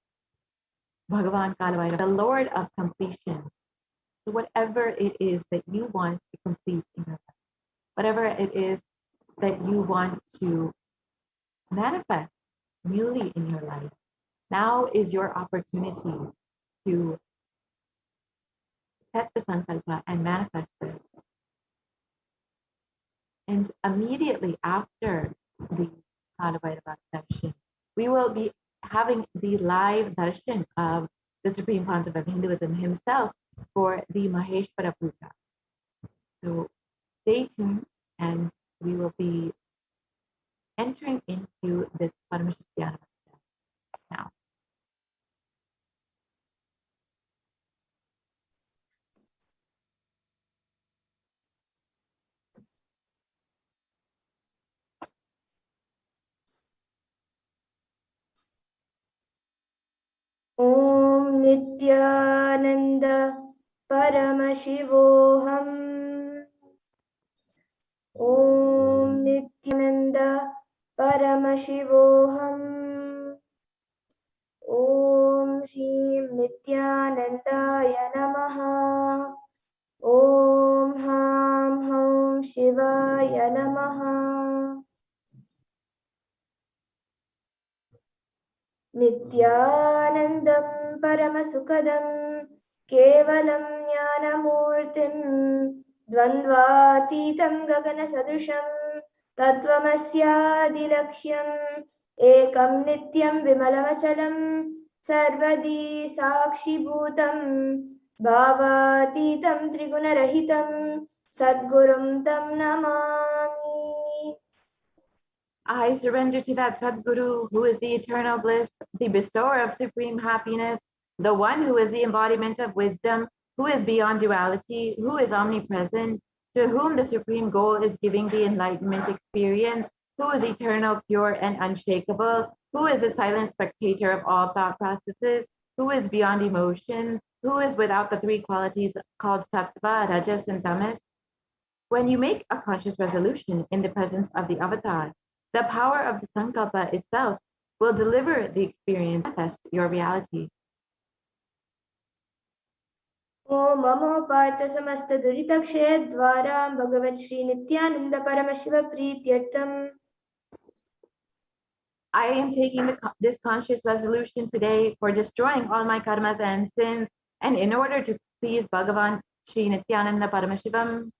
Bhagavan Kalavaira, the Lord of completion, so whatever it is that you want to complete in your life, whatever it is that you want to manifest newly in your life, now is your opportunity to set the sankalpa and manifest this. And immediately after the Kalavairava darshan, we will be having the live darshan of the Supreme Concept of Hinduism himself for the Maheshwara Puja. So stay tuned and we will be entering into this Paramashivoham now. Om Nithyananda Paramashivoham. Om Nithyananda Paramashivoham. Om Shrim Nithyanandaya Namaha. Om Ham Hum Shivaya Namaha. Nithyanandam Paramasukadam Kevalam Jnanamurtim Dvandvatitam Gagana Sadrisham Tattvamasyadilaksham Ekam Nityam Vimalamachalam Sarvadi Sakshi Bhutam Bhavatitam Trigunarahitam Sadgurum Tam Namami. I surrender to that Sadguru who is the eternal bliss, the bestower of supreme happiness, the one who is the embodiment of wisdom, who is beyond duality, who is omnipresent, to whom the supreme goal is giving the enlightenment experience, who is eternal, pure, and unshakable, who is a silent spectator of all thought processes, who is beyond emotion, who is without the three qualities called sattva, rajas, and tamas. When you make a conscious resolution in the presence of the avatar, the power of the sankalpa itself will deliver the experience, manifest your reality. Om Mamo Partha Samasta Duritakshay Dwaram Bhagavat Shri Nithyananda Paramashiva Prityartham. I am taking this conscious resolution today for destroying all my karmas and sins, and in order to please Bhagavan Sri Nithyananda Paramashivam,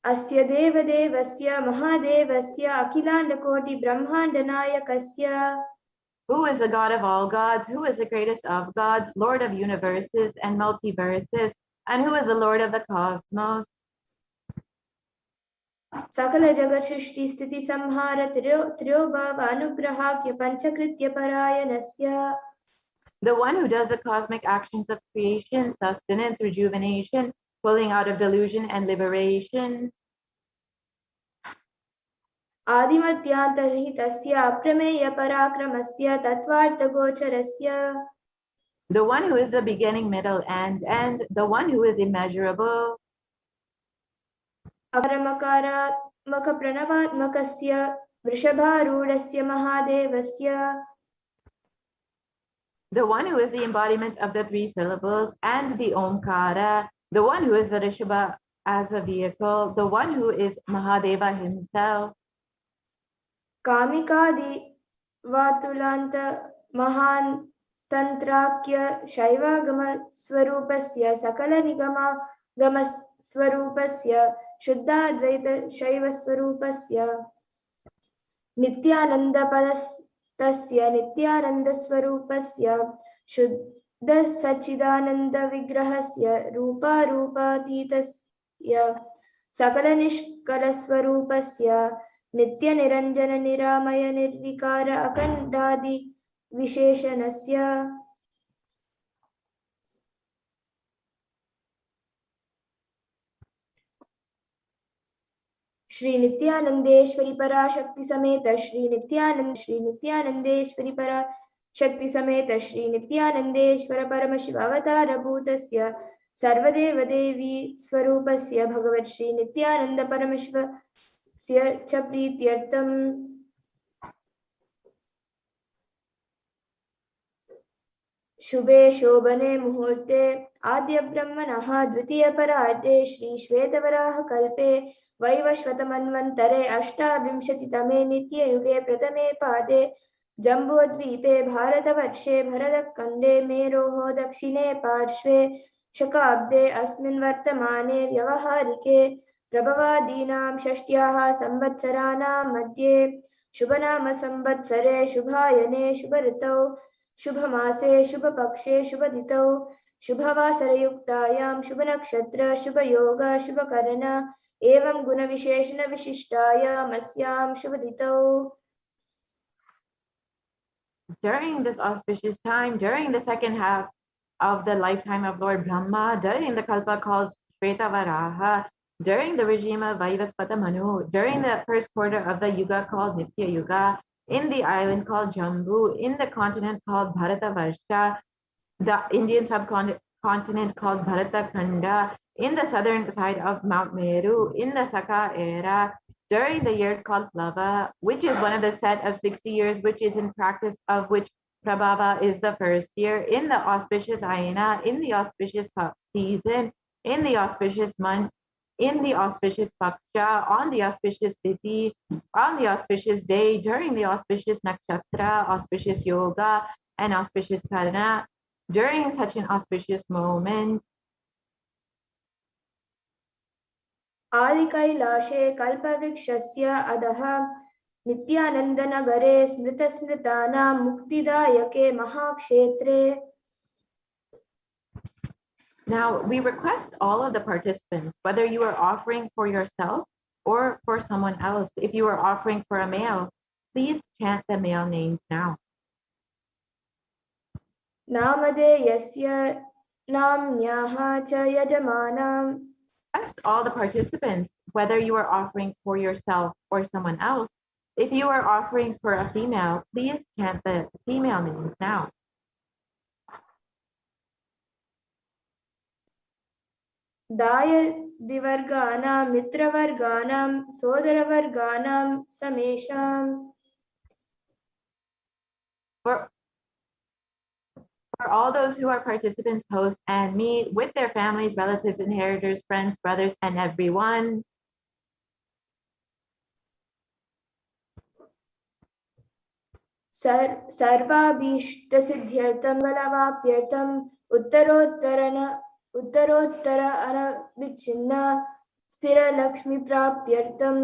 अस्य देवदेवस्य महादेवस्य अखिलाण्डकोटि ब्रह्माण्डनायकस्य who is the God of all gods, who is the greatest of gods, Lord of universes and multiverses, and who is the Lord of the cosmos, सकल जगत सृष्टि स्थिति संहार त्र्योभव अनुग्रहाख्य पंचकृत्य परायणस्य the one who does the cosmic actions of creation, sustenance, rejuvenation, pulling out of delusion and liberation, आदिमध्यान्तरहितस्य अप्रमेय पराक्रमस्य तत्त्वार्थगोचरस्य the one who is the beginning, middle, and end, the one who is immeasurable, अकरमकारात्मक प्रणवात्मकस्य वृषभारूढस्य महादेवस्य the one who is the embodiment of the three syllables and the Omkara, the one who is the Rishabha as a vehicle, the one who is Mahadeva himself, कामिकादि वातुलान्त महान् तन्त्राख्य शैवागम स्वरूपस्य सकल निगमागम स्वरूपस्य शुद्धाद्वैत शैव स्वरूपस्य नित्यानंद पदस्य नित्यानंद स्वरूपस्य शुद्ध सच्चिदानंद विग्रहस्य रूपारूपातीतस्य सकल निष्कल स्वरूपस्य नित्य निरंजन निरामय निर्विकार अखंडादि विशेषणस्य श्री नित्यानंदेश्वरी पराशक्ति समेत श्री नित्यानंदेश्वरी पराशक्ति समेत श्री नित्यानंदेश्वर परमशिव अवतार भूतस्य सर्वदेव देवी स्वरूपस्य भगवत् श्री नित्यानंद परमशिवस्य च प्रीत्यर्थम् शुभे शोभने मुहूर्ते आद्य ब्रह्मणः द्वितीय परार्धे श्री श्वेतवराह कल्पे वैवस्वतमन्वन्तरे अष्टाविंशतितमे नित्ययुगे प्रथमे पादे जम्बूद्वीपे भारतवर्षे भरतखण्डे मेरोः दक्षिणे पार्श्वे शकाब्दे अस्मिन् वर्तमाने व्यवहारिके प्रभवादीनां षष्ट्याः संवत्सराणां मध्ये शुभनाम संवत्सरे शुभायने शुभऋतौ शुभमासे शुभपक्षे शुभतिथौ शुभवासरयुक्तायां शुभनक्षत्र शुभयोग शुभकर्ण एवं गुणविशेषण विशिष्टायाम् अस्यां शुभतिथौ. During this auspicious time, during the second half of the lifetime of Lord Brahma, during the Kalpa called Shvetavaraha, during the regime of Vaivasvata Manu, during the first quarter of the Yuga called Nitya Yuga, in the island called Jambu, in the continent called Bharatavarsha, the Indian subcontinent called Bharatakhanda, in the southern side of Mount Meru, in the Saka era, during the year called Plava, which is one of the set of 60 years, which is in practice of which Prabhava is the first year, in the auspicious Ayana, in the auspicious season, in the auspicious month, in the auspicious Paksha, on the auspicious Tithi, on the auspicious day, during the auspicious Nakshatra, auspicious Yoga, and auspicious Karna, during such an auspicious moment, आदिकैलाशे कल्पवृक्षस्य अधः नित्यानन्दनगरे स्मृतस्मृतानां मुक्तिदायके महाक्षेत्रे. Now, we request all of the participants, whether you are offering for yourself or for someone else, if you are offering for a male, please chant the male names now. नामधेयस्य नाम्न्याः च यजमानां. Request all the participants, whether you are offering for yourself or someone else, if you are offering for a female, please chant the female names now. दायदिवर्गाणां मित्रवर्गाणां सोदरवर्गाणां समेषाम्. For all those who are participants, hosts, and me, with their families, relatives, inheritors, friends, brothers, and everyone. सर्वाभीष्टसिद्ध्यर्थं गलवाप्यर्थम् उत्तरोत्तर अनविच्छिन्न स्थिरलक्ष्मीप्राप्त्यर्थम्.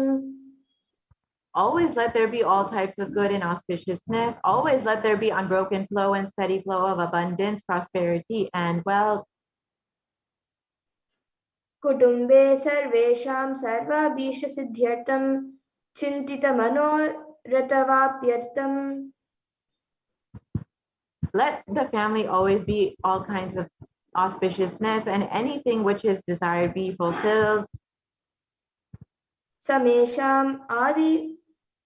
Always let there be all types of good and auspiciousness. Always let there be unbroken flow and steady flow of abundance, prosperity, and wealth. कुटुम्बे सर्वेषां सर्वाभीष्टसिद्ध्यर्थं चिन्तितमनोरथवाप्यर्थम्. Let the family always be all kinds of auspiciousness, and anything which is desired be fulfilled. समेषाम् आदि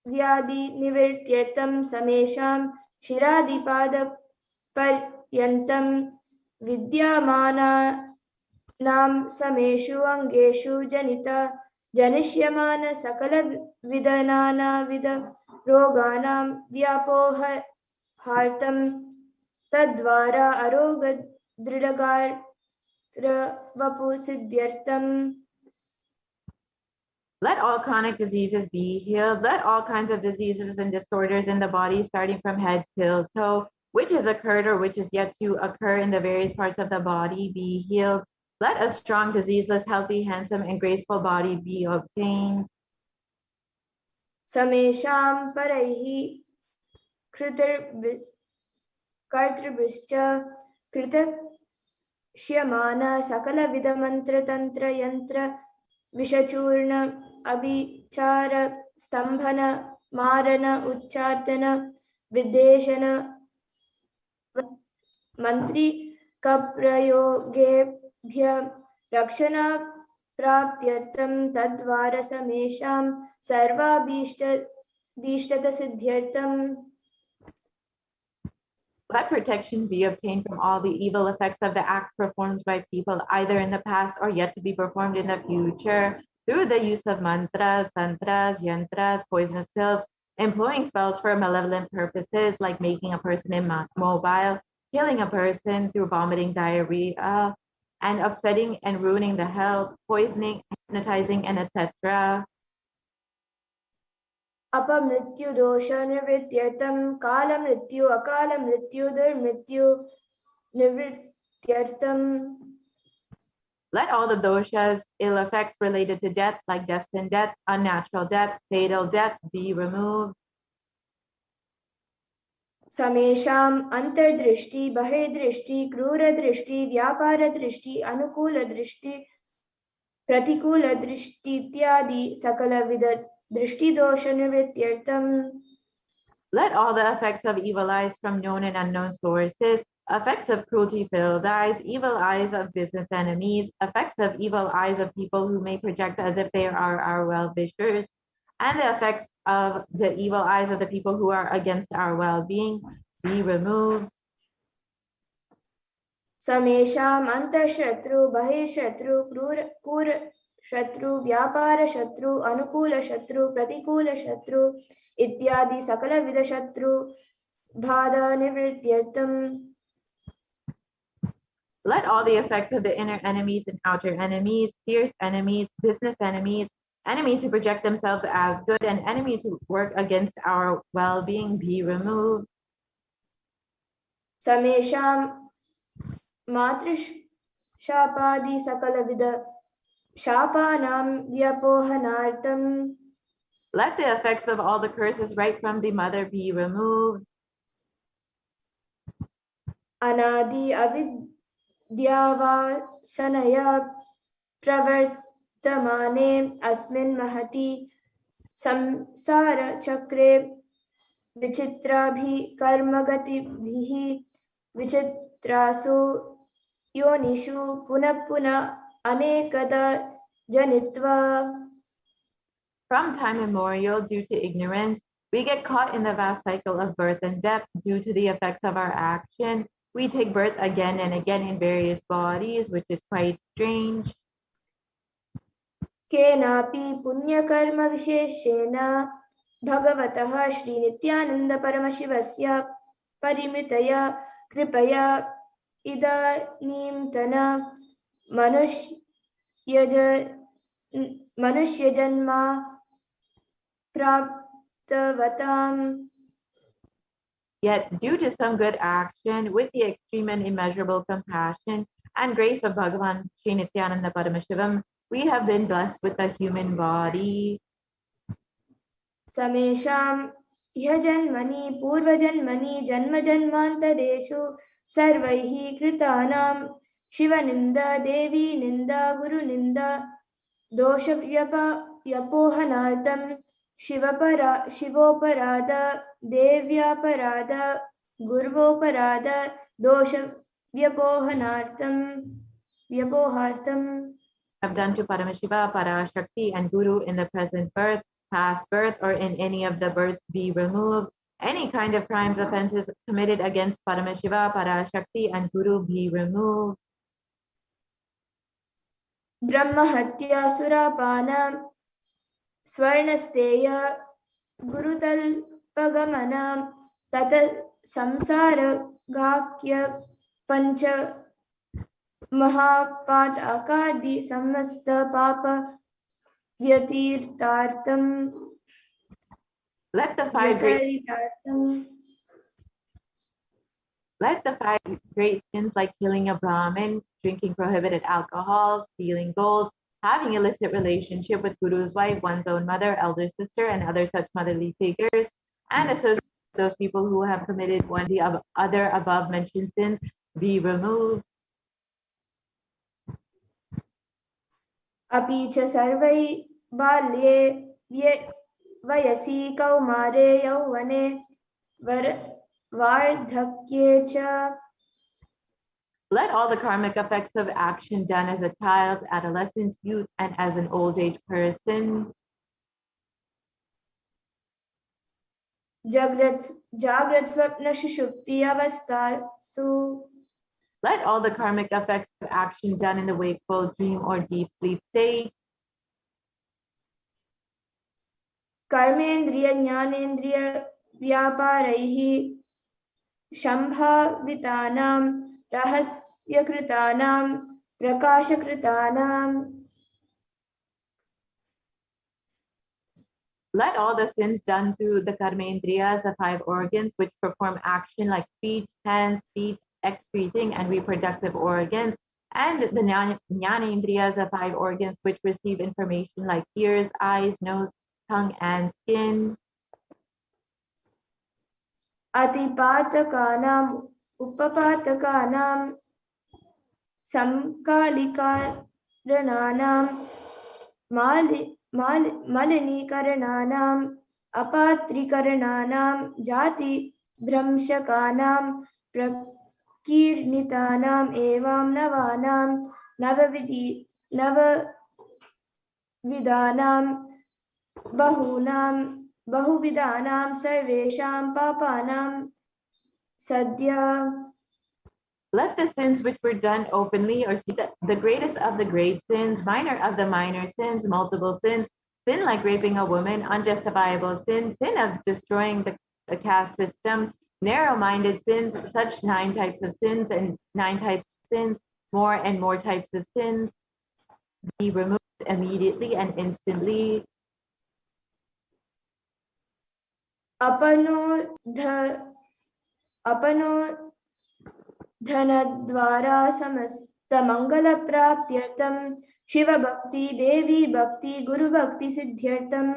व्याधि निवृत्त्यर्थं समेषां शिरादिपादपर्यन्तं विद्यमानानां समेषु अङ्गेषु जनिष्यमान सकलविधनानाविध रोगाणां व्यापोहार्थं तद्वारा आरोग्यदृढगात्रवपुसिद्ध्यर्थम्. Let all chronic diseases be healed. Let all kinds of diseases and disorders in the body, starting from head till toe, which has occurred or which is yet to occur in the various parts of the body, be healed. Let a strong, diseaseless, healthy, handsome, and graceful body be obtained. समेषां परैः कर्तृभिश्च कृतक्ष्यमान सकलविधमन्त्रतन्त्रयन्त्र विषचूर्ण अभिचार स्तंभन मारन उच्चाटन विदेशन मंत्री कप्रयोगेभ्य रक्षण प्राप्त्यर्थं तद्वार समेषां सर्वाभीष्टसिद्ध्यर्थम्. Let protection be obtained from all the evil effects of the acts performed by people, either in the past or yet to be performed in the future, through the use of mantras, tantras, yantras, poisonous pills, employing spells for malevolent purposes, like making a person immobile, killing a person through vomiting diarrhea, and upsetting and ruining the health, poisoning, hypnotizing, and etc. अपमृत्यु दोष निवृत्त्यर्थं काल मृत्यु अकाल मृत्यु दुर्मृत्यु निवृत्त्यर्थम्. Let all the doshas, ill effects related to death, like destined death, unnatural death, fatal death, be removed. समेषाम् अंतर्दृष्टि बहिर्दृष्टि क्रूरदृष्टि व्यापारदृष्टि अनुकूलदृष्टि प्रतिकूलदृष्टि इत्यादि सकलविध दृष्टिदोष निवृत्त्यर्थम्. Let all the effects of evil eyes from known and unknown sources, effects of cruelty-filled eyes, evil eyes of business enemies, effects of evil eyes of people who may project as if they are our well-wishers, and the effects of the evil eyes of the people who are against our well-being be removed. समेषाम् अंतःशत्रु बहिर्शत्रु क्रूर शत्रु व्यापार शत्रु अनुकूल शत्रु प्रतिकूल शत्रु इत्यादि सकलविध शत्रु बाधा निवृत्त्यर्थम्. Let all the effects of the inner enemies and outer enemies, fierce enemies, business enemies, enemies who project themselves as good, and enemies who work against our well-being be removed. समेषाम् मातृशापादि सकलविध शापानां व्यपोहनार्थम्. Let the effects of all the curses right from the mother be removed. अनादि अविद्यावासनया प्रवर्तमाने अस्मिन् महति संसार चक्रे विचित्राभिः कर्मगतिभिः विचित्रासु योनिषु पुनः पुनः अनेकदा जनित्वा. From time immemorial, due to ignorance, we get caught in the vast cycle of birth and death due to the effects of our action. We take birth again and again in various bodies, which is quite strange. केनापि पुण्यकर्म विशेषेण भगवतः श्री नित्यानंद परमशिवस्य परिमितया कृपया इदानीन्तन मनुष्यजन्म प्राप्तवताम्. Yet, due to some good action, with the extreme and immeasurable compassion and grace of Bhagavan Sri Nithyananda Paramashivam, we have been blessed with a human body. समेषां ह्यजन्मनि पूर्वजन्मनि जन्मजन्मान्तरेषु सर्वैः कृतानां शिवनिन्दा देवीनिन्दा गुरुनिन्दा दोषव्यपोहनार्थं शिवोपराध देव्यापराध गुर्वोपराध व्यपोहार्थं Have done to Paramashiva, Parashakti, and Guru in the present birth, past birth, or in any of the births be removed. Any kind of crimes, offenses committed against Paramashiva, Parashakti, and Guru be removed. ब्रह्महत्या सुरापान स्वर्णस्तेय गुरुतल्पगमनां तत संसारगाख्य पंच महापातकादि समस्त पाप व्यतीतार्थं Let the five great sins like killing a Brahmin, drinking prohibited alcohol, stealing gold, having illicit relationship with Guru's wife, one's own mother, elder sister, and other such motherly figures, and associate with those people who have committed one of the other above mentioned sins be removed. अपि च सर्वै बाल्ये वयसि कौमारे यौवने वार्धक्ये च Let all the karmic effects of action done as a child, adolescent, youth, and as an old age person, जाग्रत स्वप्न सुषुप्ति अवस्थासु, let all the karmic effects of action done in the wakeful, dream, or deep sleep state, कर्मेन्द्रिय ज्ञानेन्द्रिय व्यापारैः संभावितानां रहस्यकृतानां प्रकाशकृतानां let all the sins done through the karmendriyas, the five organs which perform action like speech, hands, feet, excreting, and reproductive organs, and the jnanendriyas, the five organs which receive information like ears, eyes, nose, tongue, and skin. अतिपातकानां उपपातकानां समकालिकारणानां मलिनीकरणानां अपात्रीकरणानां जातिभ्रंशकानां प्रकीर्णितानाम् एवं नवानां नवविधानां बहुविधानां सर्वेषां पापानां सद्या. Let the sins which were done openly, or the greatest of the great sins, minor of the minor sins, multiple sins, sin like raping a woman, unjustifiable sin, sin of destroying the caste system, narrow-minded sins, such 9 types of sins and 9 types of sins, more and more types of sins, be removed immediately and instantly. धनद्वारा समस्त मंगल प्राप्त्यर्थम शिव भक्ति देवी भक्ति गुरु भक्ति सिद्ध्यर्थम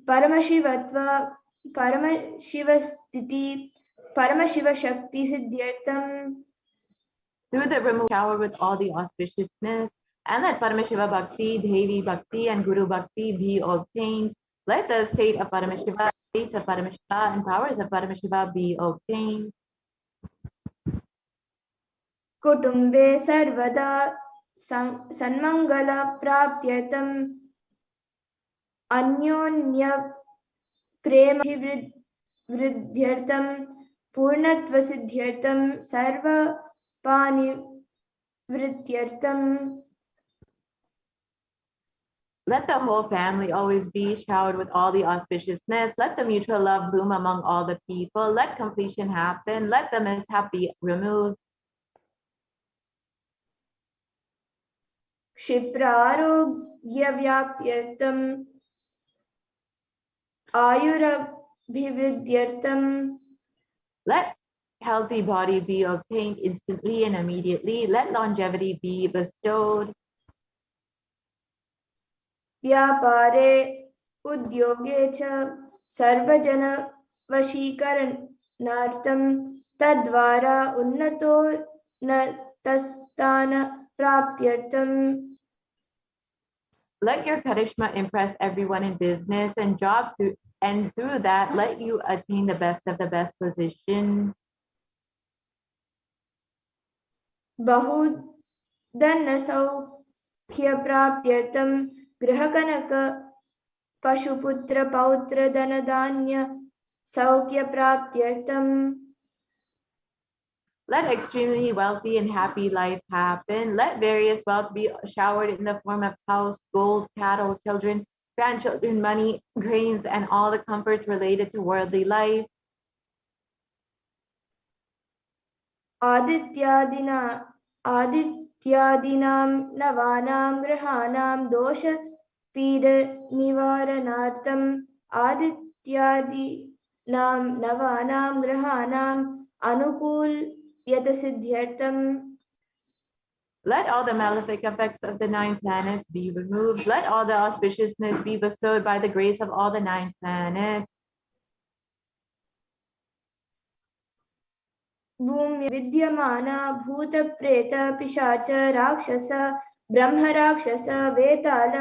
परमशिवत्व परमशिव स्थिति परमशिव शक्ति सिद्ध्यर्थम. Through the removal shower with all the auspiciousness, and let Paramashiva Bhakti, Devi Bhakti, and Guru Bhakti be obtained. Let the state of Paramashiva, grace of Paramashiva, and powers of Paramashiva be obtained. कुटुंबे सर्वदा सन्मंगल प्राप्त्यर्थम अन्योन्य प्रेम वृद्ध्यर्थम पूर्णत्व सिद्ध्यर्थम सर्वपानिवृत्त्यर्थम. Let the whole family always be showered with all the auspiciousness. Let the mutual love bloom among all the people. Let completion happen. Let the mishap be removed. क्षिप्रारोग्यव्याप्यर्थम आयुरभिवृद्ध्यर्थम Let healthy body be obtained instantly and immediately. Let longevity be bestowed. व्यापारे उद्योगे च सर्वजनवशीकरणार्थं तद्वारा उन्नतो प्राप्त्यर्थं Let your charisma impress everyone in business and job, and through that, let you attain the best of the best position. बहुधनसौख्यप्राप्त्यर्थं गृहकनक पशुपुत्र पौत्र धनधान्य सौख्यप्राप्त्यर्थं Let extremely wealthy and happy life happen. Let various wealth be showered in the form of house, gold, cattle, children, grandchildren, money, grains, and all the comforts related to worldly life. आदित्यादीनां नवानां ग्रहाणां दोषपीडनिवारणार्थम् आदित्यादीनां नवानां ग्रहाणाम् अनुकूल्यतसिद्ध्यर्थम् Let all the malefic effects of the 9 planets be removed. Let all the auspiciousness be bestowed by the grace of all the 9 planets. भूम्या विद्यमाना भूतप्रेत पिशाच राक्षस ब्रह्मराक्षस वेताल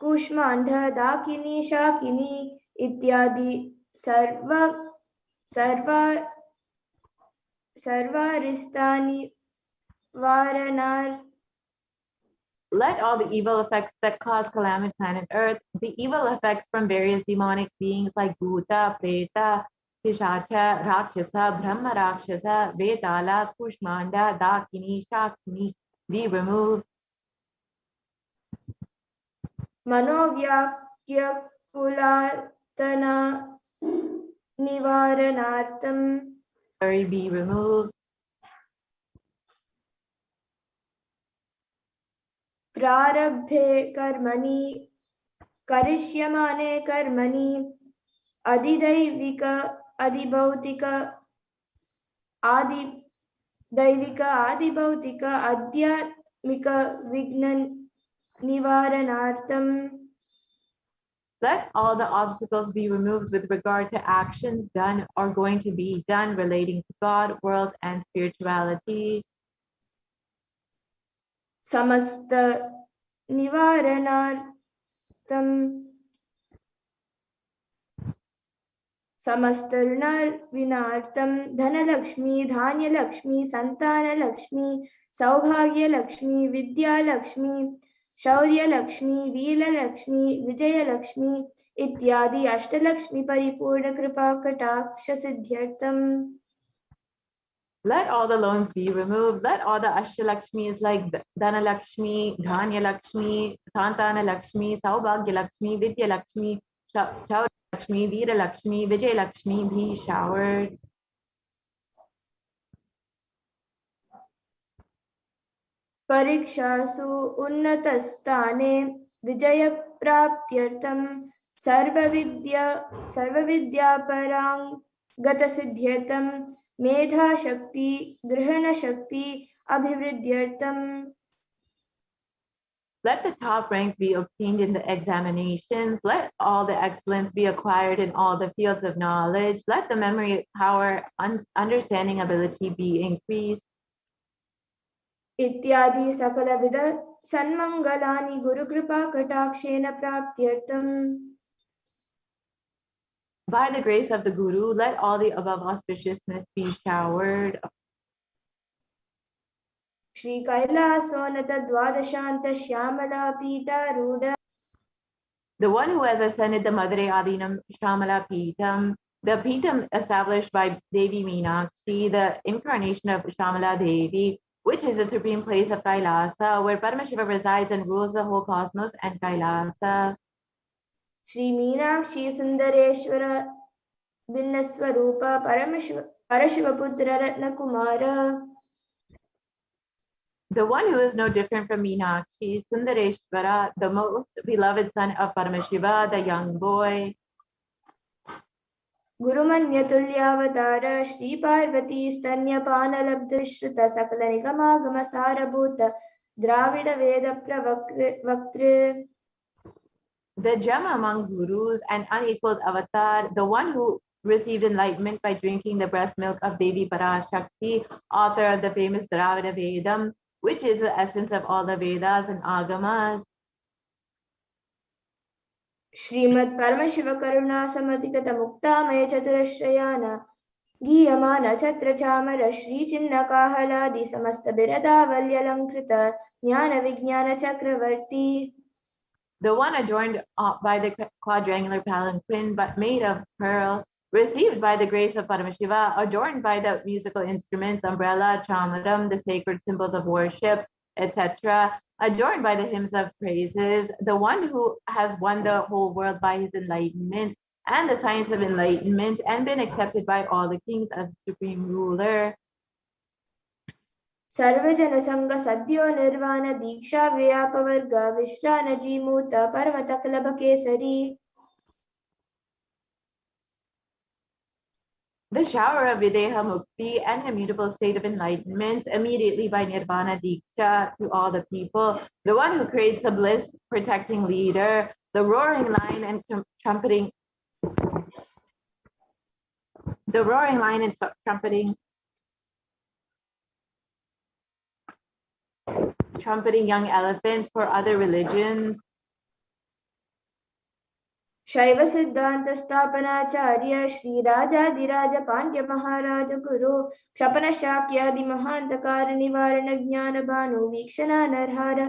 कूष्माण्ड दाकिनी शाकिनी इत्यादि सर्वारिष्टानि वारणार् Let all the evil effects that cause calamity on planet Earth, the evil effects from various demonic beings like Bhuta, Preta, Pishacha, Rakshasa, Brahma Rakshasa, Vedala, Kushmanda, Dakini, Shakini be removed. मनोव्याक्य कुलातना निवारणार्थं Worry be removed. प्रारब्धे कर्मणि करिष्यमाणे कर्मणि अधिदैविक अधिभौतिक आदिदैविक आदिभौतिक आध्यात्मिक विघ्न निवारणार्थं Let all the obstacles be removed with regard to actions done or going to be done relating to God, world, and spirituality. समस्त निवारणार्थं समस्त ऋणविनार्थं धनलक्ष्मी धान्यलक्ष्मी संतानलक्ष्मी सौभाग्यलक्ष्मी विद्यालक्ष्मी शौर्यलक्ष्मी वीरलक्ष्मी विजयलक्ष्मी इत्यादि अष्टलक्ष्मी परिपूर्ण कृपा कटाक्ष सिद्ध्यर्थम् Let all the loans be removed. Let all the Ashtalakshmis like Dhanalakshmi, Dhanyalakshmi, Santanalakshmi, Saubhagyalakshmi, Vidyalakshmi, Shauralakshmi, Veeralakshmi, Vijayalakshmi be showered. परीक्षासु उन्नतस्थाने विजयप्राप्त्यर्थं सर्वविद्यापराङ्गतसिद्ध्यर्थं मेधाशक्ति ग्रहणशक्ति अभिवृद्ध्यर्थं Let the top rank be obtained in the examinations. Let all the excellence be acquired in all the fields of knowledge. Let the memory power, understanding ability be increased. इत्यादि सकलविध सन्मङ्गलानि Gurukripa कटाक्षेन प्राप्त्यर्थम् By the grace of the Guru, let all the above auspiciousness be showered. Shri कैलासोन्नत द्वादशान्त Shyamala पीठारूढ़ The one who has ascended the Madurai Adinam Shamala Peetham, the Peetham established by Devi Meenakshi, the incarnation of Shamala Devi, which is the supreme place of Kailasa, where Paramashiva resides and rules the whole cosmos and Kailasa. Shri Meenakshi Sundareshwar भिन्न स्वरूप परशिवपुत्र रत्न Kumar The one who is no different from Meenakshi, Sundareshwara, the most beloved son of Paramashiva, the young boy. गुरुमन्यतुल्यावतार Shri Parvati स्तन्यपानलब्धश्रुत सकल निगमागम सारभूत द्राविड वेद प्रवक्तृ. The gem among gurus and unequaled avatar, the one who received enlightenment by drinking the breast milk of Devi Parashakti, author of the famous Dravida Vedam, which is the essence of all the Vedas and Agamas. Shrimad Paramshiva करुणा समधिगत मुक्तामय चतुरश्रयान गीयमान छत्र चामर श्री चिन्ह काहलादि समस्त बिरदावल्यलंकृत ज्ञान विज्ञान चक्रवर्ती. The one adorned by the quadrangular palanquin, but made of pearl, received by the grace of Paramashiva, adorned by the musical instruments, umbrella, chamaram, the sacred symbols of worship, etc., adorned by the hymns of praises, the one who has won the whole world by his enlightenment and the science of enlightenment and been accepted by all the kings as supreme ruler. सर्वजन संग सद्यो निर्वाण दीक्षा व्यापवर्ग विश्रान जीमूत पर्वत club Kesari. The shower of Videha Mukti and immutable state of enlightenment immediately by Nirvana Diksha to all the people, the one who creates a bliss protecting leader, the roaring lion and trumpeting young elephant for other religions. शैव सिद्धांत स्थापनाचार्य श्री राजाधिराज पांड्य महाराज गुरु क्षपन शाक्यादि महांतकार निवारण ज्ञान भानु वीक्षणा नरहार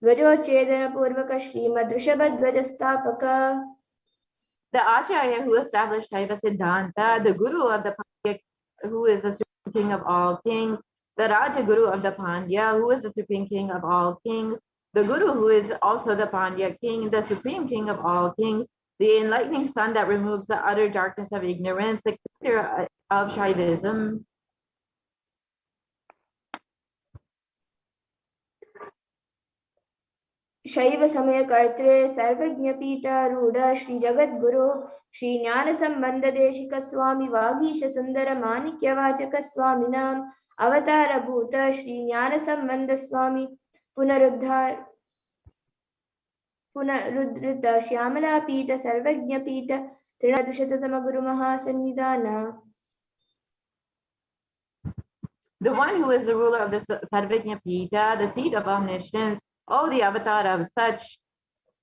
ध्वजोच्छेदन पूर्वक श्रीमद् ऋषभध्वज स्थापक. The Acharya who established Shaiva Siddhanta, the Guru of the Pandya, who is the Supreme King of all kings, the Raja Guru of the Pandya, who is the Supreme King of all kings, the Guru who is also the Pandya King, the Supreme King of all kings, the enlightening sun that removes the utter darkness of ignorance, the creator of Shaivism. शैव समय कर्त्रे सर्वज्ञ पीठारूढ़ श्री जगद्गुरु श्री ज्ञान संबंध देशिक स्वामी वागीश सुंदर माणिक्य वाचक स्वामिनाम अवतार भूत श्री ज्ञान संबंध स्वामी पुनरुद्धृत श्यामला पीठ सर्वज्ञ पीठ त्रिणदुशततम गुरु महासन्निधान. The one who is the ruler of the Sarvajna Pita, the seat of omniscience, oh, the avatar of such,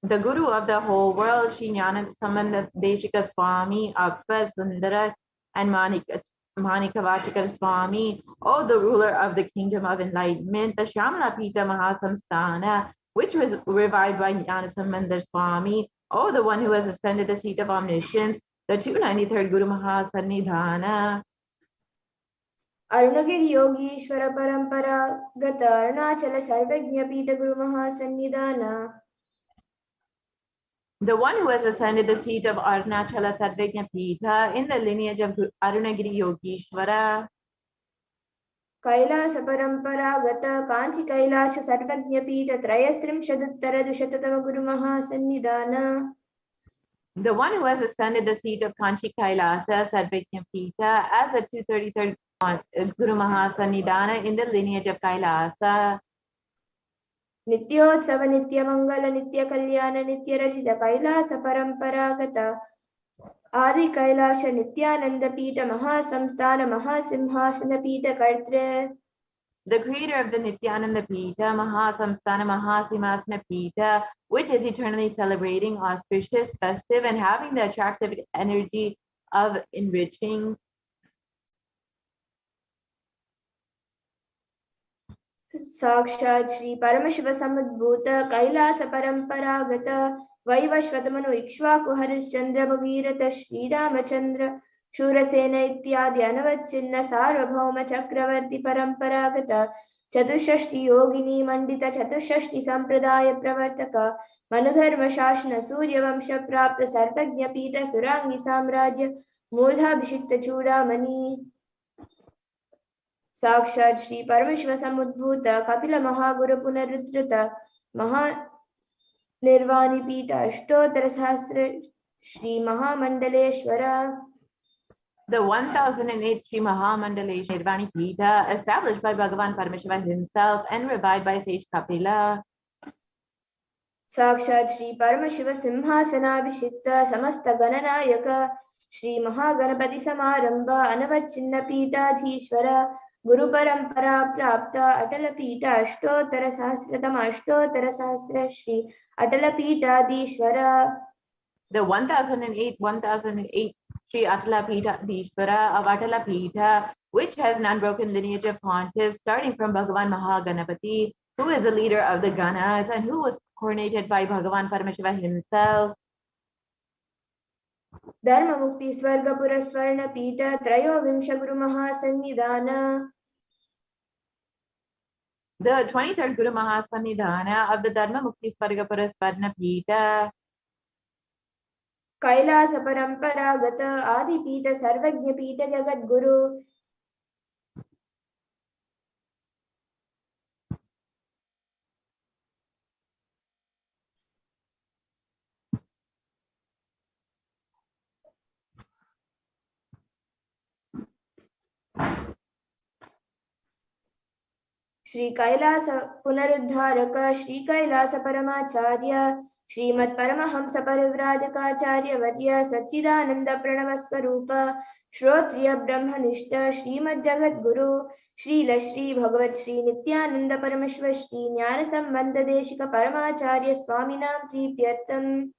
the Guru of the whole world, Shri Jnana Sambandha Deshika Swami, Akbar, Sundara, and Manika Vachakar Swami, oh, the ruler of the kingdom of enlightenment, the Shamala Pita Mahasamsthana, which was revived by Jnana Sambandha Swami, oh, the one who has ascended the seat of omniscience, the 293rd Guru Mahasannidhana. अरुणगिरि Yogeshwar परंपरा गत अरुणाचल सर्वज्ञ पीठ गुरु महासन्निधान. The one who has ascended the seat of Arunachala Sarvajna Pita in the lineage of Arunagiri Yogishvara. Kailash परंपरा गत कांची कैलाश सर्वज्ञ पीठ त्रयस्त्रिंशदुत्तर द्विशततम गुरु महासन्निधान. The one who has ascended the seat of Kanchi Kailasa Sarvajna Pita as the 233rd Guru Mahasannidhana in the lineage of Kailasa. नित्योत्सव नित्य मंगल नित्य कल्याण नित्य रचित कैलास परंपरागत आदि कैलाश नित्यानंद पीठ महासंस्थान महासिंहासन पीठ कर्त्रे. The creator of the Nithyananda Pita, Mahasamsthana Mahasimhasana Pita, which is eternally celebrating, auspicious, festive, and having the attractive energy of enriching. साक्षात् श्री परमशिव समुद्भूत कैलास परंपरागत वैवस्वत मनु इक्ष्वाकु हरिश्चंद्र भगीरथ श्री रामचंद्र शूरसेन इत्यादि अनवच्छिन्न सार्वभौम चक्रवर्ती परंपरागत चतुष्षष्टि योगिनी मंडित चतुष्षष्टि संप्रदाय प्रवर्तक मनुधर्म शासन सूर्यवंश प्राप्त सर्वज्ञ पीठ सुरांगी साम्राज्य मूर्धाभिषिक्त चूड़ामणि. साक्षात् श्री परमशिव समुद्भूत कपिल महागुरु पुनरुद्धृत महा निर्वाणी पीठ अष्टोत्तर सहस्र श्री महामंडलेश्वर. The 1008 Sri Mahamandalesha Nirvani Pita, established by Bhagavan Paramashiva himself and revived by sage Kapila. साक्षात् श्री परमशिव सिंहासनाभिषिक्त समस्त गणनायक श्री महागणपति समारंभ अनवच्छिन्न पीठाधीश्वर गुरु परंपरा प्राप्त अटल पीठ अष्टोत्तर सहस्र श्री अटल पीठाधीश्वर. The 1008 Sri Atala Pita Dishvara of Atala Pita, which has an unbroken lineage of pontiffs starting from Bhagavan Mahaganapati, who is the leader of the Ganas and who was coronated by Bhagavan Paramashiva himself. धर्म मुक्ति स्वर्गपुर स्वर्ण पीठ त्रयोविंश गुरु महासन्निधान. The 23rd Guru Mahasannidhana of the Dharma Mukti Swargapura Swarna Pita. Kailash परंपरागत आदि पीठ सर्वज्ञ पीठ जगत गुरु. श्री कैलास पुनरुद्धारक श्री कैलास परमाचार्य श्रीमत् परमहंस परिव्राजकाचार्य वर्य सच्चिदानंद प्रणव स्वरूप श्रोत्रिय ब्रह्मनिष्ठ श्रीमद् जगत गुरु श्रील श्री भगवत श्री नित्यानंद परमशिव श्री ज्ञान संबंध Desika परमाचार्य स्वामिनां प्रीत्यर्थम.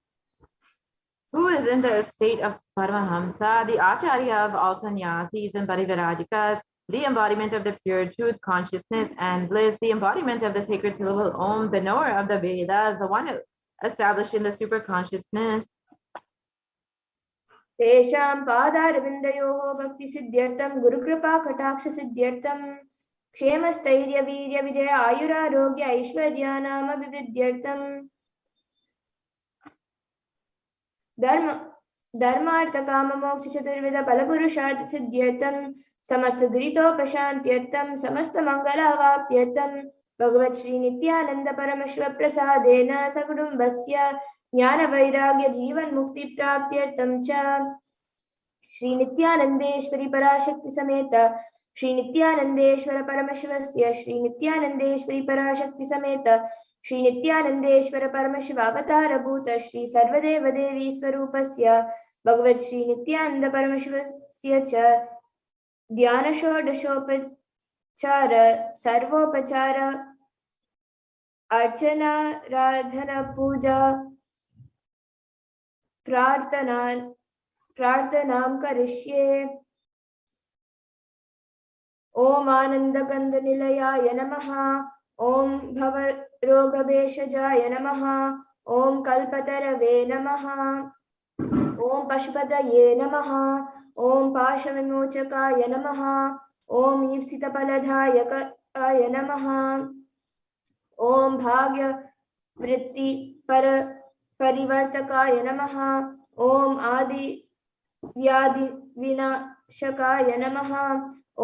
Who is in the state of Paramahamsa, the Acharya of all sannyasis and Parivarajikas, the embodiment of the pure truth, consciousness, and bliss, the embodiment of the sacred syllable Om, the knower of the Vedas, the one established in the super consciousness. तेषां पादारविन्दयोः भक्ति सिद्ध्यर्थं गुरुकृपा कटाक्ष सिद्ध्यर्थं क्षेमस्थैर्य वीर्य विजय आयुरारोग्य ऐश्वर्यानाम अभिवृद्ध्यर्थं धर्मार्थ काम मोक्ष चतुर्विध फलपुरुषार्थ सिद्ध्यर्थं समस्त दुरितोपशान्त्यर्थं समस्त मंगलावाप्यर्थं भगवत् श्री नित्यानंद परमशिव प्रसादेन सकुटुम्बस्य ज्ञान वैराग्य जीवन मुक्ति प्राप्त्यर्थं च श्री नित्यानंदेश्वरी पराशक्ति समेत श्री नित्यानंदेश्वर परमशिवस्य श्री नित्यानंदेश्वरी पराशक्ति समेत श्री नित्यानंदेश्वर परमशिव अवतार भूत श्री सर्वदेव देवी स्वरूपस्य भगवत् श्री नित्यानंद परमशिवस्य च ध्यान षोडशोपचार सर्वोपचार अर्चना राधना पूजा प्रार्थनां करिष्ये. ओम आनंदगंध निलयाय नमः. ओम भव रोगभेषजाय नमः. ओम कल्पतरवे नमः. ओम पशुपतये नमः. ओम पाशविमोचकाय नमः. ओम ईप्सितफलदायकाय नमः. ओम भाग्य वृत्ति परिवर्तकाय नमः. ओम आदि व्याधि विनाशकाय नमः.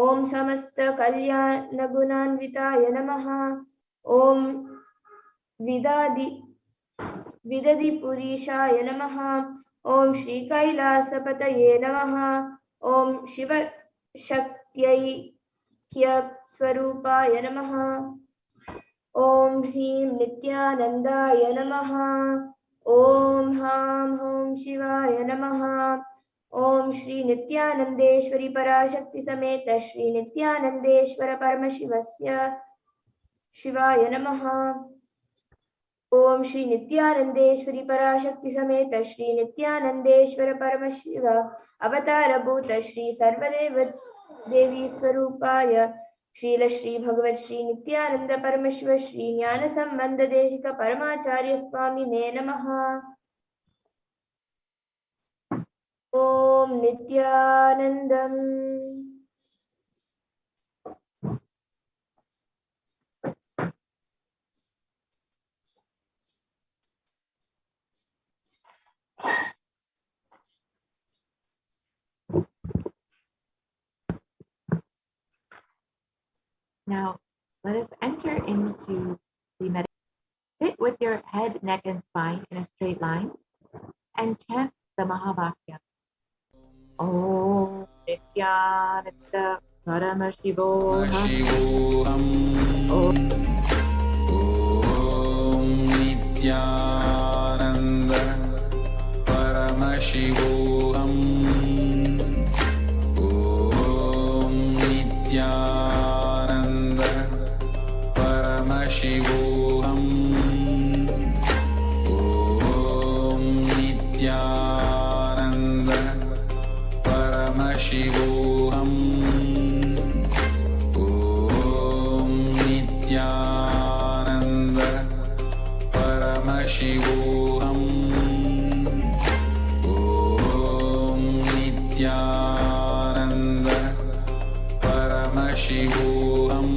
ओम समस्त कल्याण गुणान्विताय नमः. ओम विदधि पुरीशाय नमः. ओम श्री कैलासपतये नमः. ओम शिव शक्त्यैक्य स्वरूपाय नमः. ओम ह्रीं नित्यानंदाय नमः. ओम हां हों शिवाय नमः. ओम श्री नित्यानंदेश्वरी पराशक्ति समेत श्री नित्यानंदेश्वर परमशिवस्य शिवाय नमः. ओम श्री नित्यानंदेश्वरी पराशक्ति समेत श्री नित्यानंदेश्वर परमशिव अवतार भूत श्री सर्वदेव देवी स्वरूपाय श्रील श्री भगवत श्री नित्यानंद परमशिव श्री ज्ञान संबंध देशिक परमाचार्य स्वामिने नमः. ओम Nityanandam. Now, let us enter into the meditation. Sit with your head, neck, and spine in a straight line and chant the Mahavakya. Om Nithyananda Paramashivoham. Paramashivoham. Om Nithyananda Paramashivoham. Om Nithyananda Paramashivoham. Om Nithyananda Paramashivoham. Om Nithyananda Paramashivoham. Om Nithyananda Paramashivoham.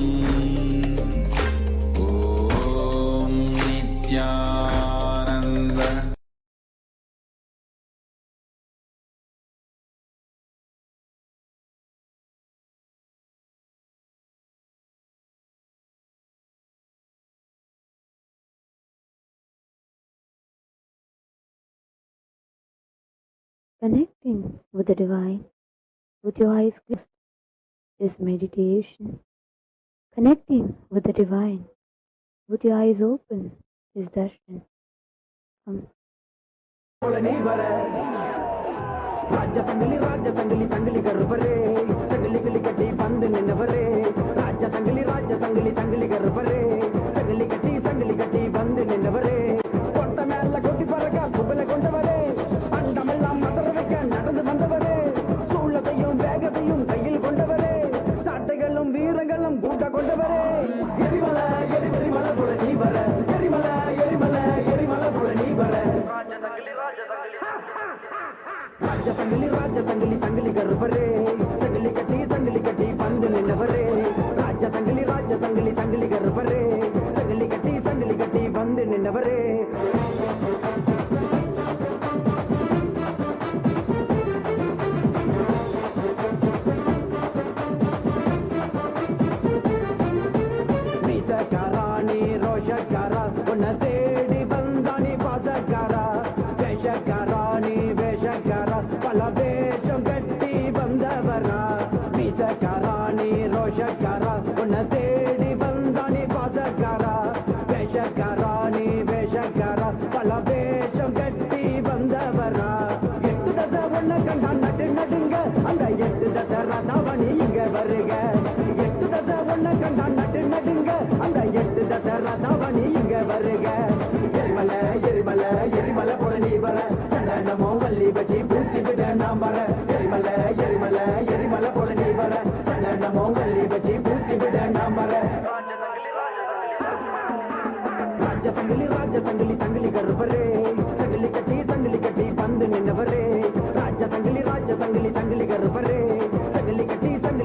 Om Nithyananda. Connecting with the divine with your eyes closed is meditation. Connecting with the divine with your eyes open is darshan. Come. ராஜ சங்கிலி சங்கிலி கருப்பரே சங்கிலி கிளி கட்டி பந்து நின்னவரே ராஜ சங்கிலி சங்கிலி கருப்பரே சங்கிலி கட்டி பந்து நின்னவரே கொட்ட மேல கொட்டி பறக்க குபல கொண்டவரே அண்டமெல்லாம் மதற வைக்க நடந்து வந்தவரே சூழத்தையும் வேகத்தையும் கையில் கொண்டவரே சாட்டைகளும் வீரங்களும் கூட்ட கொண்டவரே எரிமலை போல நீ வர எரிமலை போல நீ வர ராஜ சங்கிலி கருப்பரே சங்கிலி கட்டி பந்து நின்னவரே ராஜ சங்கிலி கருப்பரே சங்கிலி கட்டி பந்து நின்னவரே மீசக்காராணி ரோஷக்காரா உன்னை தேடி வந்தானி பாசக்காரா வேஷக்காராணி வேஷக்காரா பல வேஷம் கட்டி வந்தவரா மீசக்காராணி ரோஷக்காரா உன்னை தேடி வந்தானி பாசக்காரா வேஷக்காராணி வேஷக்காரா பல வேஷம் கட்டி வந்தவரா எட்டு தசை ஒன்ன கண்டா நடுங்க அந்த எட்டு தசை ரசாவணி இங்க வருக எட்டு தசை ஒன்ன கண்டா நடுங்க அந்த எட்டு தசை ரசாவணி இங்க வருக எரிமலை போல நீ வர சண்டனமோ வள்ளி வச்சி பூசி விட நாம் வர எரிமலை போல நீ வர சண்டனமோ வள்ளி வச்சி பூசி விட நாம் வர ராஜ சங்கிலி கருப்பரே சங்கிலி கட்டி பந்து நின்னவரே ராஜ சங்கிலி கருப்பரே சங்கிலி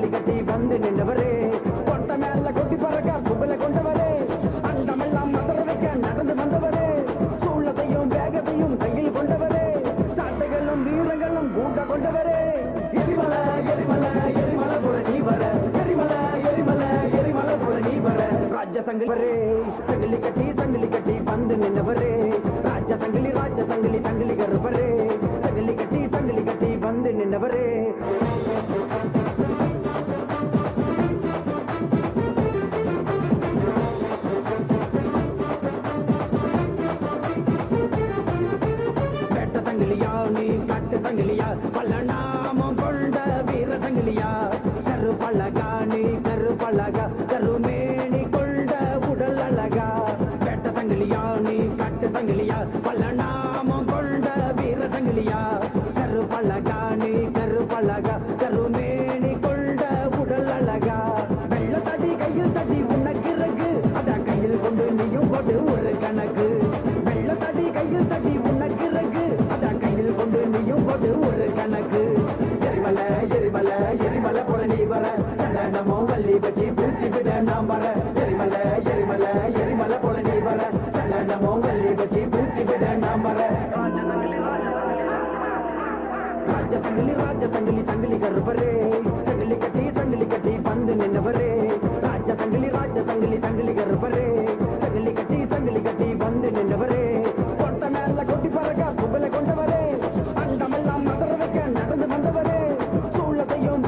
கட்டி பந்து நின்னவரே கொட்ட மேல கொட்டி பறக்க புகழ கொண்டவரே அண்டமெல்லாம் மதற வைக்க நடந்து வந்தவரே சூழத்தையும் வேகத்தையும் கையில் கொண்டவரே சாட்டைகளும் வீரங்களும் கூட்ட கொண்டவரே எரிமலை போல நீ வர எரிமலை போல நீ வர ராஜ சங்கிலி சங்கிலி கட்டி பந்து நின்னவரே ராஜ சங்கிலி கருப்பரே சங்கிலி கட்டி பந்து நின்னவரே வேட்ட சங்கிலியா நீ கட்டு சங்கிலியா பல நாமம் கொண்ட வீர சங்கிலியா கருப்பழகா நீ கருப்பழகா கருமேனி கொண்ட உடல் அழகா வேட்ட சங்கிலியா நீ கட்டு சங்கிலியா பல நாமம் கொண்ட வீர சங்கிலியா கருப்பழகா நீ கருப்பழகா கருமேனி கொண்ட உடல் அழகா வெள்ள தடி கையில் தடி உனக்கு இறகு அத கையில் கொண்டு நீயும் போட்டு ஒரு கணக்கு வெள்ள தடி கையில் தடி உனக்கு இறகு அத கையில் கொண்டு நீயும் போட்டு ஒரு கணக்கு எரிமலை போல நீ வர சண்டனமோ வள்ளி வச்சி பூசி விட நாம் வர எரிமலை போல நீ வர சண்டனமோ வள்ளி வச்சி பூசி விட நாம் வர ராஜ சங்கிலி கருப்பரே சங்கிலி கட்டி பந்து நின்னவரே ராஜ சங்கிலி கருப்பரே சங்கிலி கட்டி பந்து நின்னவரே கொட்ட மேல கொட்டி பறக்க புகழ கொண்டவரே அண்டமெல்லாம் மதற வைக்க நடந்து வந்தவரே சூழத்தையும்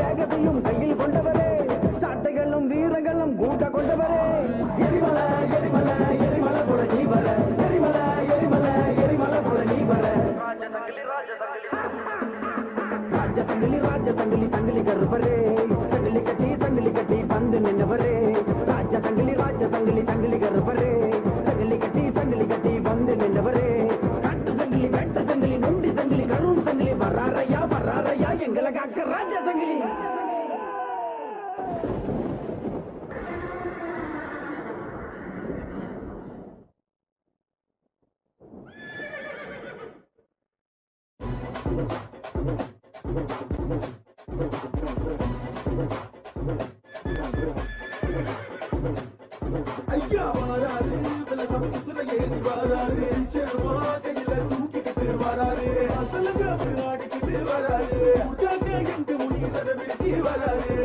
ஐயா வாராரு வெள்ள சமயத்துல ஏறி வாராரு செருவா கையில தூக்கிக்கிட்டு வராரு அசலுக்கு ஆடிக்கிட்டு வராரு உட்டாக்க எங்க முனி சதவிருத்தி வராரு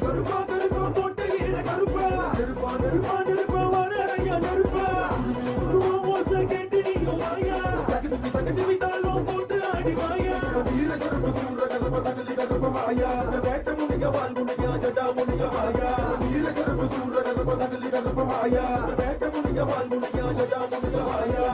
கருப்பா கருப்பா போட்ட ஈர கருப்பா நெருப்பா நெருப்பா நெருப்பா வரையா நெருப்பா மோச கேட்டு நீயும் வாயா தகுதி வித்தாலும் போட்டு ஆடி வாயா வீர கருப்ப சூர கருப்ப சகலி கருப்ப மாயா வேட்ட முனிக வால் முனியா ஜடா முனிக மாயா வீர கருப்ப சூர கருப்ப சகலி கருப்ப மாயா வேட்ட முனிக வால் முனியா ஜடா முனிக மாயா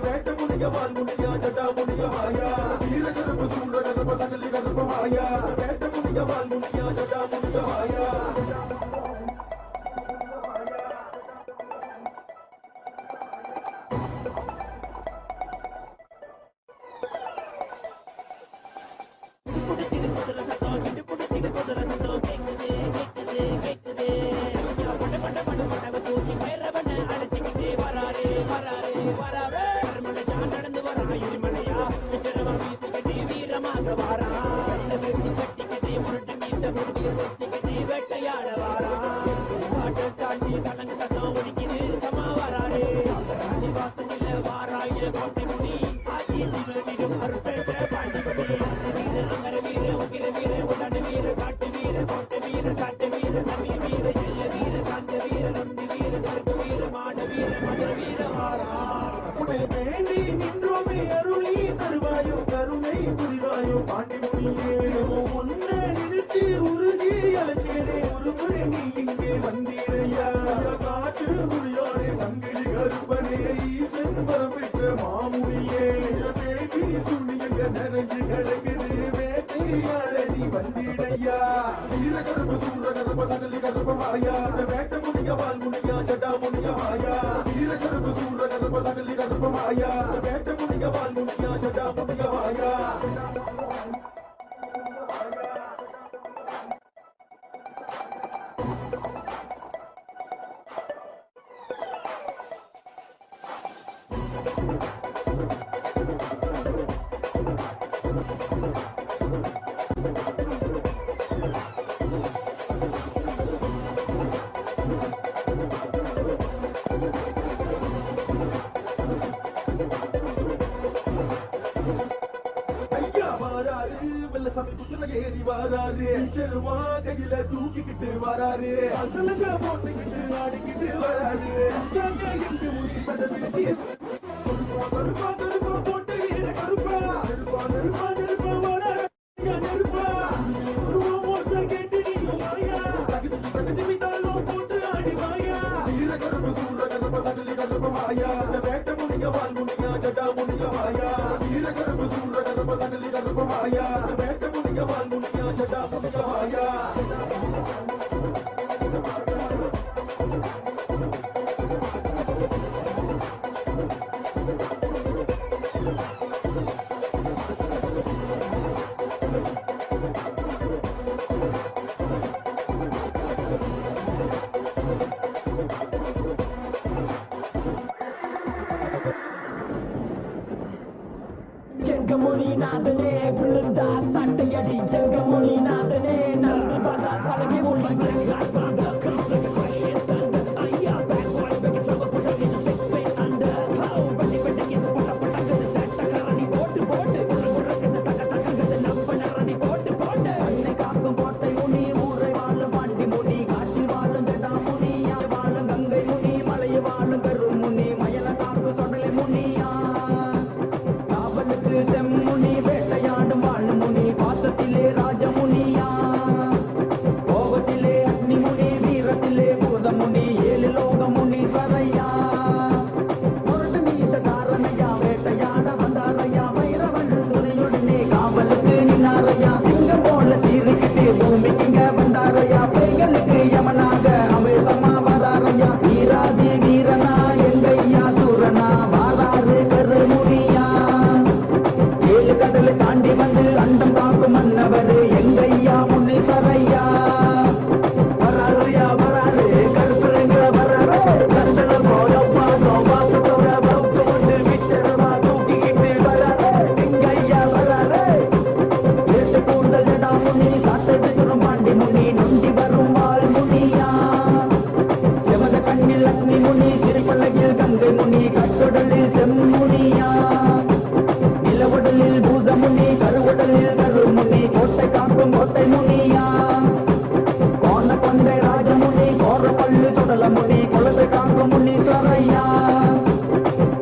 வேட்ட முனிக வால் முனியா ஜடா முனிக மாயா வீர கருப்ப சூர கருப்ப சகலி கருப்ப மாயா வேட்ட முனிக வால் முனியா ஜடா முனிக மாயா ஏறி வராரு செருவா கையில தூக்கிக்கிட்டு வராரு அசலுங்க போட்டுக்கிட்டு ஆடிக்கிட்டு வராரு எங்க முடி சதவிருத்தி கருப்பா கருப்பா போட்ட ஈர கருப்பா நெருப்பா நெருப்பா நெருப்பா வரையா நெருப்பா மோச கேட்டு நீயும் வாயா தகுதி வித்தாலும் போட்டு ஆடி வாயா வீர கருப்ப சூர கருப்ப சகலி கருப்ப மாயா வேட்ட முனிக வால் முனியா ஜடா முனிக மாயா வீர கருப்ப சூர கருப்ப சகலி கருப்ப மாயா வேட்ட முனிக வால் முனியா ஜடா முனிக மாயா நாதனே விழுந்தா சட்டையடி எங்க மொழி நாதனே நடந்து பார்த்தா சலகை மொழி ஐயா பேக் வாய்ஸ் பேக் சவ போட்டு இது சிக்ஸ் பேன் அண்டர் ஹவ் பட்டி பட்டி இது போட்ட போட்டது செட்ட கரணி போட்டு போட்டு முறக்கது தக்க தக்கது நம்ப நரணி போட்டு போட்டு அன்னை காக்கும் போட்டை உனி செம்முனி வேட்டையாடும் வாழுமுனி பாசத்திலே ராஜமுனியா கோபத்திலே அக்னிமுனி வீரத்திலே பூதமுனி ஏழு லோகமுனீஸ்வரையா முரட்டு மீசக்காரனையா வேட்டையாட வந்தாரையா வைரவன் துணையுடனே காவலுக்கு நின்னாரையா சிங்கம் போல சீறிக்கிட்டு பூமிக்குங்க வந்தாரையா பேய்களுக்கு யமனாக அவேசமா வராரையா வீராதி வீரனா எங்கையா சூரனா வாராறு கருமுனியா ஏழு கடலை தாண்டி வந்து அண்டம் காக்கும் மன்னவர் எங்கையா முன்னீஸ்வரையா வராருயா வராரு கருப்புறங்க வராரு கண்டன போலப்பா நோவாத்தோட பௌத்தோண்டு விட்டருவா தூக்கிக்கிட்டு வராரு எங்கையா வராரு ஏட்டு கூந்தல் ஜடா முனி சாட்டது சுரம் பாண்டி முனி நொண்டி வரும் வாள் முனியா செமத கண்ணில் அக்னி முனி சிறிப்பழகில் கங்கை முனி கட்டுடலில் செம்முனியா நிலவுடலில் பூதமுனி கருவுடலில் கருமுனி கோட்டை காக்கும் கோட்டை முனியா கோண கொண்டை ராஜமுனி கோர பல்லு சுடல முனி குலத்தை காக்கும் முனீஸ்வரையா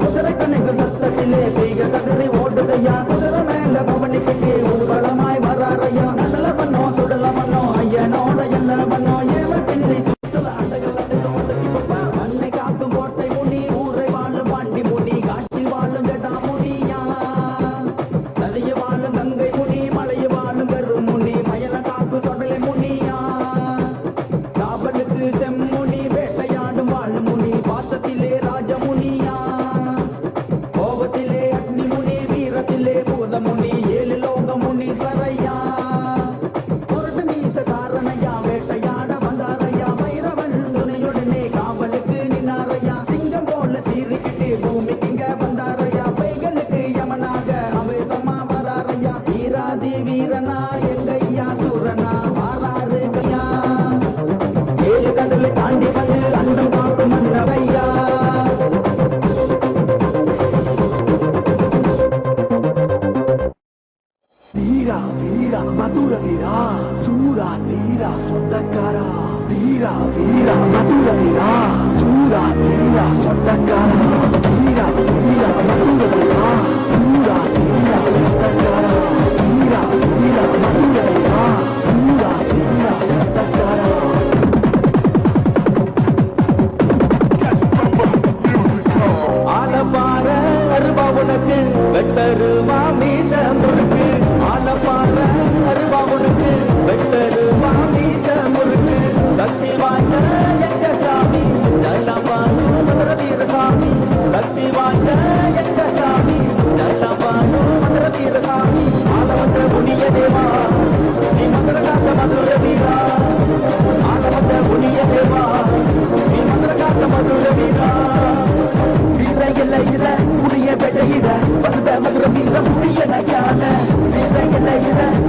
குதிரை கணைகள் சத்தத்திலே பெய்க கதிரை ஓடுதையா குதிரை மேல பவனி கட்டி ஊர்வலமாய் வராரையா நடல பண்ணோ சுடல பண்ணோ ஐயனோட எல்ல பண்ணோ ஏவல் பிள்ளை சுற்றுல அடகல் மண்ணை காக்கும் கோட்டை முனி ஊரை வாழும் பாண்டி முனி காட்டில் வாழும் ஜடா முனியா நதிய வாழும் கங்கை முனி மலைய வாழும் கரும் முனி மயல காக்கும் சொடலை முனியா காவலுக்கு செம்முனி வேட்டையாடும் வாழும் முனி பாசத்திலே ராஜமுனியா கோபத்திலே அக்னி முனி வீரத்திலே பூதமுனி ஏழு லோக முனீஸ்வரையா பொருட்டு மீசக்காரனையா வேட்டையாட வந்தாரையா வைரவன் துணையுடனே காவலுக்கு நின்னாரையா சிங்கம் போல சீறிக்கிட்டு பூமிக்குங்க வந்தாரையா பைகளுக்கு யமனாக அவேசமா வராரையா வீராதி வீரனா எங்கையா சூரனா வாராறு கையா ஏழு கடலை தாண்டி வந்து அண்டம் காக்கும் மன்னரையா வீரா வீரா மதுர வீரா சூரா நீரா சொந்தக்காரா வீரா வீரா மதுர வீரா சூரா நீரா சொந்தக்காரா வீரா வீரா மதுர வீரா சூரா நீரா சொந்தக்காரா வீரா வீரா மதுர வீரா சூரா நீரா சொந்தக்காரா ஆலப்பாற அருவா உனக்கு வெட்டருவா மீச முறுக்கு ஆலப்பாற அருவா உனக்கு வெட்டருவா மீச முறுக்கு சக்தி வாய்ந்த எங்க சாமி நல்லவானு மதுர வீரசாமி சக்தி வாய்ந்த எங்க சாமி நல்லவானு மதுர வீரசாமி ஆலவந்த புனிய தேவா நீ மதுர காத்த மதுர வீரா ஆலவந்த புனிய தேவா நீ மதுர காத்த மதுர வீரா வீர முடிய வெட்டையிட வந்த மதுர வீர முடிய நகான வீர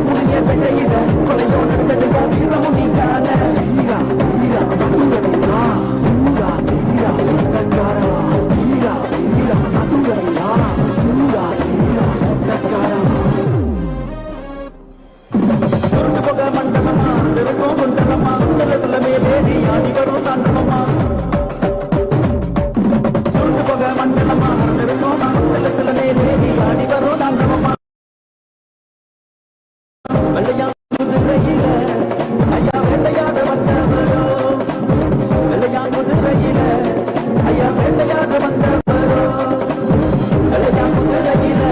முடிய வெட்டையிட கொலையோடு நடுங்க வீர முடிக்கான வீரா வீரா மதுர வீரா சூரா வீரா சொந்தக்காரா வீரா வீரா மதுர வீரா சூரா வீரா சொந்தக்காரா சுருட்டு போக மண்டலமா இருக்கும் குண்டலமா குண்டலத்துல மேலேறி ஆடி வரும் தாண்டவமா சுருட்டு போக மண்டலமா இருக்கும் குண்டலத்துல மேலேறி ஆடி வரும் தாண்டவமா வெள்ளையா குதிரையில ஐயா வேட்டையாட வந்தவரோ வெள்ளையா குதிரையில ஐயா வேட்டையாட வந்தவரோ வெள்ளையா குதிரையில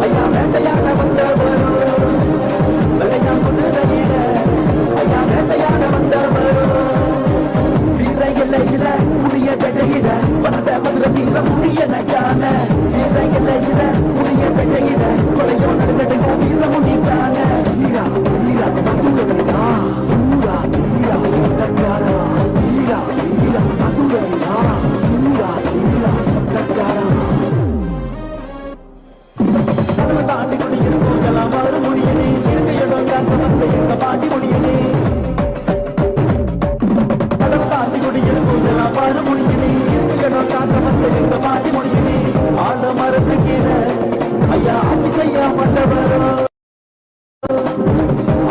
ஐயா வேட்டையாட வந்தவரோ வெள்ளையா குதிரையில ஐயா வேட்டையாட வந்தவரோ வீர முடிய வெட்டையிட வந்த மதுர வீர முடிய நகான வீர முடிய வெட்டையிட கொலையோ நடுங்க வீர முடிக்கான வீரா வீரா மதுர வீரா சூரா வீரா சொந்தக்காரா வீரா வீரா மதுர வீரா சூரா வீரா சொந்தக்காரா கடலை தாண்டி குடியிருக்கும் எல்லாம் மாறு முடியனே இருக்க இடம் காத்த வந்த எங்க பாண்டி முடியனே கடலை தாண்டி குடியிருக்கும் எல்லாம் மாறு முடியனே இருக்க இடம் காத்த வந்த எங்க பாண்டி முடியனே ஆழ மரத்து கீழே ஐயா ஆட்சி செய்ய மாட்டவரோ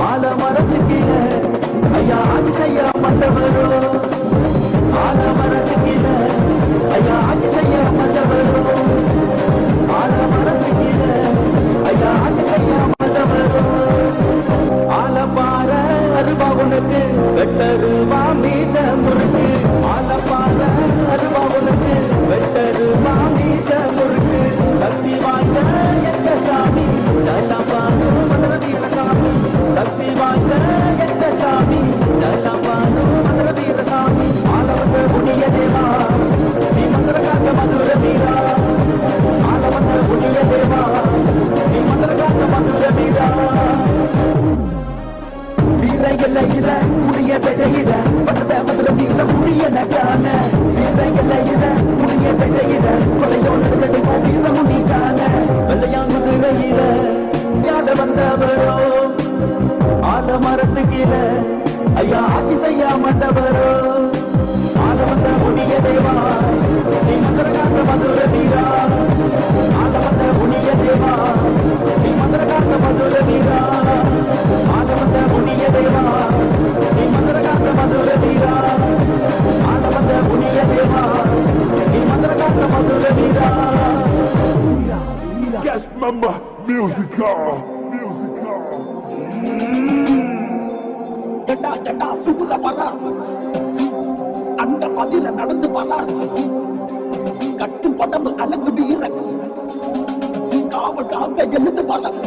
ஆழ மரத்து கீழே ஐயா ஆட்சி செய்ய மாட்டவரோ ஆழ மரத்து கீழே ஐயா ஆட்சி செய்ய மாட்டவரோ ஆழ மரத்து கீழே வந்தவரோ ஆலமரத்து கீழே ஐயா ஆட்சி செய்ய மண்டவரோ ஆலமந்த புண்ணிய தேவா நீ மந்திரகாந்த மதுர வீரா ஆலமந்த புண்ணிய தேவா நீ மந்திரகாந்த மதுர வீரா ஆலமந்த புண்ணிய தேவா நீ மந்திரகாந்த மதுர வீரா ஆலமந்த புண்ணிய தேவா நீ மந்திரகாந்த மதுர வீரா. Yes, mama, musical. ஜட்டா ஜட்டா சுடுற பறார் அந்த பதில நடந்து பறார் கட்டு படம்பு அழகு வீரன் காவல் காக்க எழுந்து பறார்.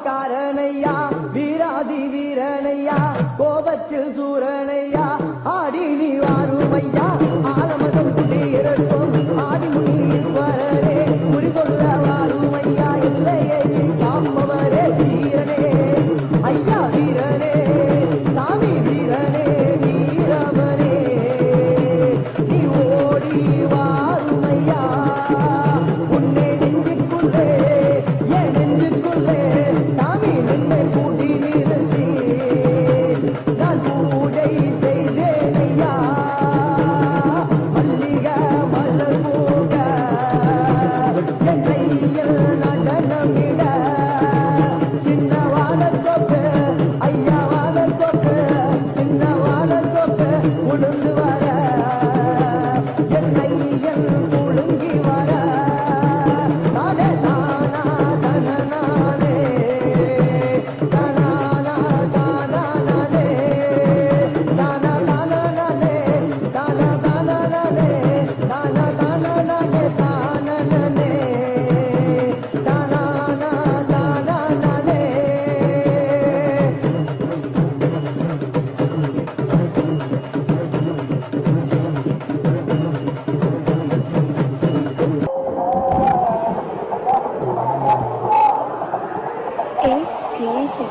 காரணையா வீராதி வீரனையா கோபத்தில் சூரனையா ஆடி நீ வாருமையா ஆலமதம் குடியிருக்கும் ஆதிமுனி ஈஸ்வரரே குறி சொல்ல வாருமையா இல்லையே காப்பவரே வீரனே ஐயா வீரனே சாமி வீரனே வீரவனே நீ ஓடி வாருமையா உன்னை நெஞ்சுக்குள்ளே என் நெஞ்சுக்குள்ளே சாமி நின்னை கூட்டி நிறுத்தி நான் பூஜை செய்தேனையா மல்லிகை மலர் பூக என் கையில் நடனமிட சின்ன வாழத்தொப்பு ஐயா வாழத்தொப்பு சின்ன வாழத்தொப்பு உளுந்து வர என் கையில் குலுங்கி வர நானே தானா தனநானே தானா தானானே தானா தானானே தானா தானானே தானா தானானே தானனே தானா தானானே is creation.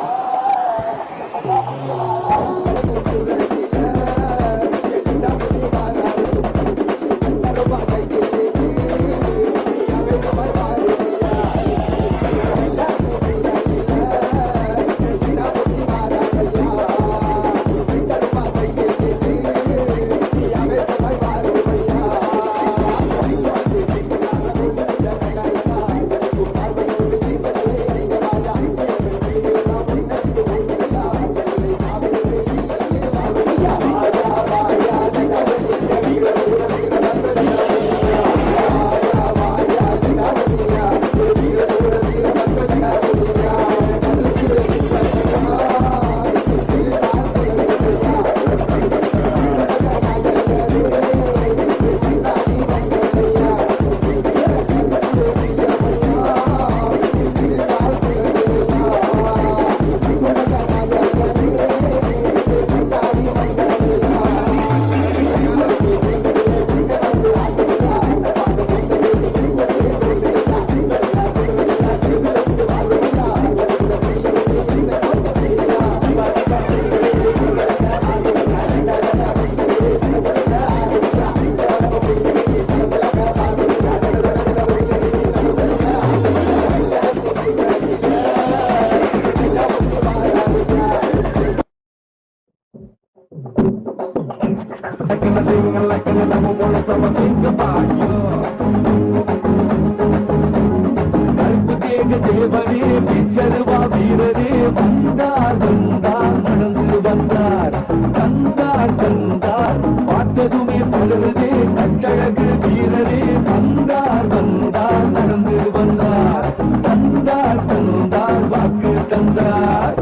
தேவரே பிச்சருவா வீரரே வந்தார் வந்தார் நடந்து வந்தார் தந்தார் தந்தார் பார்த்ததுமே பலருதே கட்டழகு வீரரே வந்தார் வந்தார் நடந்து வந்தார் தந்தார் தந்தார் வாக்கு தந்தார்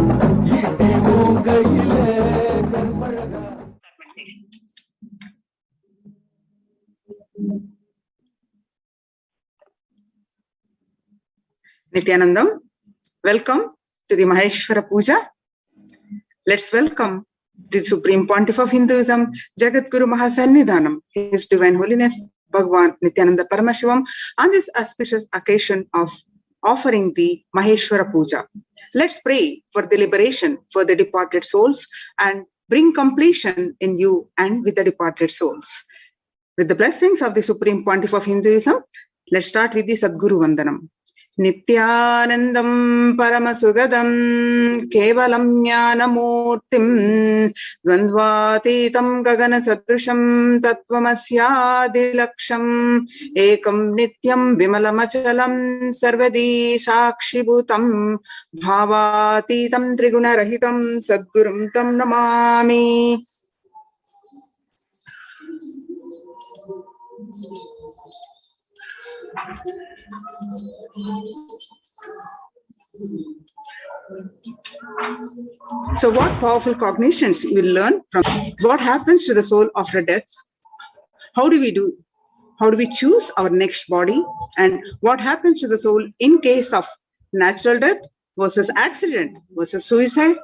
ஈட்டி கையிலே கற்பழகா. Nithyanandam, welcome to the Maheshwara Puja. Let's welcome the Supreme Pontiff of Hinduism, Jagat Guru Mahasannidhanam, His Divine Holiness Bhagavan Nithyananda Paramashivam, on this auspicious occasion of offering the Maheshwara Puja. Let's pray for the liberation for the departed souls and bring completion in you and with the departed souls. With the blessings of the Supreme Pontiff of Hinduism, let's start with the Sadguru Vandanam. Nithyanandam Paramasugadam Kevalam Jnanamurtim Dvandvatitam Gagana Sadrusham Tattvamasyaadilaksham Ekam Nityam Vimalamachalam Sarvadi Sakshibhutam Bhavatitam Trigunarahitam Sadgurum Tam Namami. So what powerful cognitions you will learn from what happens to the soul after death? How do we do? How do we choose our next body? And what happens to the soul in case of natural death versus accident versus suicide?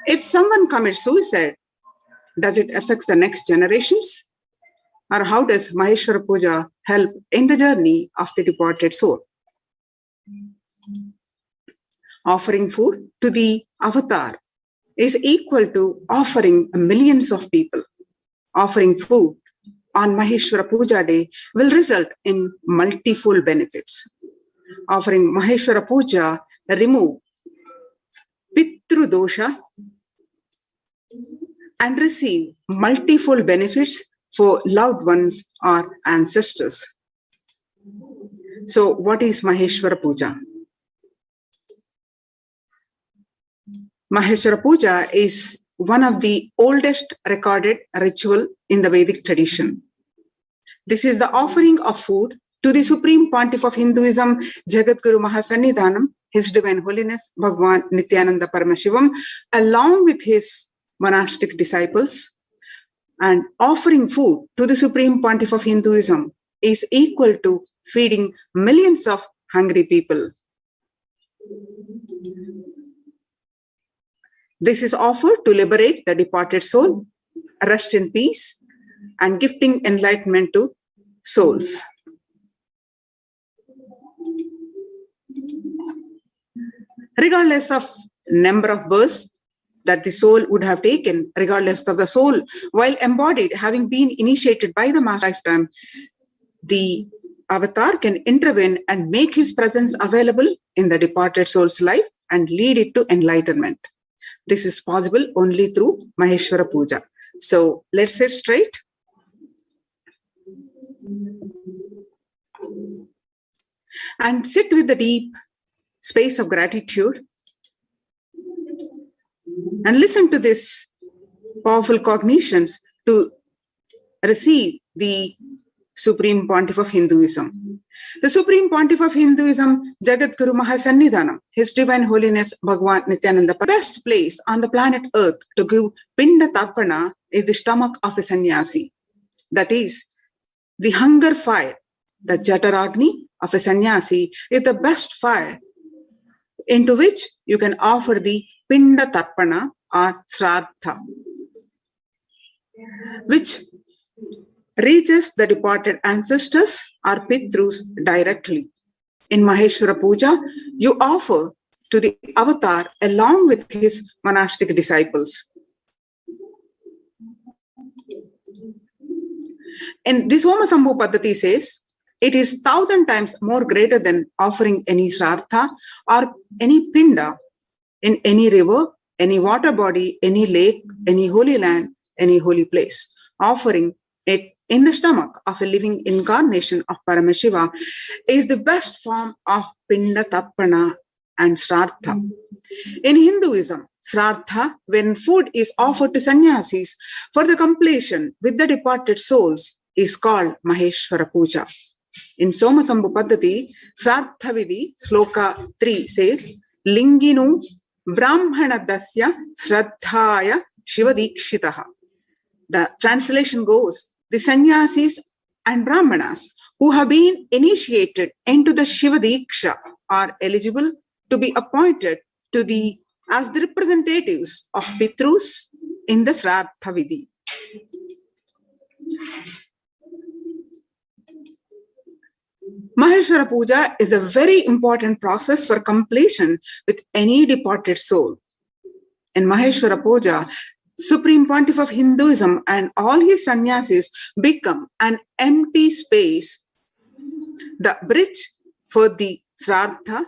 If someone commits suicide, does it affect the next generations? Or how does Maheshwara Puja help in the journey of the departed soul? Offering food to the avatar is equal to offering millions of people. Offering food on Maheshwara Puja day will result in multifold benefits. Offering Maheshwara Puja remove Pitru dosha and receive multifold benefits for loved ones or ancestors. So what is Maheshwara Puja? Maheshwara Puja is one of the oldest recorded ritual in the Vedic tradition. This is the offering of food to the Supreme Pontiff of Hinduism, Jagadguru Mahasannidhanam, His Divine Holiness Bhagavan Nithyananda Paramashivam, along with his monastic disciples. And offering food to the Supreme Pontiff of Hinduism is equal to feeding millions of hungry people. This is offered to liberate the departed soul, rest in peace, and gifting enlightenment to souls. Regardless of number of births that the soul would have taken, regardless of the soul, while embodied, having been initiated by the master lifetime, the avatar can intervene and make his presence available in the departed soul's life and lead it to enlightenment. This is possible only through Maheshwara Puja. So let's say straight. And sit with the deep space of gratitude and listen to this powerful cognitions to receive the Supreme Pontiff of Hinduism. The Supreme Pontiff of Hinduism, Jagadguru Mahasannidhanam, His Divine Holiness Bhagavan Nithyananda, best place on the planet Earth to give Pinda Tarpana is the stomach of a sannyasi. That is, the hunger fire, the Jataragni of a sannyasi is the best fire into which you can offer the Pinda Tarpana or Sraddha, which reaches the departed ancestors or Pitrus directly. In Maheshwara Puja, you offer to the avatar along with his monastic disciples. And this Homa Sambhu Paddhati says, it is 1,000 times more greater than offering any Sraddha or any Pinda in any river, any water body, any lake, any holy land, any holy place. Offering it in the stomach of a living incarnation of Paramashiva is the best form of Pinda Tarpana and Sraddha. In Hinduism, Sraddha, when food is offered to sannyasis for the completion with the departed souls, is called Maheshwara Puja. In Soma Sambhu Paddhati, Sraddha Vidhi, Sloka 3 says, Linginu Brahmanadasya Sraddhaya Shivadikshitaha. The translation goes, the sannyasis and brahmanas who have been initiated into the Shivadiksha are eligible to be appointed to the as the representatives of Pitrus in the Sraddha Vidhi. Maheshwara Puja is a very important process for completion with any departed soul. In Maheshwara Puja, Supreme Pontiff of Hinduism and all his sannyasis become an empty space, the bridge for the Sraddha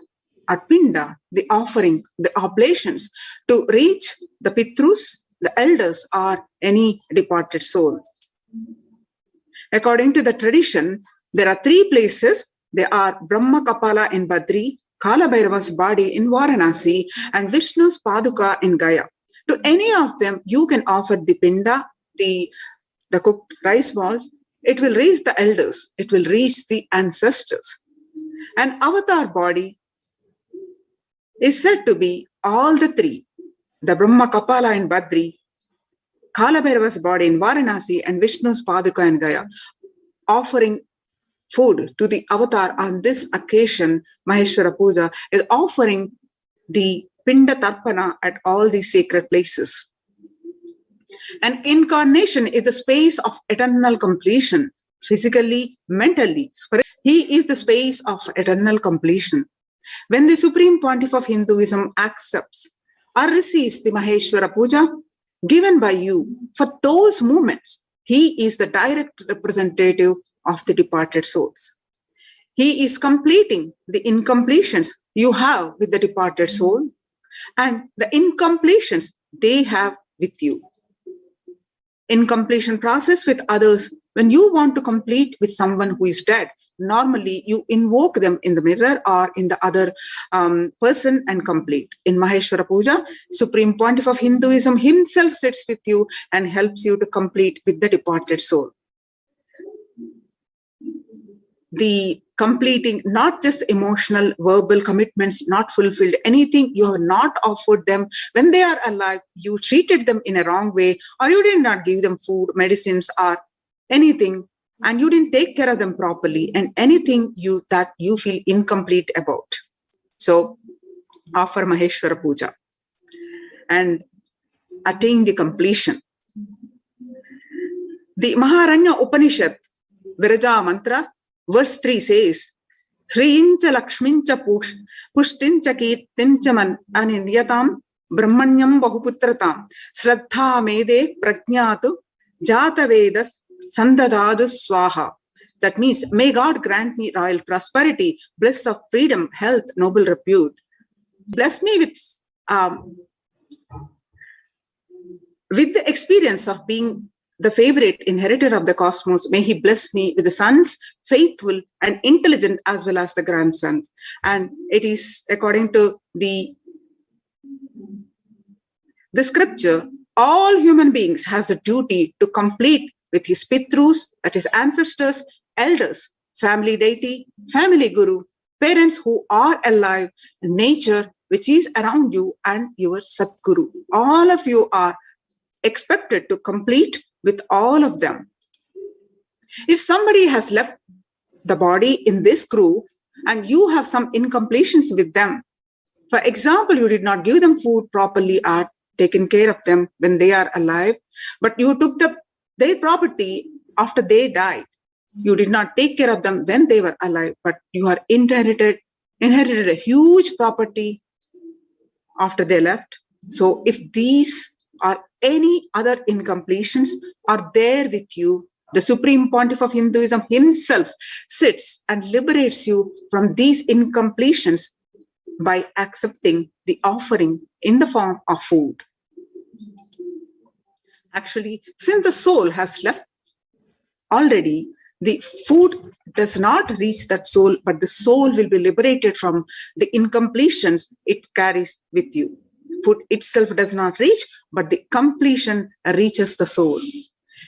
or Pinda, the offering, the oblations to reach the Pitrus, the elders, or any departed soul. According to the tradition, there are 3 places. They are Brahma Kapala in Badri, Kala Bhairava's body in Varanasi, and Vishnu's Paduka in Gaya. To any of them, you can offer the Pinda, the cooked rice balls. It will reach the elders. It will reach the ancestors. An avatar body is said to be all the 3. The Brahma Kapala in Badri, Kala Bhairava's body in Varanasi, and Vishnu's Paduka in Gaya. Offering food to the avatar on this occasion, Maheshwara Puja, is offering the Pinda Tarpana at all these sacred places. An incarnation is the space of eternal completion, physically, mentally. He is the space of eternal completion. When the Supreme Pontiff of Hinduism accepts or receives the Maheshwara Puja given by you for those moments, he is the direct representative of the departed souls. He is completing the incompletions you have with the departed soul and the incompletions they have with you. Incompletion process with others, when you want to complete with someone who is dead, normally you invoke them in the mirror or in the other person and complete. In Maheshwara Puja, Supreme Pontiff of Hinduism himself sits with you and helps you to complete with the departed soul. The completing not just emotional, verbal commitments not fulfilled, anything you have not offered them when they are alive, you treated them in a wrong way, or you did not give them food, medicines, or anything, and you didn't take care of them properly, and anything that you feel incomplete about. So offer Maheshwara Puja and attain the completion. The Maharanya Upanishad, Viraja Mantra, Verse 3 says, Sriincha Lakshmincha Pushtincha Kirtincha Aninyatam Brahmanyam Bahuputratam Sraddha Mede Prajnatu Jata Vedas Sandadadu Swaha. That means, may God grant me royal prosperity, bliss of freedom, health, noble repute. Bless me with the experience of being the favorite inheritor of the cosmos. May he bless me with the sons, faithful and intelligent, as well as the grandsons. And it is according to the scripture, all human beings has the duty to complete with his pitrus, that is ancestors, elders, family deity, family guru, parents who are alive, nature which is around you, and your Satguru. All of you are expected to complete with all of them. If somebody has left the body in this crew and you have some incompletions with them, for example, you did not give them food properly or taken care of them when they are alive, but you took their property after they died. You did not take care of them when they were alive, but you are inherited a huge property after they left. So if these or any other incompletions are there with you, the Supreme Pontiff of Hinduism himself sits and liberates you from these incompletions by accepting the offering in the form of food. Actually, since the soul has left already, the food does not reach that soul, but the soul will be liberated from the incompletions it carries with you. Food itself does not reach, but the completion reaches the soul.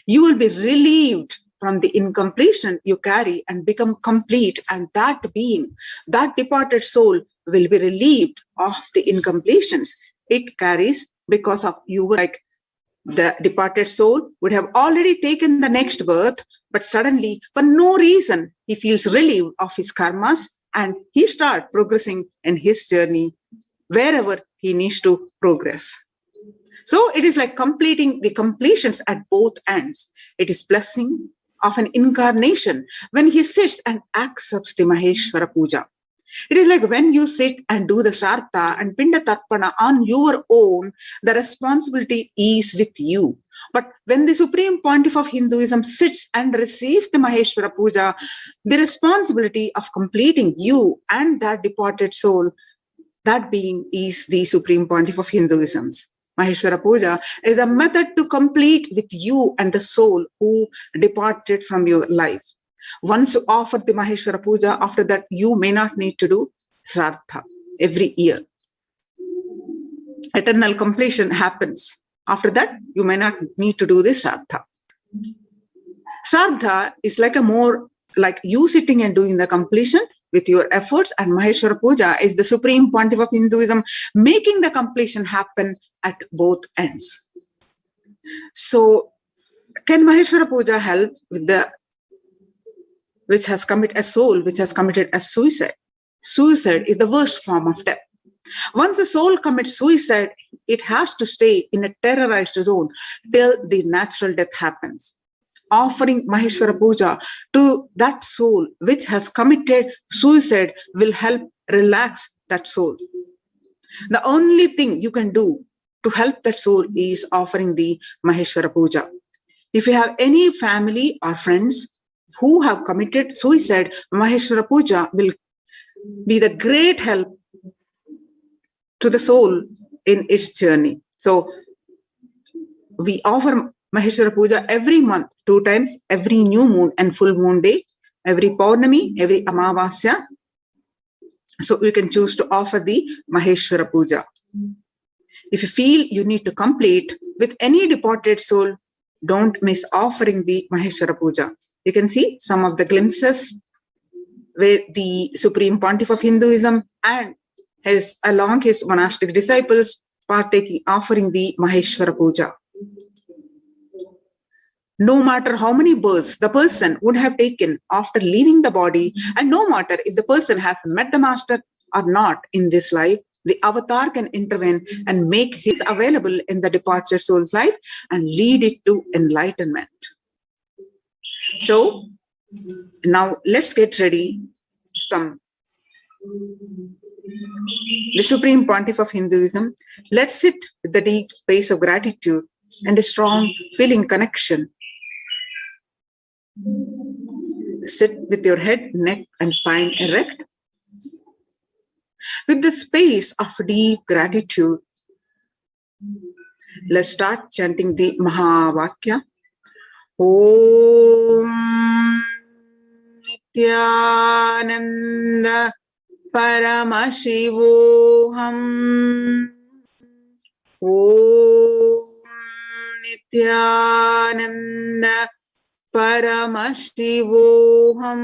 You will be relieved from the incompletion you carry and become complete, and that being, that departed soul will be relieved of the incompletions it carries because of you. Like the departed soul would have already taken the next birth, but suddenly, for no reason, he feels relieved of his karmas and he starts progressing in his journey wherever he needs to progress. So it is like completing the completions at both ends. It is blessing of an incarnation when he sits and accepts the Maheshwara Puja. It is like when you sit and do the Shraddha and Pinda Tarpana on your own, the responsibility is with you. But when the Supreme Pontiff of Hinduism sits and receives the Maheshwara Puja, the responsibility of completing you and that departed soul, that being is the Supreme Pontiff of Hinduism. Maheshwara Puja is a method to complete with you and the soul who departed from your life. Once you offer the Maheshwara Puja, after that you may not need to do Shraddha every year. Eternal completion happens. After that, you may not need to do this Shraddha. Shraddha is like a more like you sitting and doing the completion with your efforts, and Maheshwara Puja is the Supreme Pontiff of Hinduism making the completion happen at both ends. So, can Maheshwara Puja help with the which has committed a soul which has committed a suicide? Suicide is the worst form of death. Once the soul commits suicide, it has to stay in a terrorized zone till the natural death happens. Offering Maheshwara Puja to that soul which has committed suicide will help relax that soul. The only thing you can do to help that soul is offering the Maheshwara Puja. If you have any family or friends who have committed suicide, Maheshwara Puja will be the great help to the soul in its journey. So we offer Maheshwara Puja every month, 2 times, every new moon and full moon day, every Paurnami, every Amavasya. So you can choose to offer the Maheshwara Puja. If you feel you need to complete with any departed soul, don't miss offering the Maheshwara Puja. You can see some of the glimpses where the Supreme Pontiff of Hinduism and along his monastic disciples partaking, offering the Maheshwara Puja. No matter how many births the person would have taken after leaving the body, and no matter if the person has met the master or not in this life, the avatar can intervene and make his available in the departed soul's life and lead it to enlightenment. So now let's get ready. Come. The Supreme Pontiff of Hinduism, let's sit with the deep space of gratitude and a strong feeling connection. Sit with your head, neck, and spine erect. With the space of deep gratitude, let's start chanting the Mahavakya. Om Nithyananda Paramashivoham. Om Nithyananda Paramashivoham.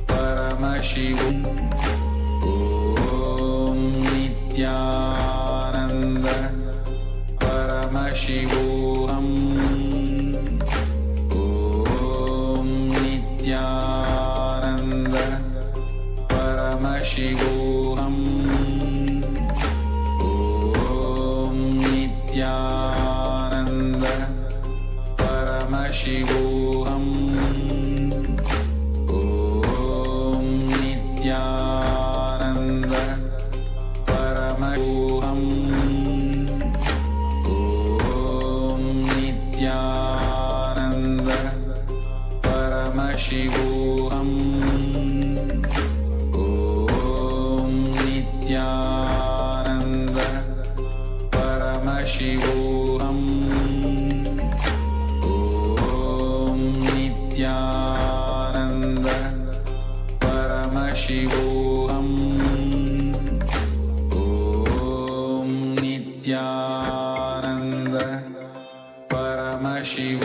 Paramashivoham. Om Nithyananda Paramashivoham. Om Nithyananda Paramashivoham. Om Nithyananda Paramashivoham. Paramashivoham. Om Nithyananda Paramashivoham. Om Nithyananda Paramashivoham. Om Nithyananda Paramashivoham.